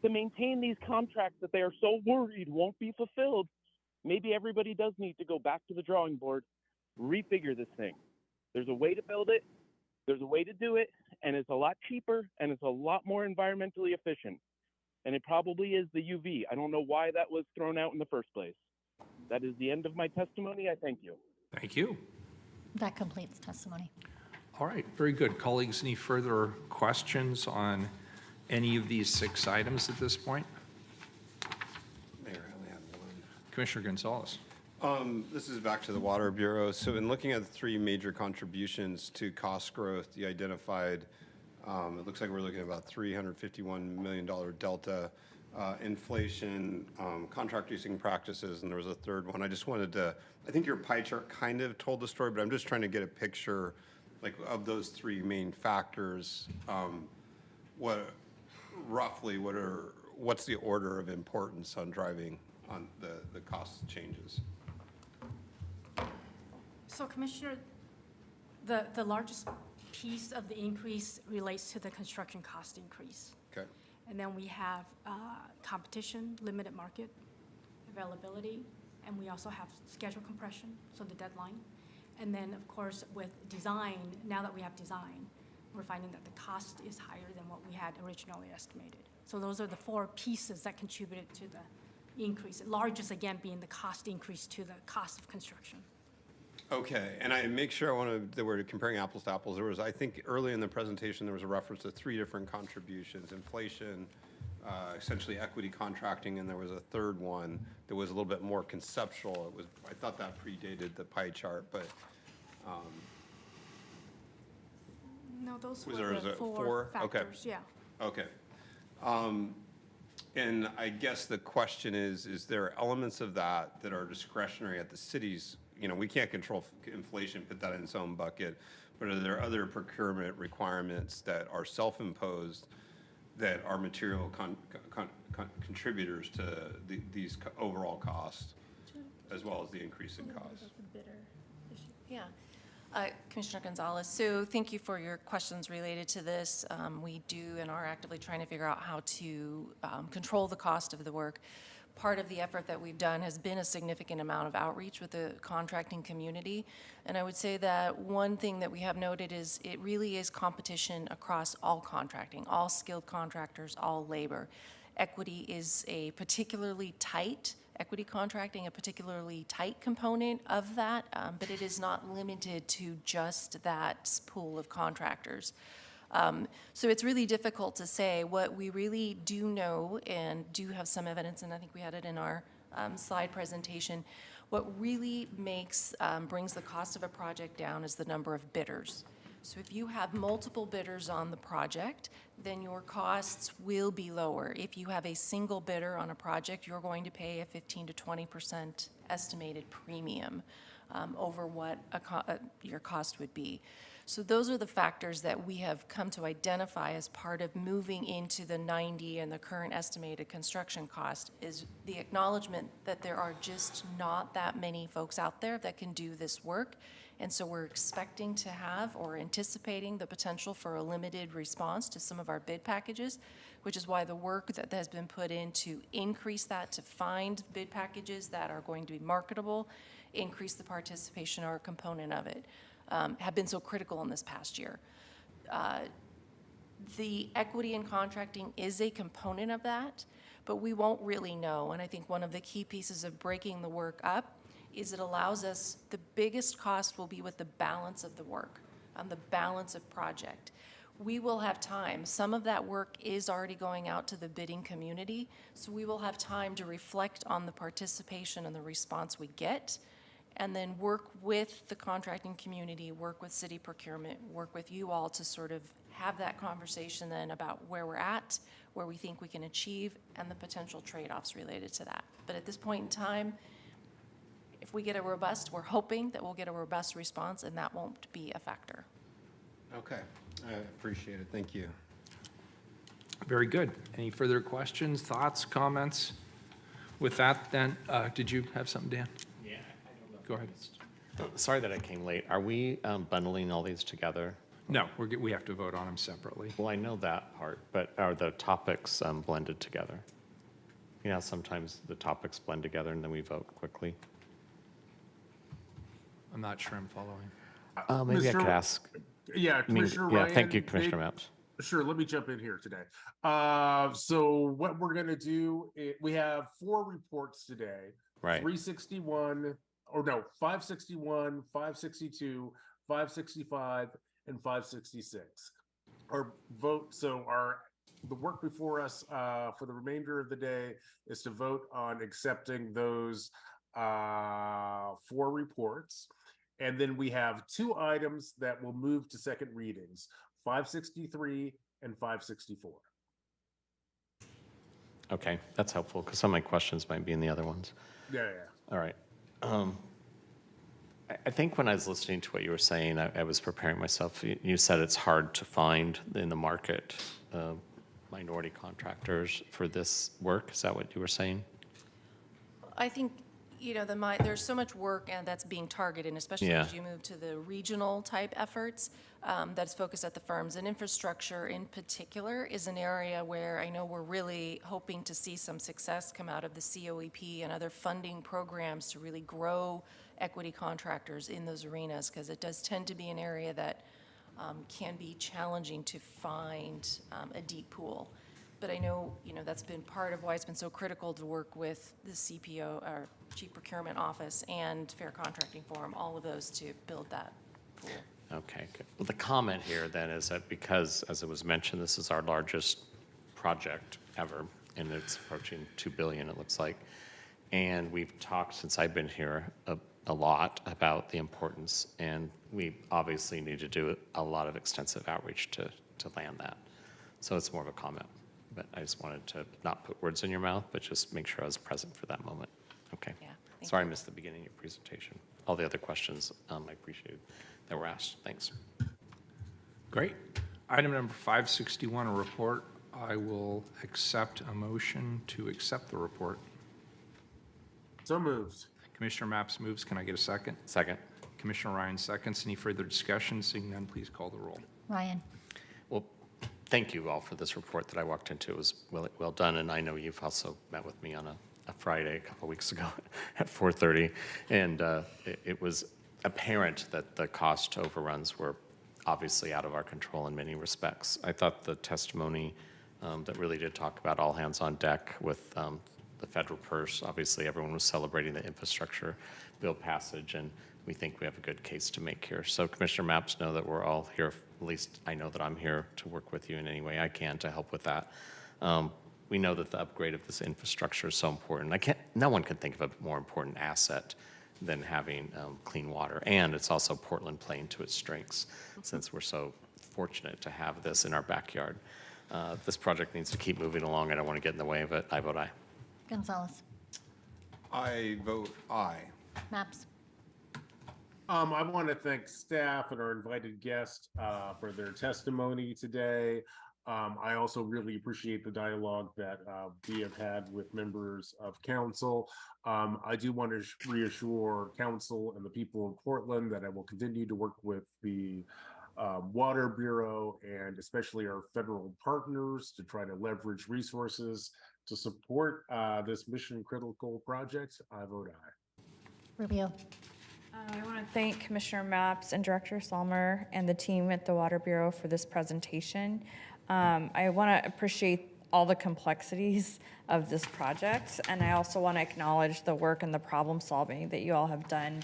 to maintain these contracts that they are so worried won't be fulfilled, maybe everybody does need to go back to the drawing board, refigure this thing. There's a way to build it, there's a way to do it, and it's a lot cheaper and it's a lot more environmentally efficient. And it probably is the UV. I don't know why that was thrown out in the first place. That is the end of my testimony. I thank you. Thank you. That completes testimony. All right, very good. Colleagues, any further questions on any of these 6 items at this point? Mayor, I only have one. Commissioner Gonzalez. This is back to the Water Bureau. So in looking at the 3 major contributions to cost growth, you identified, it looks like we're looking at about $351 million delta, inflation, contract using practices, and there was a third one. I just wanted to, I think your pie chart kind of told the story, but I'm just trying to get a picture like of those 3 main factors. What's the order of importance on driving on the cost changes? So Commissioner, the largest piece of the increase relates to the construction cost increase. Okay. And then we have competition, limited market availability, and we also have schedule compression, so the deadline. And then, of course, with design, now that we have design, we're finding that the cost is higher than what we had originally estimated. So those are the 4 pieces that contributed to the increase. The largest, again, being the cost increase to the cost of construction. Okay, and I make sure that we're comparing apples to apples. There was, I think, early in the presentation, there was a reference to 3 different contributions: inflation, essentially equity contracting, and there was a third one that was a little bit more conceptual. I thought that predated the pie chart, but No, those Was were there- was the it four four? Okay. factors, yeah. okay. And I guess the question is there elements of that that are discretionary at the cities? We can't control inflation, put that in its own bucket, but are there other procurement requirements that are self-imposed that are material contributors to these overall costs, as well as the increase in costs? Yeah. Commissioner Gonzalez, so thank you for your questions related to this. We do and are actively trying to figure out how to control the cost of the work. Part of the effort that we've done has been a significant amount of outreach with the contracting community. And I would say that one thing that we have noted is it really is competition across all contracting, all skilled contractors, all labor. Equity is a particularly tight equity contracting, a particularly tight component of that, but it is not limited to just that pool of contractors. So it's really difficult to say. What we really do know and do have some evidence, and I think we had it in our slide presentation, what really brings the cost of a project down is the number of bidders. So if you have multiple bidders on the project, then your costs will be lower. If you have a single bidder on a project, you're going to pay a 15 to 20% estimated premium over what your cost would be. So those are the factors that we have come to identify as part of moving into the 90 and the current estimated construction cost, is the acknowledgement that there are just not that many folks out there that can do this work. And so we're expecting to have or anticipating the potential for a limited response to some of our bid packages, which is why the work that has been put in to increase that, to find bid packages that are going to be marketable, increase the participation or component of it, have been so critical in this past year. The equity in contracting is a component of that, but we won't really know. And I think one of the key pieces of breaking the work up is it allows us, the biggest cost will be with the balance of the work, the balance of project. We will have time. Some of that work is already going out to the bidding community, so we will have time to reflect on the participation and the response we get, and then work with the contracting community, work with city procurement, work with you all to sort of have that conversation then about where we're at, where we think we can achieve, and the potential trade-offs related to that. But at this point in time, if we get we're hoping that we'll get a robust response, and that won't be a factor. Okay, I appreciate it. Thank you. Very good. Any further questions, thoughts, comments? With that, then, did you have something, Dan? Yeah. Go ahead. Sorry that I came late. Are we bundling all these together? No, we have to vote on them separately. Well, I know that part, but are the topics blended together? Sometimes the topics blend together and then we vote quickly. I'm not sure I'm following. Maybe I could ask. Yeah, Commissioner Ryan. Yeah, thank you, Commissioner Mapps. Sure, let me jump in here today. So what we're gonna do, we have 4 reports today. Right. 561, 562, 565, and 566. The work before us for the remainder of the day is to vote on accepting those 4 reports. And then we have 2 items that will move to second readings, 563 and 564. Okay, that's helpful because some of my questions might be in the other ones. Yeah. All right. I think when I was listening to what you were saying, I was preparing myself. You said it's hard to find in the market minority contractors for this work. Is that what you were saying? I think, there's so much work and that's being targeted, especially as you move to the regional type efforts that's focused at the firms. And infrastructure in particular is an area where I know we're really hoping to see some success come out of the COEP and other funding programs to really grow equity contractors in those arenas, because it does tend to be an area that can be challenging to find a deep pool. But I know, that's been part of why it's been so critical to work with the CPO, or Chief Procurement Office, and Fair Contracting Forum, all of those to build that pool. Okay, good. Well, the comment here then is that because, as it was mentioned, this is our largest project ever, and it's approaching 2 billion, it looks like. And we've talked, since I've been here, a lot about the importance, and we obviously need to do a lot of extensive outreach to land that. So it's more of a comment, but I just wanted to not put words in your mouth, but just make sure I was present for that moment. Okay. Yeah, Sorry I missed the beginning of your presentation. All the other questions I appreciate that were asked. Thanks. Great. Item number 561, a report. I will accept a motion to accept the report. So moved. Commissioner Maps moves. Can I get a second? Second. Commissioner Ryan seconds. Any further discussion? Seeing none, please call the roll. Ryan, Well, thank you all for this report that I walked into. It was well done, and I know you've also met with me on a Friday a couple weeks ago at 4:30, and it was apparent that the cost overruns were obviously out of our control in many respects. I thought the testimony that really did talk about all hands on deck with the federal purse, obviously everyone was celebrating the infrastructure bill passage, and we think we have a good case to make here. So Commissioner Maps, know that we're all here, at least I know that I'm here to work with you in any way I can to help with that. We know that the upgrade of this infrastructure is so important. No one can think of a more important asset than having clean water. And it's also Portland playing to its strengths, since we're so fortunate to have this in our backyard. This project needs to keep moving along. I don't want to get in the way of it. I vote aye. Gonzalez, I vote aye. Maps, I want to thank staff and our invited guest for their testimony today. I also really appreciate the dialogue that we have had with members of council. I do want to reassure council and the people of Portland that I will continue to work with the Water Bureau and especially our federal partners to try to leverage resources to support this mission critical project. I vote aye. Rubio, I want to thank Commissioner Maps and Director Salmer and the team at the Water Bureau for this presentation. I want to appreciate all the complexities of this project, and I also want to acknowledge the work and the problem solving that you all have done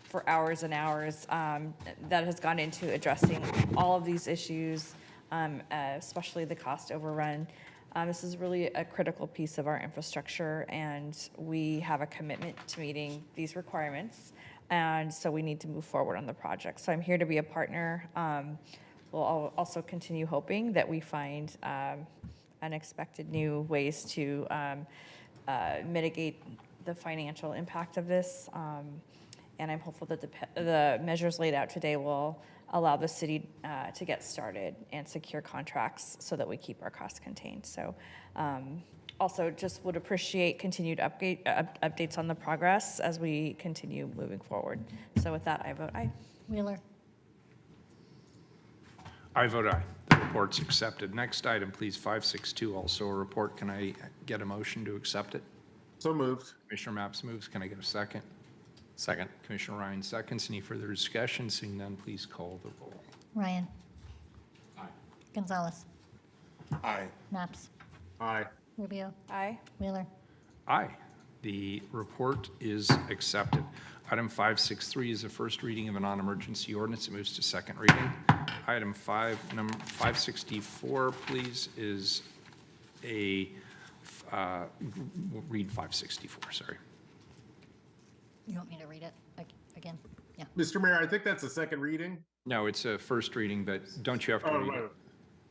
for hours and hours that has gone into addressing all of these issues, especially the cost overrun. This is really a critical piece of our infrastructure, and we have a commitment to meeting these requirements, and so we need to move forward on the project. So I'm here to be a partner. We'll also continue hoping that we find unexpected new ways to mitigate the financial impact of this. And I'm hopeful that the measures laid out today will allow the city to get started and secure contracts so that we keep our costs contained. So also just would appreciate continued updates on the progress as we continue moving forward. So with that, I vote aye. Wheeler, I vote aye. The report's accepted. Next item, please, 562, also a report. Can I get a motion to accept it? So moved. Commissioner Maps moves. Can I get a second? Second. Commissioner Ryan seconds. Any further discussion? Seeing none, please call the roll. Ryan, Aye. Gonzalez, Aye. Maps, Aye. Rubio, Aye. Wheeler, Aye. The report is accepted. Item 563 is a first reading of a non-emergency ordinance. It moves to second reading. Item 564, please, is a, read 564, sorry. you want me to read it again? Yeah. Mr. Mayor, I think that's a second reading. No, it's a first reading, but don't you have to read it?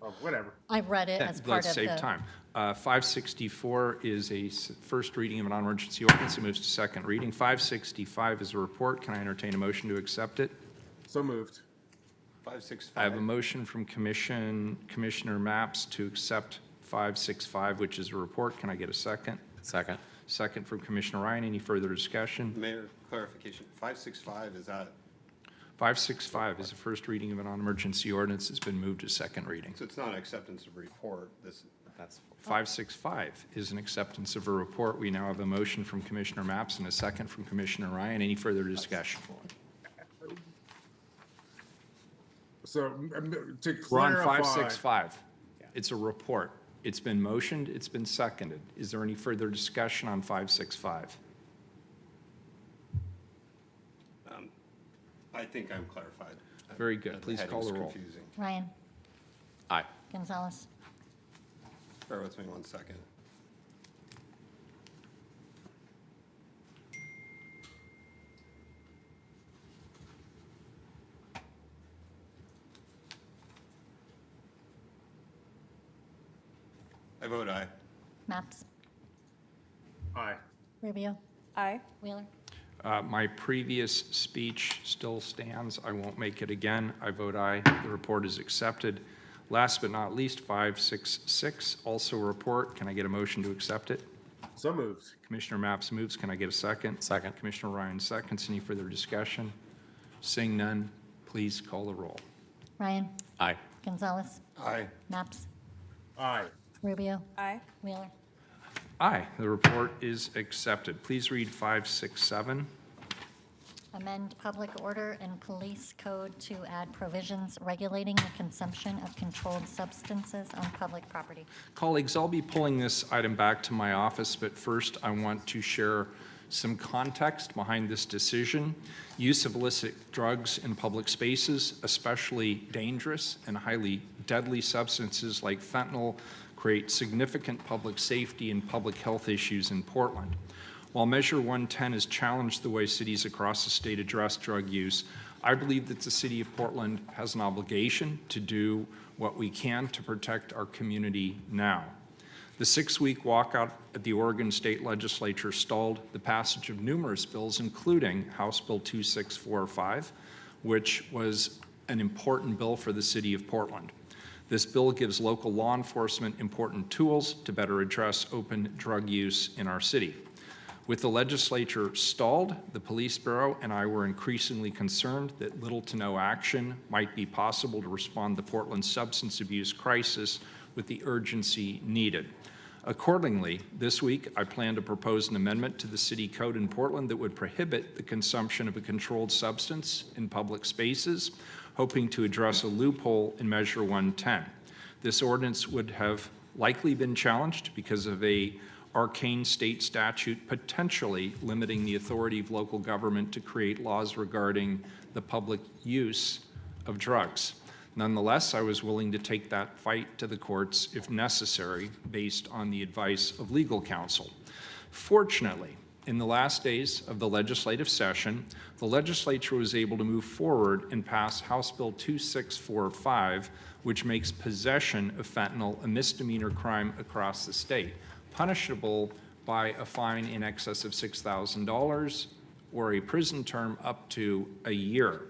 Oh, whatever. I read it as part Let's of save the. time. 564 is a first reading of a non-emergency ordinance. It moves to second reading. 565 is a report. Can I entertain a motion to accept it? So moved. 565. I have a motion from Commissioner Maps to accept 565, which is a report. Can I get a second? Second. Second from Commissioner Ryan. Any further discussion? Mayor, clarification. 565, is that? 565 is a first reading of a non-emergency ordinance. It's been moved to second reading. So it's not an acceptance of report. That's 565 is an acceptance of a report. We now have a motion from Commissioner Maps and a second from Commissioner Ryan. Any further discussion? So to We're on clarify. 565. It's a report. It's been motioned, it's been seconded. Is there any further discussion on 565? I think I'm clarified. Very good. Please call the roll. Confusing. Ryan, aye. Gonzalez, Bear with me 1 second. I vote aye. Maps, Aye. Rubio, Aye. Wheeler. My previous speech still stands. I won't make it again. I vote aye. The report is accepted. Last but not least, 566, also a report. Can I get a motion to accept it? So moved. Commissioner Maps moves. Can I get a second? Second. Commissioner Ryan seconds. Any further discussion? Seeing none, please call the roll. Ryan, Aye. Gonzalez, Aye. Maps, Aye. Rubio, Aye. Wheeler. Aye, the report is accepted. Please read 567. Amend Public Order and Police Code to add provisions regulating the consumption of controlled substances on public property. Colleagues, I'll be pulling this item back to my office, but first I want to share some context behind this decision. Use of illicit drugs in public spaces, especially dangerous and highly deadly substances like fentanyl, create significant public safety and public health issues in Portland. While Measure 110 has challenged the way cities across the state address drug use, I believe that the City of Portland has an obligation to do what we can to protect our community now. The 6-week walkout at the Oregon State Legislature stalled the passage of numerous bills, including House Bill 2645, which was an important bill for the City of Portland. This bill gives local law enforcement important tools to better address open drug use in our city. With the legislature stalled, the Police Bureau and I were increasingly concerned that little to no action might be possible to respond to Portland's substance abuse crisis with the urgency needed. Accordingly, this week, I plan to propose an amendment to the city code in Portland that would prohibit the consumption of a controlled substance in public spaces, hoping to address a loophole in Measure 110. This ordinance would have likely been challenged because of a arcane state statute potentially limiting the authority of local government to create laws regarding the public use of drugs. Nonetheless, I was willing to take that fight to the courts if necessary, based on the advice of legal counsel. Fortunately, in the last days of the legislative session, the legislature was able to move forward and pass House Bill 2645, which makes possession of fentanyl a misdemeanor crime across the state, punishable by a fine in excess of $6,000 or a prison term up to a year.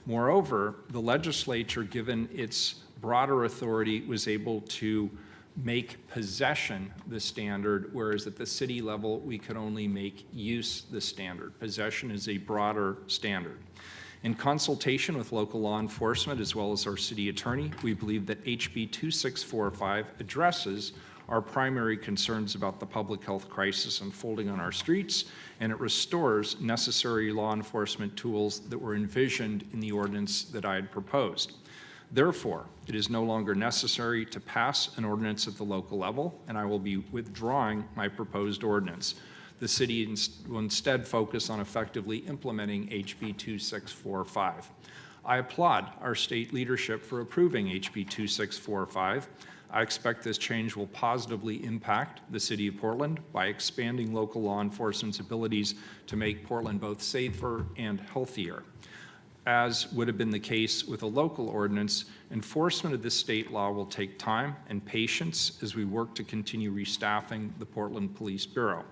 Moreover, the legislature, given its broader authority, was able to make possession the standard, whereas at the city level, we could only make use the standard. Possession is a broader standard. In consultation with local law enforcement as well as our city attorney, we believe that HB 2645 addresses our primary concerns about the public health crisis unfolding on our streets, and it restores necessary law enforcement tools that were envisioned in the ordinance that I had proposed. Therefore, it is no longer necessary to pass an ordinance at the local level, and I will be withdrawing my proposed ordinance. The city will instead focus on effectively implementing HB 2645. I applaud our state leadership for approving HB 2645. I expect this change will positively impact the City of Portland by expanding local law enforcement's abilities to make Portland both safer and healthier. As would have been the case with a local ordinance, enforcement of this state law will take time and patience as we work to continue restaffing the Portland Police Bureau.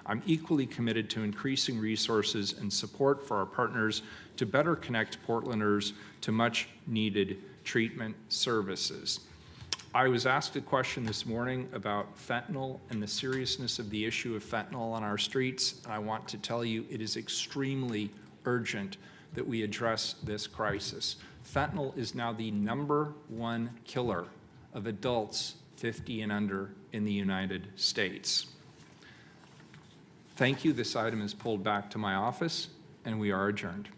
I'm equally committed to increasing resources and support for our partners to better connect Portlanders to much-needed treatment services. I was asked a question this morning about fentanyl and the seriousness of the issue of fentanyl on our streets, and I want to tell you it is extremely urgent that we address this crisis. Fentanyl is now the #1 killer of adults 50 and under in the United States. Thank you. This item is pulled back to my office, and we are adjourned.